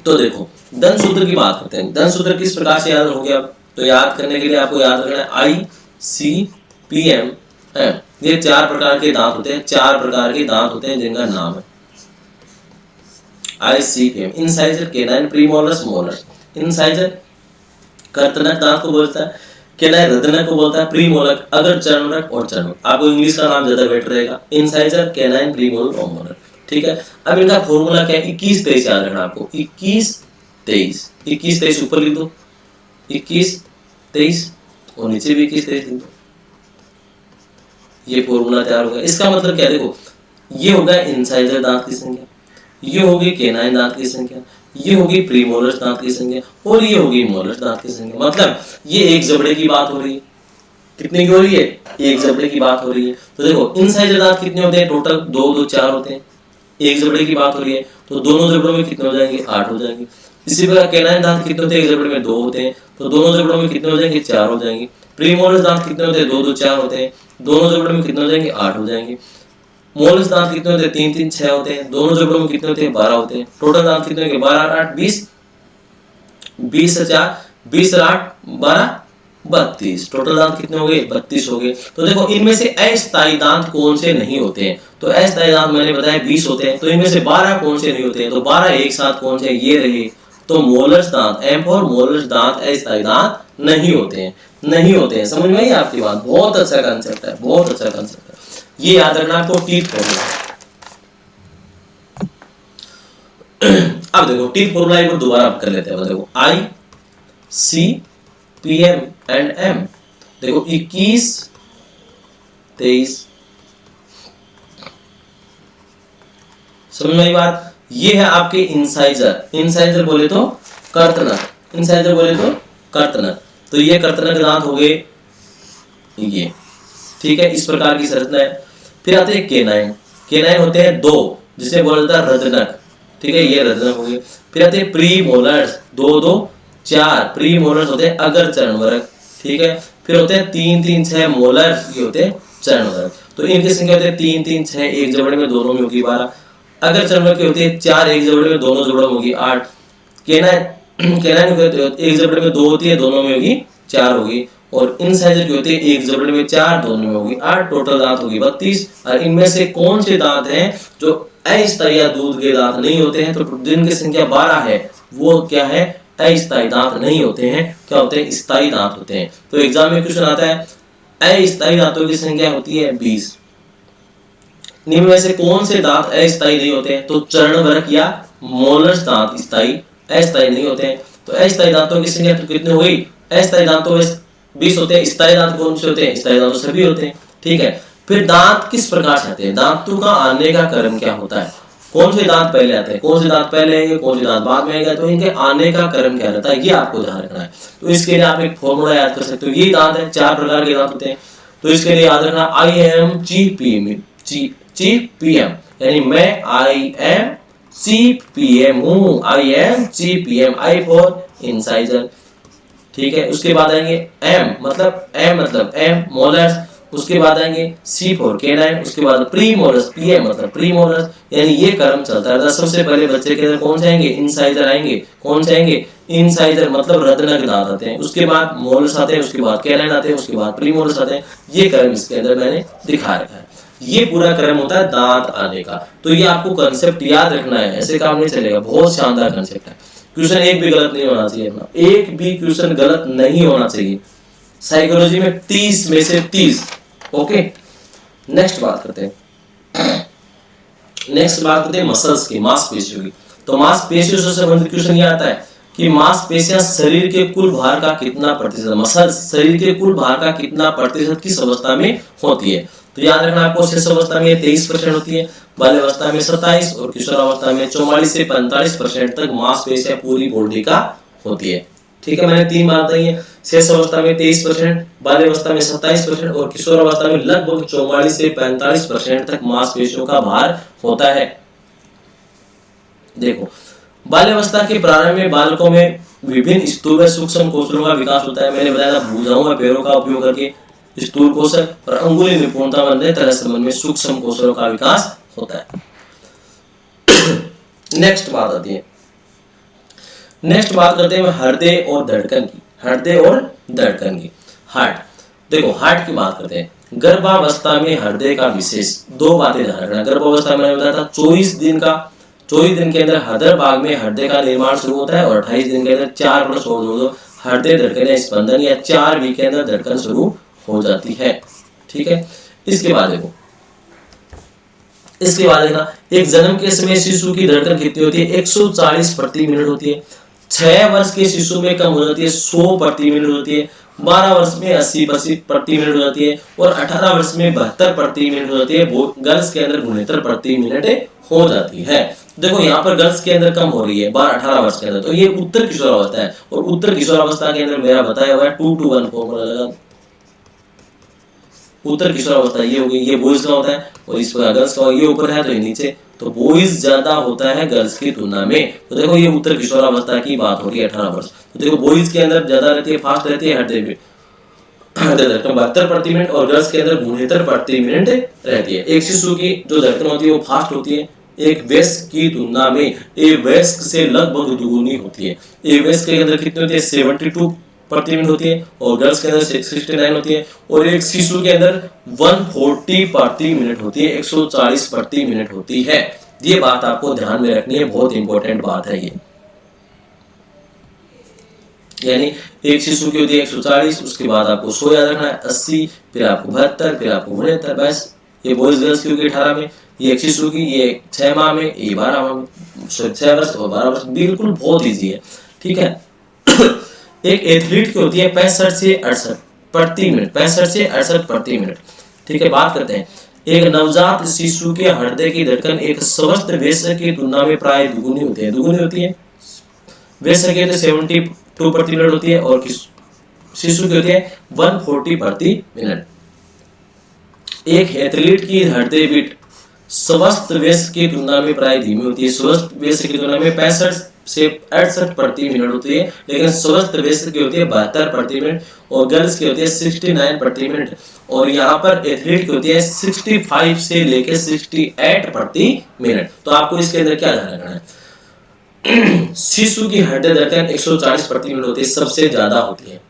तो देखो दंत सूत्र की बात करते हैं। दंत सूत्र किस प्रकार से याद हो गया? तो याद करने के लिए आपको याद रखना है ICPM है। ये 4 प्रकार के दांत होते हैं, 4 प्रकार के दांत होते हैं जिनका नाम है ICPM। Incisor, canine, premolars, molars. Incisor कर्तनक दांत को बोलता है, केनाइन रदनक को बोलता है, प्रीमोलर अगर चर्मरक और चर्मक। आपको इंग्लिश का नाम ज्यादा बेटर रहेगा, इंसाइजर, केनाइन, प्रीमोलर और मोलर, ठीक है। अब इनका फॉर्मूला क्या है? 21-23 याद रखना आपको, 21-23, 21-23 ऊपर लिख दो, 21-23 और नीचे भी 21-23 लिख दो। ये फॉर्मूला तैयार हो गया। इसका मतलब क्या? देखो ये होगा इंसाइजर दांत की संख्या, ये होगी केनाइन दांत की संख्या, ये होगी प्रीमोलर्स दांत की संख्या और ये होगी मोलर्स दांत की संख्या। मतलब ये एक जबड़े की बात हो रही है। कितने की हो रही है? एक जबड़े की बात हो रही है। तो देखो इंसाइजर दांत कितने होते हैं? टोटल 2 2 4 होते हैं। एक जबड़े की बात हो रही है तो दोनों जबड़ों में कितने हो जाएंगे? 8 हो जाएंगे। इसी प्रकार केनाइन दांत कितने होते हैं? एक जबड़े में 2 होते हैं तो दोनों जबड़ों में कितने हो जाएंगे? 4 हो जाएंगे। प्रीमोलर्स दांत कितने होते हैं? 2 2 4 होते हैं, दोनों जबड़ों में कितने हो जाएंगे? 8 हो जाएंगे। मोलर्स दांत कितने होते हैं? 3 3 6 होते हैं, दोनों जबड़ों में कितने होते हैं? 12 होते हैं। टोटल दांत कितने होंगे? 12 8 20, 20 4 20 8 12 32। टोटल दांत कितने हो गए? 32 हो गए। तो देखो इनमें से अस्थायी दांत कौन से नहीं होते हैं? तो अस्थायी दांत मैंने बताया 20 होते हैं, तो इनमें से 12 कौन से नहीं होते हैं? तो 12 एक साथ कौन से? ये रहे। तो मोलर्स दांत, एम फॉर मोलर्स दांत अस्थायी दांत नहीं होते हैं, नहीं होते हैं। समझ में आई आपकी बात? बहुत अच्छा कांसेप्ट है, बहुत अच्छा कांसेप्ट है। ये याद रखना आपको टीथ फॉर्मूला। अब देखो टीथ फॉर्मूला एक बार दोबारा कर लेते हैं। देखो ICPM एंड M। देखो 21 23, समझ में आई बात? ये है आपके इंसाइजर। इंसाइजर बोले तो कर्तनक, इंसाइजर बोले तो कर्तनक। तो ये कर्तनक दांत हो गए ये, ठीक है। इस प्रकार की संरचना है। फिर आते हैं केनाइन। केनाइन होते हैं 2, जिसे बोला जाता है रदनक, ठीक है, ये रदनक हो गए। फिर आते हैं प्री मोलर्स, 2 2 4 प्री मोलर्स होते हैं अगर चरणवरक, ठीक है। फिर होते हैं 3 3 6 मोलर्स, ये होते हैं चरणवरक। तो इनकी संख्या होती है 3 3 6, एक जबड़े में दोनों में होगी 12। अगर चरणवरक की होती है 4, एक जबड़े में दोनों जबड़ों में होगी 8। केनाइन एक जबड़े में 2 होती है, दोनों में होगी 4 होगी। और इंसाइजर की होती है एक जबड़े में 4, दोनों में होगी 8। टोटल दांत होगी 32। और इनमें से कौन से दांत हैं जो अस्थायी या दूध के दांत नहीं होते हैं? तो जिनकी संख्या 12 है वो क्या है? अस्थायी दांत नहीं होते हैं। क्या होते हैं? स्थायी दांत होते हैं। तो एग्जाम में क्वेश्चन आता है अस्थायी दांतों की संख्या होती है 20। निम्न में से कौन से दांत अस्थायी नहीं होते हैं? तो चरणवरक या मोलर्स दांत स्थायी अस्थायी नहीं होते हैं। तो अस्थायी दांतों की संख्या तो कितनी हो गई? अस्थायी दांतों में 20 होते हैं। स्थायी दांत कौन से होते हैं? स्थायी दांत सभी होते हैं, ठीक है। फिर दांत किस प्रकार से आते हैं? दांतों का आने का क्रम क्या होता है? कौन से दांत पहले आते हैं, कौन से दांत पहले आएंगे, कौन से दांत बाद में आएंगे? तो इनके आने का क्रम क्या रहता है, ये आपको ध्यान रखना है। तो इसके लिए आप एक फॉर्मूला याद कर सकते हो। ये दांत है, 4 प्रकार के दांत होते हैं। तो इसके लिए याद रखना IMCPM, यानी मैं IMCPM हूं, IMCPM, I फॉर इंसाइजर, ठीक है। उसके बाद आएंगे M मतलब M मोलर्स। उसके बाद आएंगे C फॉर केनाइन। उसके बाद प्री मोलर्स, PM मतलब प्री मोलर्स। यानी ये क्रम चलता है। सबसे पहले बच्चे के अंदर कौन से आएंगे? इंसाइजर आएंगे। कौन से आएंगे? इंसाइजर मतलब रदनक दांत आते हैं। उसके बाद मोलर्स आते हैं, उसके बाद केनाइन आते हैं, उसके बाद प्री मोलर्स आते हैं। ये क्रम इसके अंदर मैंने दिखा रखा है। ये पूरा क्रम होता है दांत आने का। तो ये आपको कांसेप्ट याद रखना है, ऐसे काम नहीं चलेगा। बहुत शानदार कांसेप्ट है। क्वेश्चन एक भी गलत नहीं होना चाहिए अपना, एक भी क्वेश्चन गलत नहीं होना चाहिए। साइकोलॉजी में 30 में से 30। ओके, नेक्स्ट बात करते हैं। नेक्स्ट बात करते हैं मसल्स की, मांसपेशियों की। तो मांसपेशियों से संबंधित क्वेश्चन ये आता है कि मांसपेशियां शरीर के कुल भार का कितना प्रतिशत, मसल्स शरीर के कुल भार का कितना प्रतिशत किस अवस्था में होती है। तो याद रखना आपको, शेष अवस्था में 23% होती है, बाल्यावस्था में 27 और किशोरावस्था में 44 से 45% तक मांसपेशियां पूरी बॉडी का होती है। ठीक है, मैंने 3 बात बताई है, शेष अवस्था में 23%, बाल्यावस्था में 27% और किशोरावस्था में लगभग 44 से 45% तक मांसपेशियों का भार होता है। देखो, बाल्यावस्था के प्रारंभ में बालकों में विभिन्न स्थूल व सूक्ष्म कौशलों का विकास होता है। मैंने बताया था, भुजाओं व पैरों का उपयोग करके स्थूल कौशल और अंगुली निपुणता बनने तरह संबंध में सूक्ष्म कौशलों का विकास होता है। नेक्स्ट बात आती है, नेक्स्ट बात करते हैं हृदय और धड़कन की। हृदय और धड़कन की, हार्ट। देखो, हार्ट की बात करते हैं। गर्भावस्था में हृदय का विशेष 2 बातें ध्यान रखना। गर्भावस्था में मैंने बताया था 24 दिन के अंदर हृदय भाग में हृदय का निर्माण शुरू होता है और 28 दिन के अंदर 4+2 हृदय धड़कन या स्पंदन या 4 वीक के अंदर धड़कन शुरू हो जाती है। ठीक है, इसके बाद देखो, देखना, एक जन्म के समय शिशु की धड़कन कितनी होती है? 140 प्रति मिनट होती है। 6 वर्ष के शिशु में कम हो जाती है, 100 प्रति मिनट होती है। 12 वर्ष में 80 प्रति मिनट हो जाती है और 18 वर्ष में 72 प्रति मिनट हो जाती है। गर्ल्स के अंदर 69 प्रति मिनट हो जाती है। देखो, यहाँ पर गर्ल्स के अंदर कम हो रही है 18 वर्ष के अंदर, तो ये उत्तर किशोरावस्था है। और उत्तर किशोरावस्था के अंदर मेरा बताया हुआ है 2:1 फॉर्मूला लगा। उत्तर किशोरावस्था ये होगी, ये बॉयज का होता है और इस प्रकार गर्ल्स का, ये ऊपर है तो ये नीचे, तो बॉयज ज्यादा होता है गर्ल्स की तुलना में। तो देखो, ये उत्तर किशोरावस्था की बात हो रही है 18 वर्ष। तो देखो, बॉयज के अंदर ज्यादा रहती है, फास्ट रहती है हृदय बीट 72 प्रति मिनट और गर्ल्स के अंदर 69 प्रति मिनट रहती है। एक शिशु की जो धड़कन होती है वो फास्ट होती है एक वयस्क की तुलना में, एक वयस्क से लगभग दुगुनी होती है। एक वयस्क के अंदर कितनी होती है? 72 प्रति मिनट होती है और गर्ल्स के अंदर 69 होती है और एक शिशु के अंदर 140 प्रति मिनट होती है, 140 प्रति मिनट होती है। ये बात आपको ध्यान में रखनी है, बहुत इंपॉर्टेंट बात है ये। यानी एक शिशु की होती है 140, उसके बाद आपको 100 याद रखना है, 80, फिर आपको 72, फिर आपको 69। बस ये बॉयज गर्ल्स की होगी 18 में, ये एक शिशु की, ये 6 माह में, ये 12 माह में, 6 वर्ष और 12 वर्ष। बिल्कुल बहुत इजी है। ठीक है। एक एथलीट की होती है 65 से 68 प्रति मिनट, 65 से 68 प्रति मिनट। ठीक है, बात करते हैं एक नवजात शिशु के हृदय की धड़कन एक स्वस्थ वयस्क की तुलना में प्राय दुगुनी होती है। दुगुनी होती है, वयस्क की 72 प्रति मिनट होती है और शिशु की होती है 140 प्रति मिनट। एक एथलीट की हृदय बीट स्वस्थ वयस्क की तुलना में प्राय धीमी होती है। स्वस्थ वयस्क की तुलना में 65 से 68 प्रति मिनट होती है, लेकिन स्वस्थ वयस्क की होती है 72 प्रति मिनट और गर्ल्स की होती है 69 प्रति मिनट। और यहाँ पर एथलीट की होती है 65 से लेकर 68 प्रति मिनट। तो आपको इसके अंदर क्या ध्यान रखना है? शिशु की हृदय धड़कन 140 प्रति मिनट होती है, सबसे ज्यादा होती है,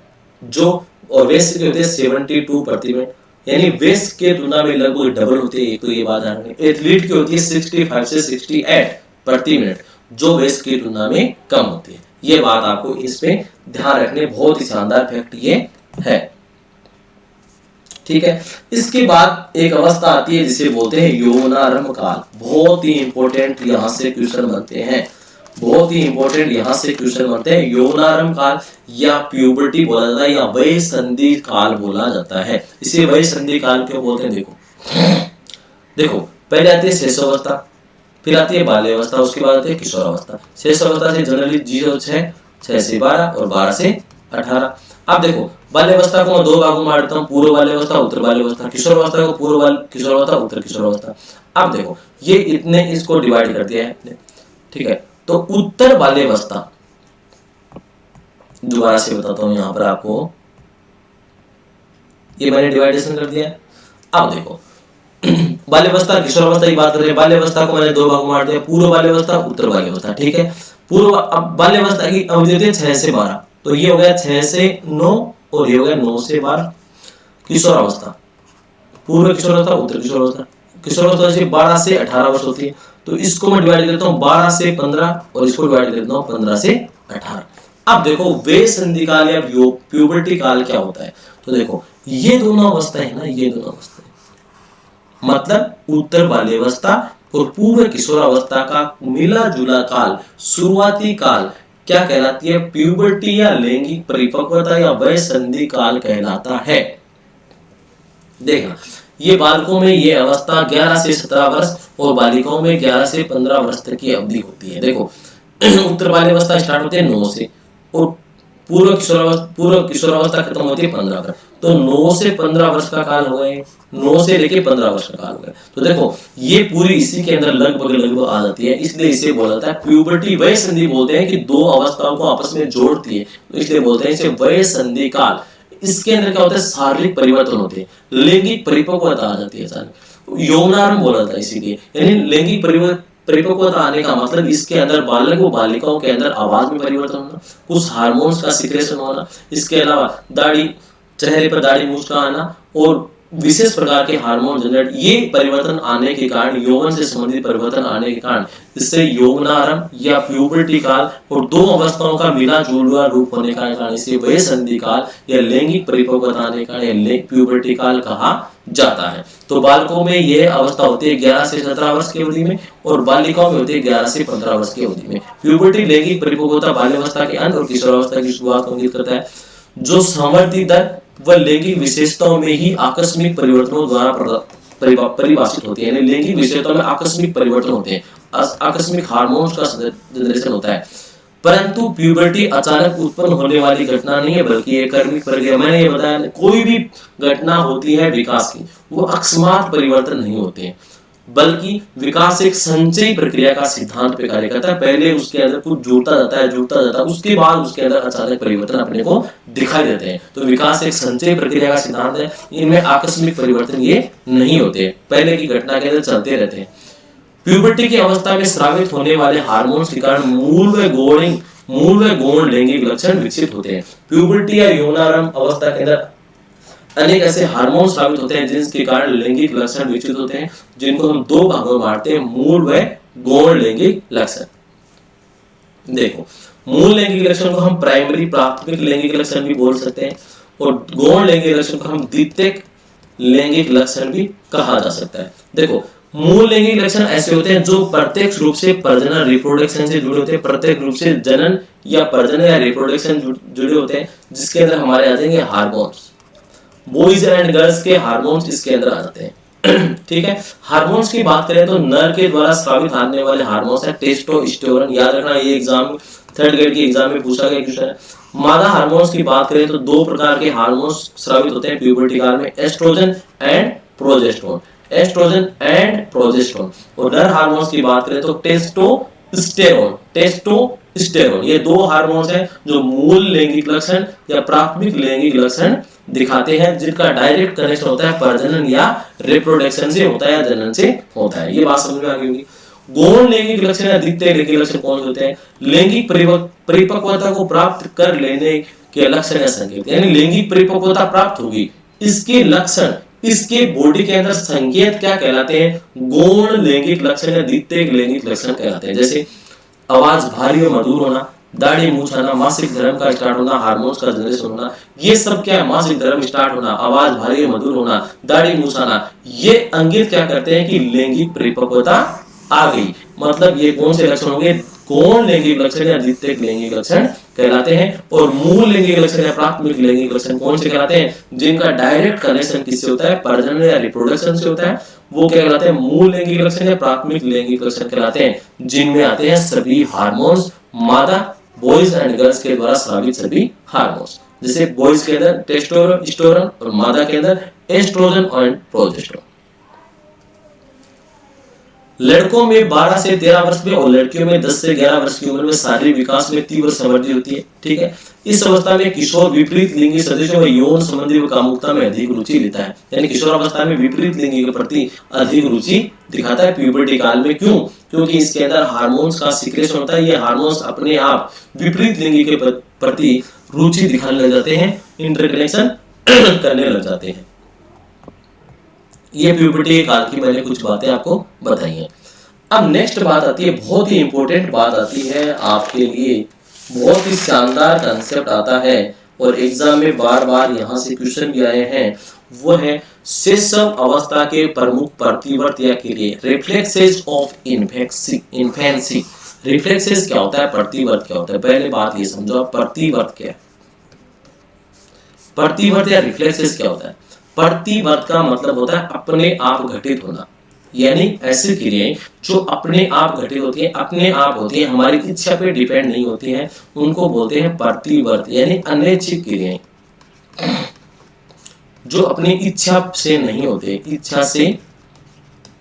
जो और वयस्क की होती है 72 प्रति मिनट, यानी वयस्क के तुलना में लगभग डबल होती है। तो ये बात ध्यान रखनी। एथलीट की होती है 65 से 68 प्रति मिनट, जो वयस्क की तुलना में कम होती है। ये बात आपको इसमें ध्यान रखने, बहुत ही शानदार फैक्ट ये है। ठीक है, इसके बाद एक अवस्था आती है जिसे बोलते हैं यौवनारंभ काल। बहुत ही इंपॉर्टेंट यहाँ से क्वेश्चन बनते हैं, बहुत ही इंपॉर्टेंट यहाँ से क्वेश्चन बनते हैं। यौवनारंभ काल या प्यूबर्टी बोला जाता है या वय संधि काल बोला जाता है। इसे वय संधि काल क्यों बोलते हैं? देखो पहले आती है शैशवावस्था, फिर आती है बाल्यावस्था, उसके बाद आती है किशोरावस्था। शैशवावस्था से जनरली 6 से 12 और 12 से 18। अब देखो, बाल्यावस्था को मैं 2 भागों में बांटता हूँ, पूर्व बाल्यावस्था, उत्तर बाल्यावस्था। किशोरावस्था को पूर्व किशोरावस्था, उत्तर किशोरावस्था। अब देखो, ये इतने इसको डिवाइड कर दिया है। ठीक है, तो उत्तर बाल्यावस्था, दोबारा से बताता हूं यहां पर आपको, ये मैंने डिवाइडेशन कर दिया है। अब देखो, बाल्यावस्था किशोरावस्था की बात कर रहे हैं। बाल्यावस्था को मैंने 2 भागों में बांट दिया, पूर्व बाल्यावस्था, उत्तर बाल्यावस्था। ठीक है, पूर्व बाल्यावस्था की अवधि होती है 6 से 12, तो ये हो गया 6 से 9 और ये हो गया 9 से 12। किशोरावस्था, पूर्व किशोरावस्था, उत्तर किशोरावस्था। किशोरावस्था 12 से 18 वर्ष होती है, तो इसको मैं डिवाइड करता हूँ 12 से 15 और इसको डिवाइड करता हूँ 15 से 18। अब देखो, वय संधि काल या प्यूबर्टी काल क्या होता है? तो देखो, ये दोनों अवस्था है ना, ये दोनों अवस्था मतलब उत्तर बाल्यावस्था, और पूर्व किशोरावस्था का मिला जुला काल, शुरुआती काल क्या कहलाती है? प्यूबर्टी या लैंगिक परिपक्वता या वयसंधि काल कहलाता है। देखना, ये बालकों में ये अवस्था 11 से 17 वर्ष और बालिकाओं में 11 से 15 वर्ष तक की अवधि होती है। देखो उत्तर बाल्यावस्था स्टार्ट होती है 9 से और पूर्व किशोरावस्था खत्म होती है 15 वर्ष। तो 9 से 15 वर्ष का काल हो गए, 9 से लेके 15 वर्ष का काल हो गया। तो देखो ये पूरी इसी के अंदर लगभग आ जाती है, इसलिए इसे बोला जाता है प्यूबर्टी। वय संधि बोलते हैं कि दो अवस्थाओं को आपस में जोड़ती है, तो इसलिए बोलते हैं इसे वय संधि काल। इसके अंदर क्या होता है? शारीरिक परिवर्तन होते हैं, लैंगिक परिपक्वता आ जाती है अचानक। यौनारंभ बोला जाता है इसीलिए, यानी लैंगिक परिपक्वता आने का मतलब इसके अंदर बालक व बालिकाओं के अंदर आवाज में परिवर्तन होना, कुछ हार्मोन्स का सिक्रेशन होना, इसके अलावा दाढ़ी, चेहरे पर दाढ़ी मूंछ का आना और विशेष प्रकार के हार्मोन जनरेट, ये परिवर्तन आने के कारण, यौवन से संबंधित परिवर्तन आने के कारण इससे यौवनारंभ या प्यूबर्टी काल और दो अवस्थाओं का मिला जुला रूप होने का कारण इसे वयसंधि काल या लैंगिक परिपक्वता आने का प्यूबर्टी काल कहा जाता है। तो बालकों में यह अवस्था होती है 11 से 17 वर्ष की अवधि में और बालिकाओं में होती है 11 से 15 वर्ष की अवधि में। प्यूबर्टी लैंगिक परिपक्वता बाल्यावस्था के अंत और किशोरावस्था की शुरुआत को इंगित करता है, जो संवर्ती दर व लैंगिक विशेषताओं में ही आकस्मिक परिवर्तनों द्वारा परिभाषित होती है। यानी लैंगिक विशेषताओं में आकस्मिक परिवर्तन होते हैं, आकस्मिक हार्मोन्स का जनरेशन होता है, परंतु प्यूबर्टी अचानक उत्पन्न होने वाली घटना नहीं है, बल्कि एक कर्मिक प्रक्रिया। मैंने ये बताया, कोई भी घटना होती है विकास की, वो अकस्मात परिवर्तन नहीं होते हैं, बल्कि विकास एक संचयी प्रक्रिया का सिद्धांत पे कार्य करता है। पहले उसके अंदर कुछ जुड़ता जाता है, उसके बाद उसके अंदर अचानक परिवर्तन अपने को दिखाई देते हैं। तो विकास एक संचयी प्रक्रिया का सिद्धांत है, इनमें आकस्मिक परिवर्तन ये नहीं होते, पहले की घटना के अंदर चलते रहते हैं। प्यूबर्टी की अवस्था में स्रावित होने वाले हार्मोन्स के कारण मूल व गौण लैंगिक लक्षण विकसित होते हैं। प्यूबर्टी या यौनारंभ अवस्था के अंदर अनेक ऐसे हार्मोन स्रावित होते हैं जिनके कारण लैंगिक लक्षण विकसित होते हैं, जिनको हम दो भागों में बांटते हैं, मूल व गौण लैंगिक लक्षण। देखो, मूल लैंगिक लक्षण को हम प्राइमरी प्राथमिक लैंगिक लक्षण भी बोल सकते हैं और गौण लैंगिक लक्षण को हम द्वितीयक लैंगिक लक्षण भी कहा जा सकता है। देखो, मूल लैंगिक लक्षण ऐसे होते हैं जो प्रत्यक्ष रूप से प्रजनन रिप्रोडक्शन से जुड़े होते हैं, प्रत्यक्ष रूप से जनन या प्रजनन या रिप्रोडक्शन जुड़े होते हैं, जिसके अंदर हमारे आ जाएंगे हार्मोन्स, बॉयज एंड गर्ल्स के हार्मोन्स इसके अंदर आ जाते हैं। ठीक है, हार्मोन्स की बात करें तो नर के द्वारा स्रावित होने वाले हार्मोन्स है टेस्टोस्टेरोन। याद रखना, ये एग्जाम 3rd ग्रेड के एग्जाम में पूछा गया क्वेश्चन है। मादा हार्मोन्स की बात करें तो दो प्रकार के हार्मोन्स स्रावित होते हैं प्यूबर्टी काल में, estrogen and progesterone, estrogen and progesterone. और नर हार्मोन्स की बात करें तो टेस्टोस्टेरोन। ये दो हार्मोन्स हैं जो मूल लैंगिक लक्षण या प्राथमिक लैंगिक लक्षण दिखाते हैं, जिनका डायरेक्ट कनेक्शन होता है प्रजनन या रिप्रोडक्शन से होता है या जनन से होता है। ये बात समझ में आ गई होगी। गौण लैंगिक लक्षण या द्वितीय लैंगिक लक्षण कौन होते हैं? लैंगिक परिपक्वता को प्राप्त कर लेने के लक्षण या संकेत, यानी लैंगिक परिपक्वता प्राप्त होगी, इसके लक्षण, इसके बॉडी के अंदर संकेत क्या कहलाते हैं? गौण लैंगिक लक्षण या द्वितीय लैंगिक लक्षण कहलाते हैं। जैसे आवाज भारी और मधुर होना, दाढ़ी मूंछ आना, मासिक धर्म का स्टार्ट होना, हार्मोन्स का जनरेशन होना, ये सब क्या है? मासिक धर्म स्टार्ट होना, आवाज भारी और मधुर होना, दाढ़ी मूंछ आना, ये अंगित क्या करते हैं कि लैंगिक परिपक्वता आ गई। मतलब ये कौन से लक्षण होंगे? गौण लैंगिक लक्षण या द्वितीय लैंगिक लक्षण कहलाते हैं। और मूल लैंगिक लक्षण या प्राथमिक लैंगिक लक्षण कौन से कहलाते हैं? जिनका डायरेक्ट कनेक्शन किससे होता है? प्रजनन या रिप्रोडक्शन से होता है, वो क्या कहलाते हैं? मूल लैंगिक लक्षण या प्राथमिक लैंगिक लक्षण कहलाते हैं, जिनमें आते हैं सभी हार्मोन्स, मादा बॉयज एंड गर्ल्स के द्वारा स्रावित सभी हार्मोन्स। जैसे बॉयज के अंदर टेस्टोस्टेरोन और मादा के अंदर एस्ट्रोजन और प्रोजेस्टेरोन। लड़कों में 12 से 13 वर्ष में और लड़कियों में 10 से 11 वर्ष की उम्र में शारीरिक विकास में तीव्र समृद्धि होती है। ठीक है, इस अवस्था में किशोर विपरीत लिंगी सदस्यों में यौन संबंधी व कामुकता में अधिक रुचि लेता है। यानी किशोर अवस्था में विपरीत लिंगी के प्रति अधिक रुचि दिखाता है प्यूबर्टी काल में। क्यों? क्योंकि इसके अंदर हार्मोन्स का सिक्रेशन होता है, ये हार्मोन्स अपने आप विपरीत लिंगी के प्रति रुचि दिखाने लग जाते हैं, इंटरकनेक्शन करने लग जाते हैं। ये प्यूबर्टी काल की मैंने कुछ बातें आपको बताई हैं। अब नेक्स्ट बात आती है, बहुत ही इंपॉर्टेंट बात आती है आपके लिए, बहुत ही शानदार कंसेप्ट आता है और एग्जाम में बार बार यहाँ से क्वेश्चन भी आए हैं, वो है शिशव अवस्था के प्रमुख प्रतिवर्त या क्रिया। Reflexes of infancy. रिफ्लेक्सेस क्या होता है, प्रतिवर्त क्या होता है? पहले बात ये समझो आप, प्रतिवर्त क्या है, प्रतिवर्त या रिफ्लेक्सेस क्या होता है? प्रतिवर्त का मतलब होता है अपने आप घटित होना, यानी ऐसी क्रियाएं जो अपने आप घटित होती है, अपने आप होती है, हमारी इच्छा पे डिपेंड नहीं होती है, उनको बोलते हैं प्रतिवर्त, यानी अनैच्छिक क्रियाएं जो अपनी इच्छा से नहीं होते, इच्छा से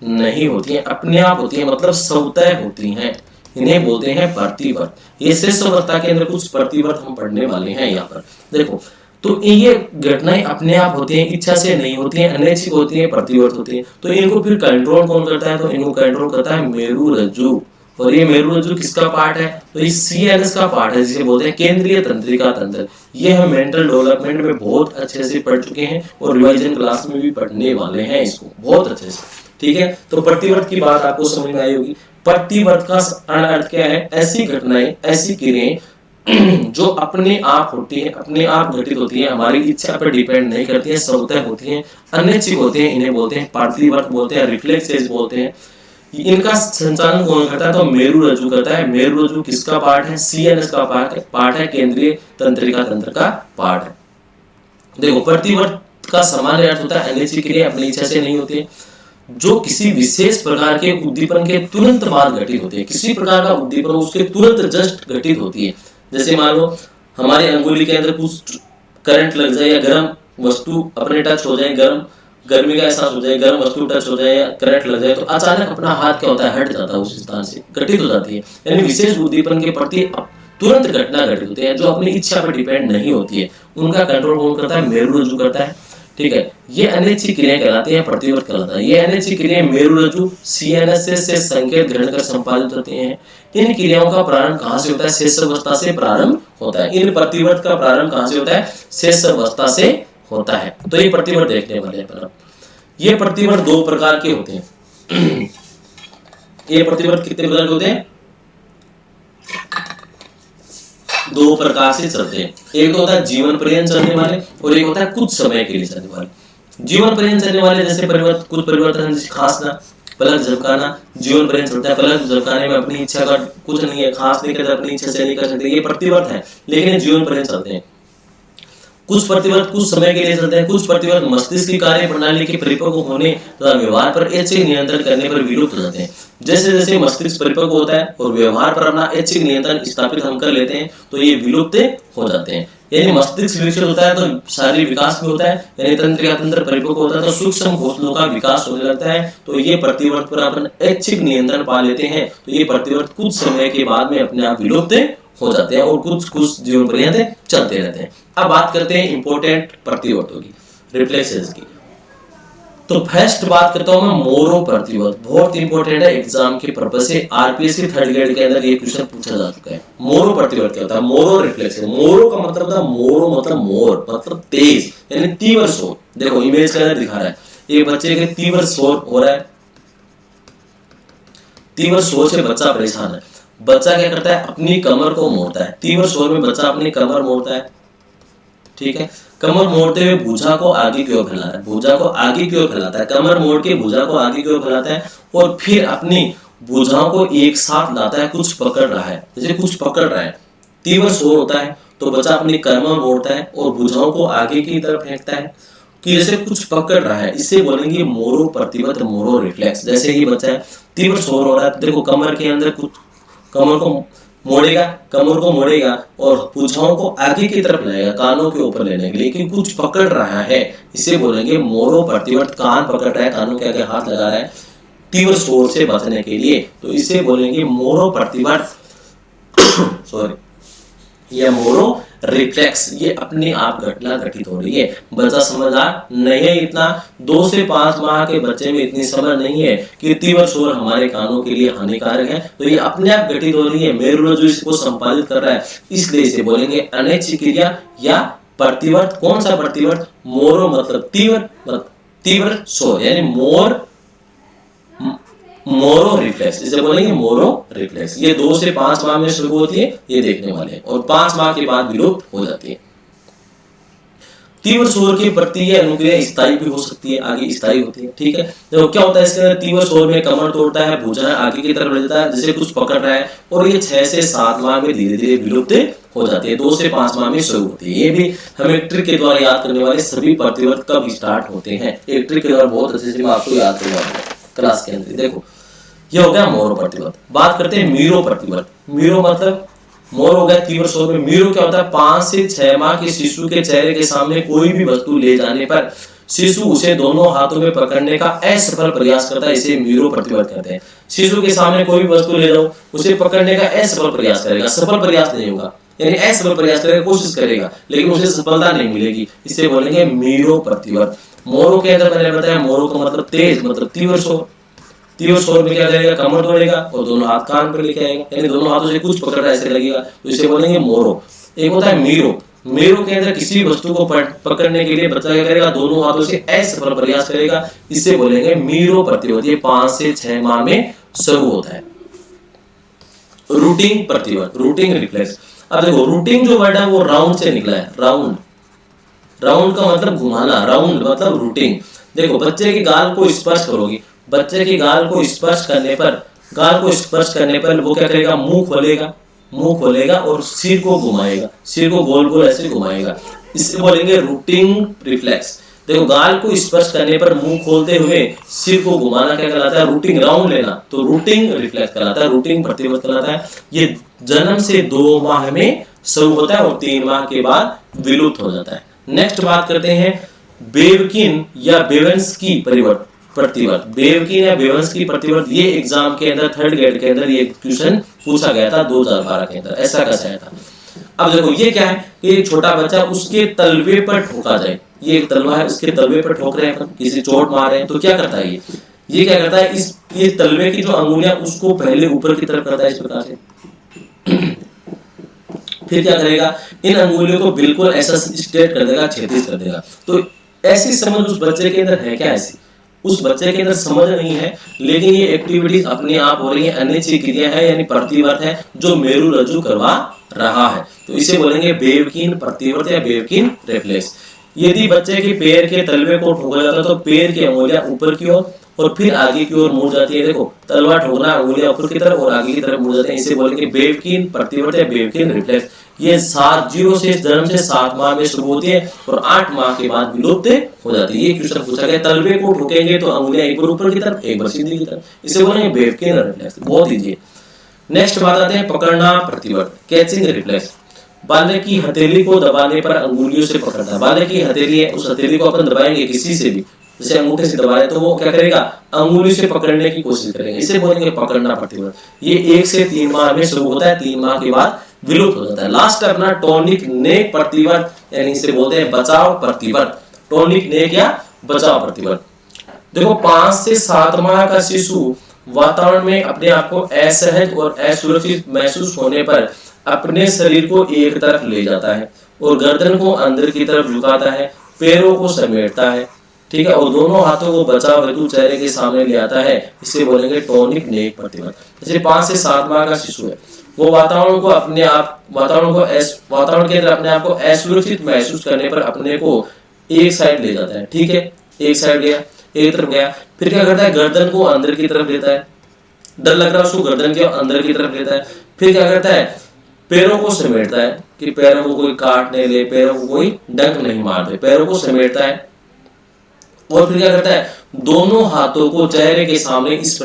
नहीं होती है, अपने आप होती है, मतलब स्वतः होती हैं, इन्हें बोलते हैं प्रतिवर्त। ये शेष अवस्था के अंदर कुछ प्रतिवर्त हम पढ़ने वाले हैं यहाँ पर। देखो, तो ये घटनाएं अपने आप होती हैं, इच्छा से नहीं होती हैं, अनैच्छिक होती हैं, प्रतिवर्त होती हैं। तो इनको फिर कंट्रोल कौन करता है? तो इनको कंट्रोल करता है मेरु रज्जु। और ये मेरु रज्जु किसका पार्ट है? तो ये सीएनएस का पार्ट है, जिसे बोलते हैं केंद्रीय तंत्रिका तंत्र। ये हम मेंटल डेवलपमेंट में बहुत अच्छे से पढ़ चुके हैं और रिवाइजन क्लास में भी पढ़ने वाले हैं इसको बहुत अच्छे से, ठीक है। तो प्रतिवर्त की बात आपको समझ में आई होगी। प्रतिवर्त का अर्थ क्या है? ऐसी घटनाएं, ऐसी क्रियाएं जो अपने आप होती है, अपने आप घटित होती है, हमारी इच्छा पर डिपेंड नहीं करती है, स्वतः होती है, अनैच्छिक होती है, इन्हें बोलते हैं प्रतिवर्त बोलते हैं, रिफ्लेक्सेस बोलते हैं। इनका संचालन कौन करता है? तो मेरु रज्जु करता है। मेरु रज्जु किसका पार्ट है? सीएनएस का पार्ट है, केंद्रीय तंत्रिका तंत्र का पार्ट है। देखो, प्रतिवर्त का सामान्य अर्थ होता है अनैच्छिक क्रिया, अपनी इच्छा से नहीं होती है, जो किसी विशेष प्रकार के उद्दीपन के तुरंत बाद घटित होती है। किसी प्रकार का उद्दीपन उसके तुरंत जस्ट घटित होती है। जैसे मान लो हमारी अंगुली के अंदर कुछ करंट लग जाए, या गर्म वस्तु अपने टच हो जाए, गर्मी का एहसास हो जाए, गर्म वस्तु टच हो जाए या करंट लग जाए, तो अचानक अपना हाथ क्या होता है? हट जाता है, उस स्थान से घटित हो जाती है। यानी विशेष उद्दीपन के प्रति तुरंत घटना घटित होती है, जो अपनी इच्छा पर डिपेंड नहीं होती है। उनका कंट्रोल कौन करता है? मेरु रज्जु करता है, ठीक है। ये अनैच्छिक क्रियाएं कहलाती हैं, प्रतिवर्त कहलाता है। ये अनैच्छिक क्रियाएं मेरु रज्जु सीएनएस से संकेत ग्रहण कर संपादित होती हैं। इन क्रियाओं का प्रारंभ कहां से होता है? शेषावस्था से प्रारंभ होता है। इन प्रतिवर्त का प्रारंभ कहां से होता है? शेषावस्था से होता है। तो ये प्रतिवर्त देखने वाले हैं। ये प्रतिवर्त दो प्रकार के होते हैं। ये प्रतिवर्त कितने प्रकार के होते हैं? दो प्रकार से चलते हैं। एक तो होता है जीवन पर्यंत चलने वाले, और एक होता है कुछ समय के लिए चलने वाले। जीवन पर्यंत चलने वाले जैसे कुछ परिवर्तन, जैसे खांसना, पलक झपकाना जीवन पर्यंत चलता है। पलक झपकाने में अपनी इच्छा का कुछ नहीं है, खास नहीं करते, अपनी इच्छा से नहीं कर सकते, ये प्रतिवर्त है, लेकिन ये जीवन पर्यंत चलते हैं। कुछ प्रतिवर्त कुछ समय के लिए चलते हैं। कुछ प्रतिवर्त मस्तिष्क की कार्य प्रणाली के परिपक्व होने तथा व्यवहार पर ऐच्छिक नियंत्रण करने पर विलुप्त हो जाते हैं। जैसे जैसे मस्तिष्क परिपक्व होता है और व्यवहार पर अपना ऐच्छिक नियंत्रण स्थापित हम कर लेते हैं, तो ये विलुप्त हो जाते हैं। यानी मस्तिष्क विकसित होता है तो शारीरिक विकास भी होता है, यानी तंत्रिका तंत्र परिपक्व होता है तो सूक्ष्म घोंसलों का विकास होने लगता है। तो ये प्रतिवर्त पर अपन ऐच्छिक नियंत्रण पा लेते हैं। तो ये प्रतिवर्त कुछ समय के बाद में अपने आप विलुप्त हो जाते हैं और कुछ जीवन पर्यंत चलते रहते हैं। अब बात करते हैं इंपॉर्टेंट प्रतिवर्तों की, रिफ्लेक्सेस की। तो फर्स्ट बात करता हूं मैं मोरो प्रतिवर्त, बहुत इंपॉर्टेंट है एग्जाम के पर्पज से। आरपीएससी थर्ड ग्रेड के अंदर ये क्वेश्चन पूछा जा चुका है। मोरो प्रतिवर्त क्या होता है? Moro reflex. मोरो का मतलब होता है, मोरो मतलब मोर, मतलब तेज, यानी तीव्र शोर। देखो इमेज के अंदर दिखा रहा है, एक बच्चे के तीव्र शोर हो रहा है, तीव्र शोर से बच्चा परेशान है। बच्चा क्या करता है? अपनी कमर को मोड़ता है। तीव्र शोर में बच्चा अपनी कमर मोड़ता है, ठीक है। कमर मोड़ते हुए भुजा को आगे की ओर फैलाता है, भुजा को आगे की ओर फैलाता है, कमर मोड़ के भुजा को आगे की ओर फैलाता है और फिर अपनी भुजाओं को एक साथ लाता है। कुछ पकड़ रहा है, जैसे कुछ पकड़ रहा है, तीव्र शोर होता है तो बच्चा अपनी कमर मोड़ता है और भुजाओं को आगे की तरफ फेंकता है कि जैसे कुछ पकड़ रहा है। इसे बोलेंगे मोरो प्रतिवर्त, मोरो रिफ्लेक्स। जैसे कि बच्चा है, तीव्र शोर हो रहा है, देखो कमर के अंदर कुछ, कमर को मोड़ेगा और भुजाओं को आगे की तरफ लाएगा, कानों के ऊपर लेने के लिए, कि कुछ पकड़ रहा है। इसे बोलेंगे मोरो प्रतिवर्त। कान पकड़ रहा है, कानों के आगे हाथ लगा रहा है तीव्र शोर से बचने के लिए, तो इसे बोलेंगे मोरो प्रतिवर्त सॉरी, यह मोरो रिफ्लेक्स। ये अपने आप घटना घटित हो रही है। बच्चा समझदार नहीं है इतना, 2 से 5 माह के बच्चे में इतनी समझ नहीं है कि तीव्र शोर हमारे कानों के लिए हानिकारक है, तो ये अपने आप घटित हो रही है। मेरु रज्जु इसको संपादित कर रहा है, इसलिए इसे बोलेंगे अनैच्छिक क्रिया या प्रतिवर्त। कौन सा प्रतिवर्त? मोरो मतलब तीव्र शोर, यानी मोरो रिफ्लेक्स, इसे बोलेंगे मोरो रिफ्लेक्स। ये 2 से 5 माह में शुरू होती है, ये देखने वाले हैं, और 5 माह के बाद विलुप्त हो जाती है। तीव्र शोर की प्रति यह अनुक्रिया स्थायी भी हो सकती है, आगे स्थायी होती है। ठीक है, देखो क्या होता है इसके अंदर, तीव्र शोर में कमर तोड़ता है, भुजा आगे की तरफ ले जाता है जैसे कुछ पकड़ रहा है, और ये 6 से 7 माह में धीरे धीरे विलुप्त हो जाती है, 2 से 5 माह में शुरू होती है। ये भी हमें ट्रिक के द्वारा याद करने वाले सभी प्रतिवर्त कब स्टार्ट होते हैं, एक ट्रिक के द्वारा बहुत अच्छे से मैं आपको याद करवाऊंगा क्लास के अंदर। देखो ये हो गया मोरो प्रतिवर्त। बात करते हैं मीरो प्रतिवर्त। मीरो मतलब मोर हो गया तीव्र शोर में, मीरो क्या होता है, 5 से 6 माह के शिशु के चेहरे के सामने कोई भी वस्तु ले जाने पर शिशु उसे दोनों हाथों में पकड़ने का असफल प्रयास करता है, इसे मीरो प्रतिवर्त कहते हैं। शिशु के सामने कोई भी वस्तु ले जाओ, उसे पकड़ने का असफल प्रयास करेगा, सफल प्रयास नहीं होगा, यानी असफल प्रयास करेगा, कोशिश करेगा लेकिन उसे सफलता नहीं मिलेगी, इसे बोलेंगे मीरो प्रतिवर्त। मोरो के अंदर मैंने बताया, मोरो का मतलब तेज, मतलब तीव्र शोर। तीव्र शोर में क्या करेगा, कमर तोड़ेगा और दोनों हाथ कान पर लेके आएगा, यानी दोनों हाथों से कुछ पकड़ रहा है ऐसे लगेगा, तो इसे बोलेंगे मोरो। एक होता है मीरो। मीरो के अंदर किसी वस्तु को पकड़ने के लिए बच्चा क्या करेगा, दोनों हाथों से असफल प्रयास करेगा, इसे बोलेंगे मीरो प्रतिवर्त। ये 5 से 6 माह में शुरू होता है। रूटिंग प्रतिवर्त, रूटिंग रिफ्लेक्स। अब देखो रूटिंग जो वर्ड है वो राउंड से निकला है, राउंड। राउंड का मतलब घुमाना, राउंड मतलब रूटिंग। देखो बच्चे के गाल को स्पर्श करोगे, बच्चे के गाल को स्पर्श करने पर वो क्या करेगा, मुंह खोलेगा और सिर को घुमाएगा, सिर को गोल गोल ऐसे घुमाएगा, इससे बोलेंगे रूटिंग रिफ्लेक्स। देखो गाल को स्पर्श करने पर मुंह खोलते हुए सिर को घुमाना क्या कहलाता है, रूटिंग, राउंड लेना, तो रूटिंग रिफ्लेक्स कहलाता है, रूटिंग प्रतिवर्त कहलाता है। ये जन्म से 2 माह में शुरू होता है और 3 माह के बाद विलुप्त हो जाता है। नेक्स्ट बात करते हैं बेवकिन या बेवेंस्की प्रतिवर्त। बेवकिन या बेवेंस्की प्रतिवर्त, ये एग्जाम के अंदर 3rd ग्रेड के अंदर ये क्वेश्चन पूछा गया था 2012 के अंदर, ऐसा कैसा आया था। अब देखो ये क्या है कि एक छोटा बच्चा उसके तलवे पर ठोका जाए, ये एक तलवा है, उसके तलवे पर ठोक रहे हैं, किसी चोट मार रहे हैं, तो क्या करता है ये क्या करता है, ये तलवे की जो अंगुलियां उसको पहले ऊपर की तरफ करता है इस प्रकार से, फिर क्या करेगा, इन अंगुलियों को बिल्कुल ऐसा स्ट्रेट कर देगा, क्षैतिज कर देगा। तो ऐसी समझ उस बच्चे के अंदर है क्या, ऐसी उस बच्चे के अंदर समझ नहीं है, लेकिन ये एक्टिविटीज अपने आप हो रही है, अनिच्छिक क्रिया है, यानी प्रतिवर्त है जो मेरु रज्जु करवा रहा है, तो इसे बोलेंगे बेवकिन प्रतिवर्त या बेवकिन रिफ्लेक्स। यदि बच्चे के पैर के तलवे को ठोका जाता है तो पैर की अंगुलियां ऊपर की ओर और फिर आगे की ओर मुड़ जाती है। देखो तलवा ठोकना, अंगुलियां ऊपर की तरफ और आगे की तरफ मुड़ जाते हैं, इसे बोलेंगे बेवकिन प्रतिवर्त या बेवकिन रिफ्लेक्स। ये 0 से जन्म से 7 माह में शुरू होती है और 8 माह के बाद विलुप्त हो जाती है। ये क्वेश्चन पूछा गया, तलवे को ठोकेंगे तो अंगुलियां एक बार ऊपर की तरफ एक बार सीधी की तरफ, इसे बोलेंगे बेवकिन रिफ्लेक्स, बहुत इजी है। नेक्स्ट बात आते हैं पकड़ना प्रतिवर्त, कैचिंग रिफ्लेक्स। बालक की हथेली को दबाने पर अंगुलियों से पकड़ता है, बालक की हथेली है, उस हथेली को अपन दबाएंगे किसी से भी, जैसे अंगूठे से दबाए तो वो क्या करेगा, अंगुली से पकड़ने की कोशिश करेंगे, इसे बोलेंगे पकड़ना प्रतिवर्त। ये 1 से 3 माह में शुरू होता है, 3 माह के बाद विलुप्त हो जाता है। लास्ट अपना टॉनिक नेक प्रतिवर्त, यानी इसे बोलते हैं बचाव प्रतिवर्त, टॉनिक नेक या बचाव प्रतिवर्त। देखो 5 से 7 माह का शिशु वातावरण में अपने आप को असहज और असुरक्षित महसूस होने पर अपने शरीर को एक तरफ ले जाता है और गर्दन को अंदर की तरफ झुकाता है, पैरों को समेटता है, ठीक है, और दोनों हाथों को बचाव हेतु चेहरे के सामने ले आता है, इसे बोलेंगे टॉनिक नेक प्रतिवर्त। जैसे 5 से 7 माह का शिशु है, वो वातावरण के अंदर अपने आप को असुरक्षित महसूस करने पर अपने को एक साइड ले जाता है, ठीक है, एक साइड गया, एक तरफ गया, फिर क्या करता है, गर्दन को अंदर की तरफ लेता है, डर लग रहा है उसको, गर्दन के अंदर की तरफ लेता है, फिर क्या करता है, पैरों को समेटता है कि पैरों को कोई काट नहीं ले, पैरों को कोई डंक नहीं मार दे, पैरों को समेटता है, और फिर क्या करता है, दोनों हाथों को चेहरे के सामने इस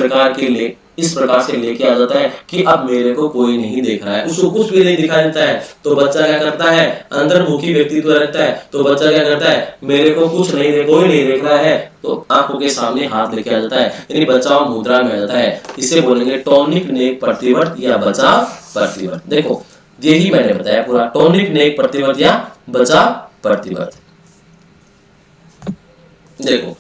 प्रकार से लेके आ जाता है कि अब मेरे को कोई नहीं देख रहा है, उसको कुछ भी नहीं दिखाई देता है, तो बच्चा क्या करता है, अंतर्मुखी व्यक्तित्व रखता है, तो बच्चा क्या करता है, मेरे को कुछ नहीं कोई नहीं देख रहा है, तो आंखों के सामने हाथ लेके आ जाता है, यानी बचाव मुद्रा में आ जाता है, इसे बोलेंगे टॉनिक नेक प्रतिवर्त या बचाव प्रतिवर्त। देखो यही मैंने बताया पूरा, टॉनिक नेक प्रतिवर्त या बचाव प्रतिवर्त। देखो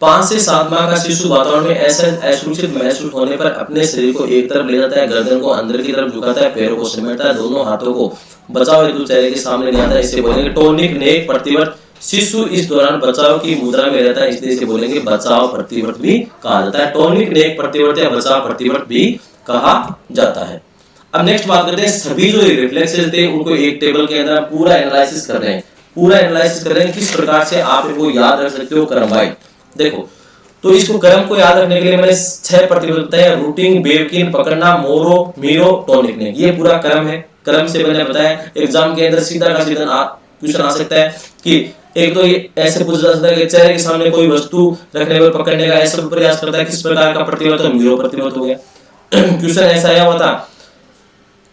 5 से 7 माह का शिशु वातावरण में ऐसा असुरक्षित महसूस होने पर अपने शरीर को एक तरफ ले जाता है, गर्दन को अंदर की तरफ झुकाता है, पैरों को समेटता है, दोनों हाथों को बचाव हेतु चेहरे के सामने ले आता है, इसे बोलेंगे टॉनिक नेक प्रतिवर्त। शिशु इस दौरान बचाव की मुद्रा में रहता है, इसलिए इसे बोलेंगे बचाव प्रतिवर्त भी कहा जाता है, टॉनिक नेक प्रतिवर्त या बचाव प्रतिवर्त भी कहा जाता है। अब नेक्स्ट बात करते हैं, सभी जो रिफ्लेक्सेस थे उनको एक टेबल के अंदर पूरा एनालिसिस कर रहे हैं, पूरा एनालाइसिस कर रहे हैं किस प्रकार से आप इनको याद रख सकते हो क्रम वाइज। देखो तो इसको क्रम को याद रखने के लिए मैंने 6 प्रतिवर्त बताया, रूटिंग, बेवकिन, पकड़ना, मोरो, मीरो, टॉनिक ने, ये पूरा क्रम है। क्रम से मैंने बताया एग्जाम के अंदर सीधा का सीधा क्वेश्चन आ सकता है कि एक तो ये ऐसे पूछा जा सकता है कि चेहरे के सामने कोई वस्तु रखने पर पकड़ने का ऐसा प्रयास करता है, किस प्रकार का प्रतिवर्त, मीरो प्रतिवर्त हो गया। क्वेश्चन ऐसा आया हुआ था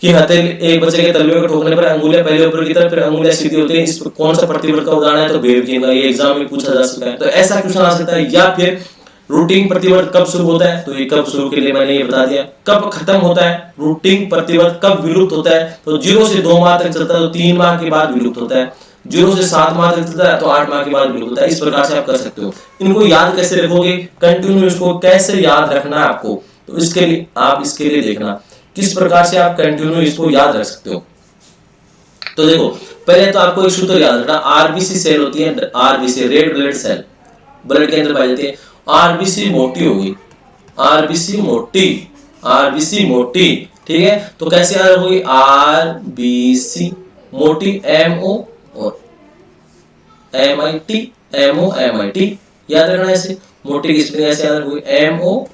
कि हथेली एक बच्चे के तलवे को ठोकने पर अंगुलियां पहले ऊपर की तरफ फिर अंगुलियां सीधी होती हैं, इस पर कौन सा प्रतिवर्त का उदाहरण है, तो बेवकिन का। ये एग्जाम में पूछा जा सकता है, तो ऐसा क्वेश्चन आ सकता है। या फिर रूटिंग प्रतिवर्त कब शुरू होता है, तो ये कब शुरू के लिए मैंने ये बता दिया। कब खत्म होता है रूटिंग प्रतिवर्त, कब विलुप्त होता है, तो 0 से 2 माह तक चलता है तो 3 माह के बाद विलुप्त होता है। 0 से 7 माह तक चलता है तो 8 माह के बाद विलुप्त होता है। इस प्रकार से आप कर सकते हो। इनको याद कैसे रखोगे, कंटिन्यू इसको कैसे याद रखना है आपको, तो इसके लिए आप इसके लिए देखना किस प्रकार से आप कंटिन्यू इसको याद रख सकते हो। तो देखो पहले तो आपको एक सूत्र याद रखना, आरबीसी सेल होती है, RBC red blood cell blood के अंदर पाई जाती है। आरबीसी मोटी होगी, आरबीसी मोटी, आरबीसी मोटी, ठीक है। तो कैसे याद रखोगे, आरबीसी मोटी, एमओ और एमआईटी, एमओ एमआईटी याद रखना। ऐसे मोटी की स्पेलिंग ऐसे याद रखोगे, एमओ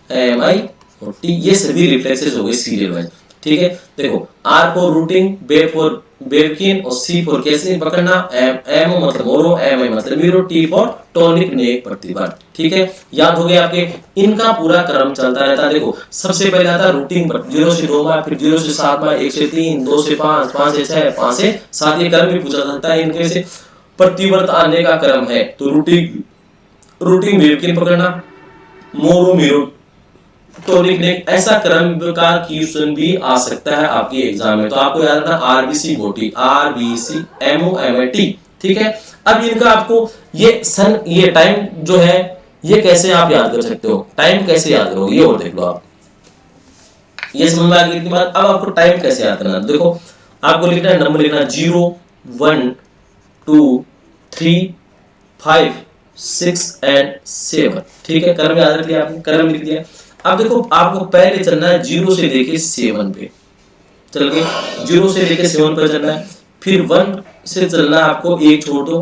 एमआई और टी, ये सभी रिफ्लेक्सेस हो गए सीरियल वाइज, ठीक है। देखो R for rooting, B for Babkin और सी फॉर कैसे पकड़ना, एम मतलब मोरो, एम आई मतलब मीरो, टी फॉर टॉनिक नेक प्रतिवर्त, ठीक है। याद हो गया आपके। इनका पूरा क्रम चलता रहता है। देखो सबसे पहले आता है रूटिंग पर 0 से 2 माह, फिर 0 से 7 माह, 1 से 3, 2 से 5, 5 से 6, 5 से 7, ये क्रम भी पूछा जाता है। इनके से प्रतिवर्त आने का क्रम है, तो रूटिंग बेवकिन पकड़ना, मोरो मीरो टॉनिक ने, ऐसा क्रम का क्वेश्चन भी आ सकता है आपके एग्जाम में। तो आपको याद रखना आरबीसी मोटी, आरबीसी एमओ एमआईटी, ठीक है। अब इनका आपको ये सन, ये टाइम जो है ये कैसे आप याद कर सकते हो, टाइम कैसे याद करोगे ये और देख लो आप। ये समझ में आ गई इतनी बात। अब आपको टाइम कैसे याद करना, देखो आपको लिखना है, नंबर लिखना 0 1 2 3 5 6 एंड 7, ठीक है। क्रम याद रख लिया आपने, क्रम लिख दिया। अब देखो आपको पहले चलना है 0 से लेके 7 पे, चल के 0 से लेके 7 पे चलना है। फिर 1 से चलना है आपको, 1 छोड़ दो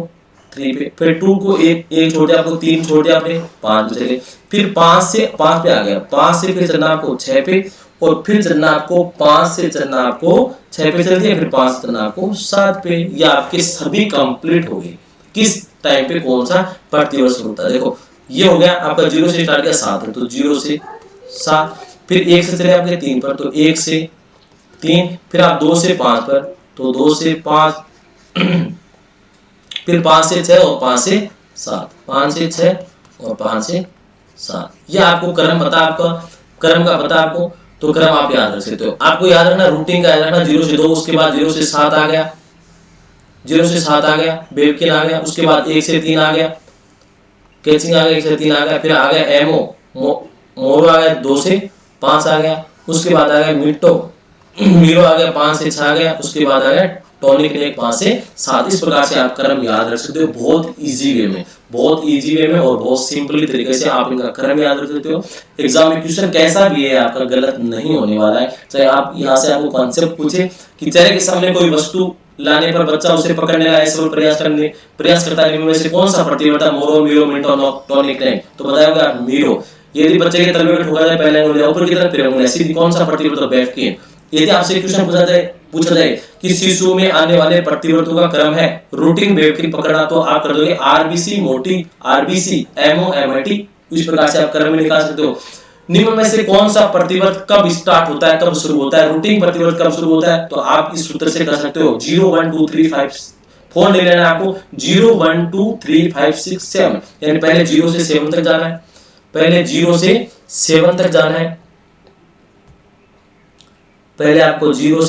3 पे, फिर 2 को एक छोड़ दिया आपको, 3 छोड़ दिया आपने 5 पे चले, फिर 5 पे आ गया, 5 से फिर चलना आपको 6 पे, और फिर चलना आपको 5 से चलना आपको 6 पे चल दिया, फिर 5 चलना आपको 7 पे। ये आपके सभी कंप्लीट हो गए। किस टाइम पे कौन सा प्रतिवर्ष होता है, देखो ये हो गया आपका। 0 से स्टार्ट किया 7 है तो 0 से 7, फिर 1 से चले आपके 3 पर तो 1 से 3, फिर आप 2 से 5 पर तो 2 से 5, फिर 5 से 6 और 5 से 7, 5 से 6 और 5 से 7। ये आपको क्रम पता, आपका क्रम का पता आपको, तो क्रम आप याद रख सकते हो। आपको याद रखना रूटिंग का याद रखना 0 से 2, उसके बाद 0 से 7 आ गया, 0 से 7 आ गया, बेवकिन आ गया, उसके बाद 1 से 3 आ गया, कैचिंग आ गया, 1 से 3 आ गया, फिर आ गया एमओ, मोरो आ गया, 2 से 5 आ गया, उसके बाद आ गया मीरो आ गया, 5 से 6 आ गया, उसके बाद आ गया टॉनिक ने 5 से 7। इस प्रकार से आप क्रम याद रख सकते हो, बहुत इजी वे में, बहुत इजी वे में और बहुत सिंपली तरीके से आप इनका क्रम याद रख सकते हो। एग्जाम में क्वेश्चन कैसा भी है आपका गलत नहीं होने वाला है। चाहे आप यहाँ से आपको कॉन्सेप्ट पूछे कि चेहरे के सामने कोई वस्तु लाने पर बच्चा उसे पकड़ने का ऐसा प्रयास करता है, इनमें से कौन सा प्रतिवर्त, मोरो, मीरो, मिंटो, टॉनिक ने, तो बताया मीरो। यदि बच्चे के तलवे में ठोका जाए पहले अंगुली ऊपर की तरफ फिर अंगुली सीधी, कौन सा प्रतिवर्त, बेवकिन। यदि आपसे क्वेश्चन पूछा जाए कि शिशु में आने वाले प्रतिवर्तों का क्रम है रूटिंग, बेवकिन, पकड़ना, तो आप कर दोगे आरबीसी मोटी, आरबीसी एमओ एमआईटी। इस प्रकार से आप क्रम में निकाल सकते हो। निम्न में से कौन सा प्रतिवर्त कब स्टार्ट होता है, कब शुरू होता है, रूटिंग प्रतिवर्त कब शुरू होता है, तो आप इस सूत्र से कर सकते हो। 0 1 2 3 5 4 ले लेना आपको, 0 1 2 3 5 6 7, यानी पहले 0 से 7 तक जाना है, पहले 0 से 7 तक जाना है, पहले आपको 0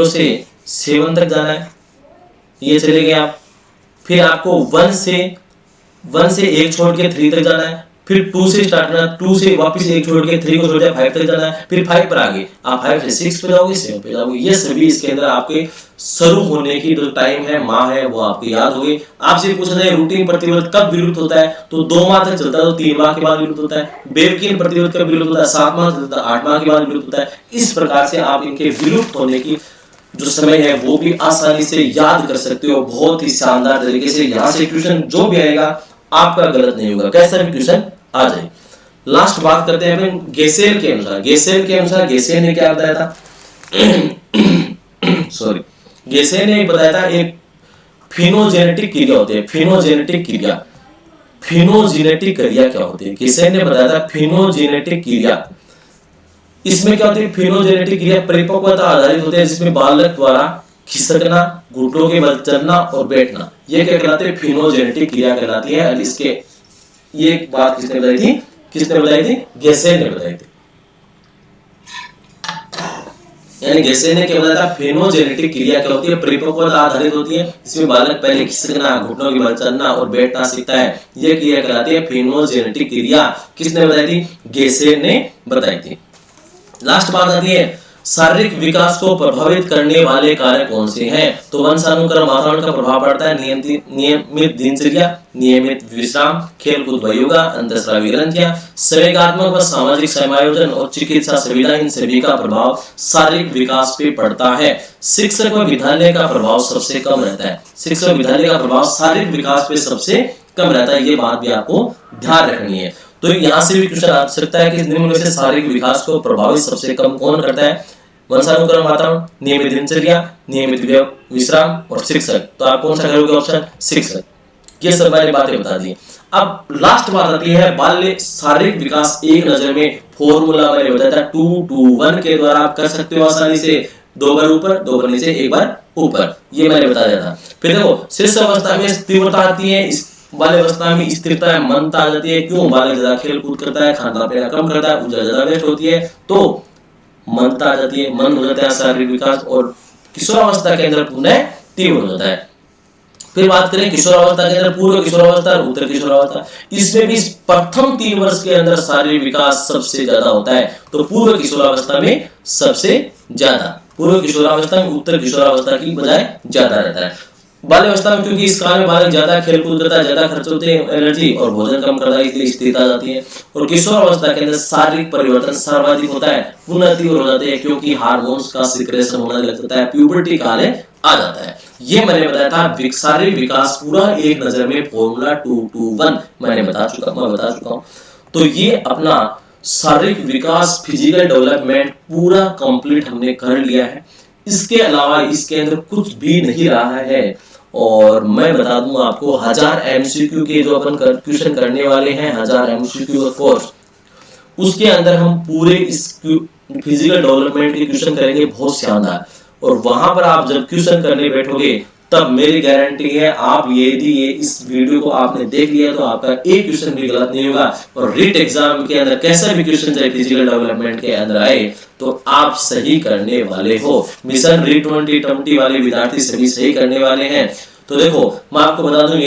से 7 तक जाना है, ये चले गए आप। फिर आपको 1 से 1 छोड़ के 3 तक जाना है, फिर 2 से स्टार्ट करना, 2 से वापस 1 छोड़ के 3 को छोड़ दिया, 5 तक जाना है, फिर 5 पर आगे आप 5 से 6 पे जाओगे, 7 पे जाओगे। ये सभी इसके अंदर आपके शुरू होने की जो टाइम है, माह है, वो आपको याद हो गई। आपसे पूछा जाए रूटिंग प्रतिवर्त कब विलुप्त होता है, तो 2 माह तक चलता है, तो 3 माह के बाद विलुप्त होता है। बेवकिन प्रतिवर्त कब विलुप्त होता है, 7 माह चलता है, 8 माह के बाद विलुप्त होता है। इस प्रकार से आप इनके विलुप्त होने की जो समय है वो भी आसानी से याद कर सकते हो, बहुत ही शानदार तरीके से। यहां से क्वेश्चन जो भी आएगा आपका गलत नहीं होगा, कैसा भी क्वेश्चन आ जाए। लास्ट बात करते हैं अपन गेसेल के अनुसार। गेसेल ने क्या बताया था सॉरी, गेसेल ने बताया था एक फिनोजेनेटिक क्रिया होती है। फिनोजेनेटिक क्रिया क्या होती है? गेसेल ने बताया था फिनोजेनेटिक क्रिया। इसमें क्या होती है? फिनोजेनेटिक क्रिया परिपक्वता आधारित होती है, जिसमें बालक द्वारा खिसकना, घुटनों के बल चलना और बैठना, ये क्या कहलाते हैं? फिनोजेनेटिक क्रिया कहलाती है। और इसके ये बात किसने बताई थी? गेसेल ने बताई थी। यानी गेसेल ने क्या बताया था? फिनोजेनेटिक क्रिया क्या होती है? परिपक्वता आधारित होती है, इसमें बालक पहले खिसकना, घुटनों के बल चलना और बैठना सीखता है, यह क्रिया कहलाती है फिनोजेनेटिक क्रिया। किसने बताई थी? गेसेल ने बताई थी। लास्ट बात आती है शारीरिक विकास को प्रभावित करने वाले कारक कौन से हैं? तो वंशानुक्रम, वातावरण का प्रभाव पड़ता है, नियमित दिनचर्या, नियमित विश्राम, खेलकूद व योगा, अंतःस्रावी ग्रंथियां, संवेगात्मक व सामाजिक समायोजन और चिकित्सा सुविधा, इन सभी का प्रभाव शारीरिक विकास पे पड़ता है। शिक्षक व विद्यालय का प्रभाव सबसे कम रहता है। शिक्षक व विद्यालय का प्रभाव शारीरिक विकास पे सबसे कम रहता है, ये बात भी आपको ध्यान रखनी है। तो यहाँ से भी क्वेश्चन आ सकता है कि निम्न में से शारीरिक विकास को प्रभावित सबसे कम कौन करता है? वंशानुक्रम, वातावरण, नियमित दिनचर्या, नियमित विश्राम और शिक्षक। तो आप कौन सा करोगे? ऑप्शन शिक्षक। ये सब मैंने बातें बता दी। अब लास्ट बात आती है बाल्य शारीरिक विकास। एक नजर में फॉर्मूला मैंने बताया था 2-2-1 के द्वारा आप कर सकते हो आसानी से। 2 बार ऊपर, 2 बार नीचे, 1 बार ऊपर, ये मैंने बताया था। फिर देखो शिशु अवस्था में तीव्रता आती है, बाल्य अवस्था में स्थिरता है, मनता आ जाती है। क्यों? बालक ज्यादा खेल कूद करता है, खाना पीना कम करता है, ऊर्जा ज्यादा वेस्ट होती है, तो मनता आ जाती है, मन हो जाता है शारीरिक विकास, और किशोरावस्था के अंदर पुनः तीव्र हो जाता है। फिर बात करें किशोरावस्था के अंदर पूर्व किशोरावस्था और उत्तर किशोरावस्था, इसमें भी प्रथम 3 वर्ष के अंदर शारीरिक विकास सबसे ज्यादा होता है। तो पूर्व किशोरावस्था में सबसे ज्यादा, पूर्व किशोरावस्था में उत्तर किशोरावस्था की बजाय ज्यादा रहता है। बाल्यावस्था में क्योंकि इस काल में बालक ज्यादा खेलकूद करता है, ज्यादा खर्च होते हैं एनर्जी, और भोजन कम करता है, इसलिए स्थिरता आ जाती है। और किशोरावस्था के अंदर शारीरिक परिवर्तन सर्वाधिक होता है, पुनः तीव्र हो जाते हैं, क्योंकि हार्मोन्स का सिक्रेशन होने लग जाता है, प्यूबर्टी काल आ जाता है। ये मैंने बताया था शारीरिक विकास पूरा एक नजर में फॉर्मूला 2-2-1 मैंने बता चुका हूं। तो ये अपना शारीरिक विकास, फिजिकल डेवलपमेंट पूरा कंप्लीट हमने कर लिया है। इसके अलावा इसके अंदर कुछ भी नहीं रहा है। और मैं बता दूं आपको 1000 MCQ के जो अपन क्वेश्चन करने वाले हैं, 1000 MCQ का कोर्स, उसके अंदर हम पूरे इस फिजिकल डेवलपमेंट के क्वेश्चन करेंगे, बहुत शानदार। और वहां पर आप जब क्वेश्चन करने बैठोगे तब मेरी गारंटी है, आप यदि ये इस वीडियो को आपने देख लिया तो आपका एक क्वेश्चन भी गलत नहीं होगा। और रीट एग्जाम के अंदर कैसा भी क्वेश्चन चाहे फिजिकल डेवलपमेंट के अंदर आए तो आप सही करने वाले हो। मिशन रीट 2020 वाले विद्यार्थी सभी सही करने वाले हैं। तो देखो मैं आपको बता दूं,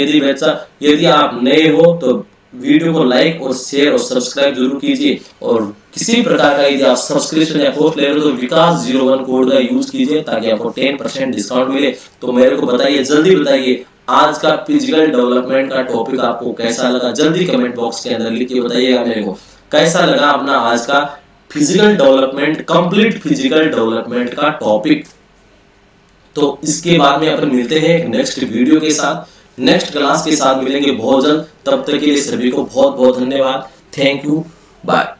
यदि आप नए हो तो वीडियो को लाइक और शेयर और सब्सक्राइब जरूर कीजिए। और किसी प्रकार का यदि आप सब्सक्रिप्शन या कोर्स ले रहे हो तो विकास 01 कोड का यूज कीजिए, ताकि आपको 10% डिस्काउंट मिले। तो मेरे को बताइए, जल्दी बताइए, आज का फिजिकल डेवलपमेंट का टॉपिक आपको कैसा लगा? जल्दी कमेंट बॉक्स के अंदर लिख के बताइएगा मेरे को कैसा लगा अपना आज का physical development, complete physical development का टॉपिक। तो इसके बाद में अपन मिलते हैं नेक्स्ट वीडियो के साथ, नेक्स्ट क्लास के साथ मिलेंगे बहुत जल्द। तब तक के लिए सभी को बहुत बहुत धन्यवाद। Thank you, bye.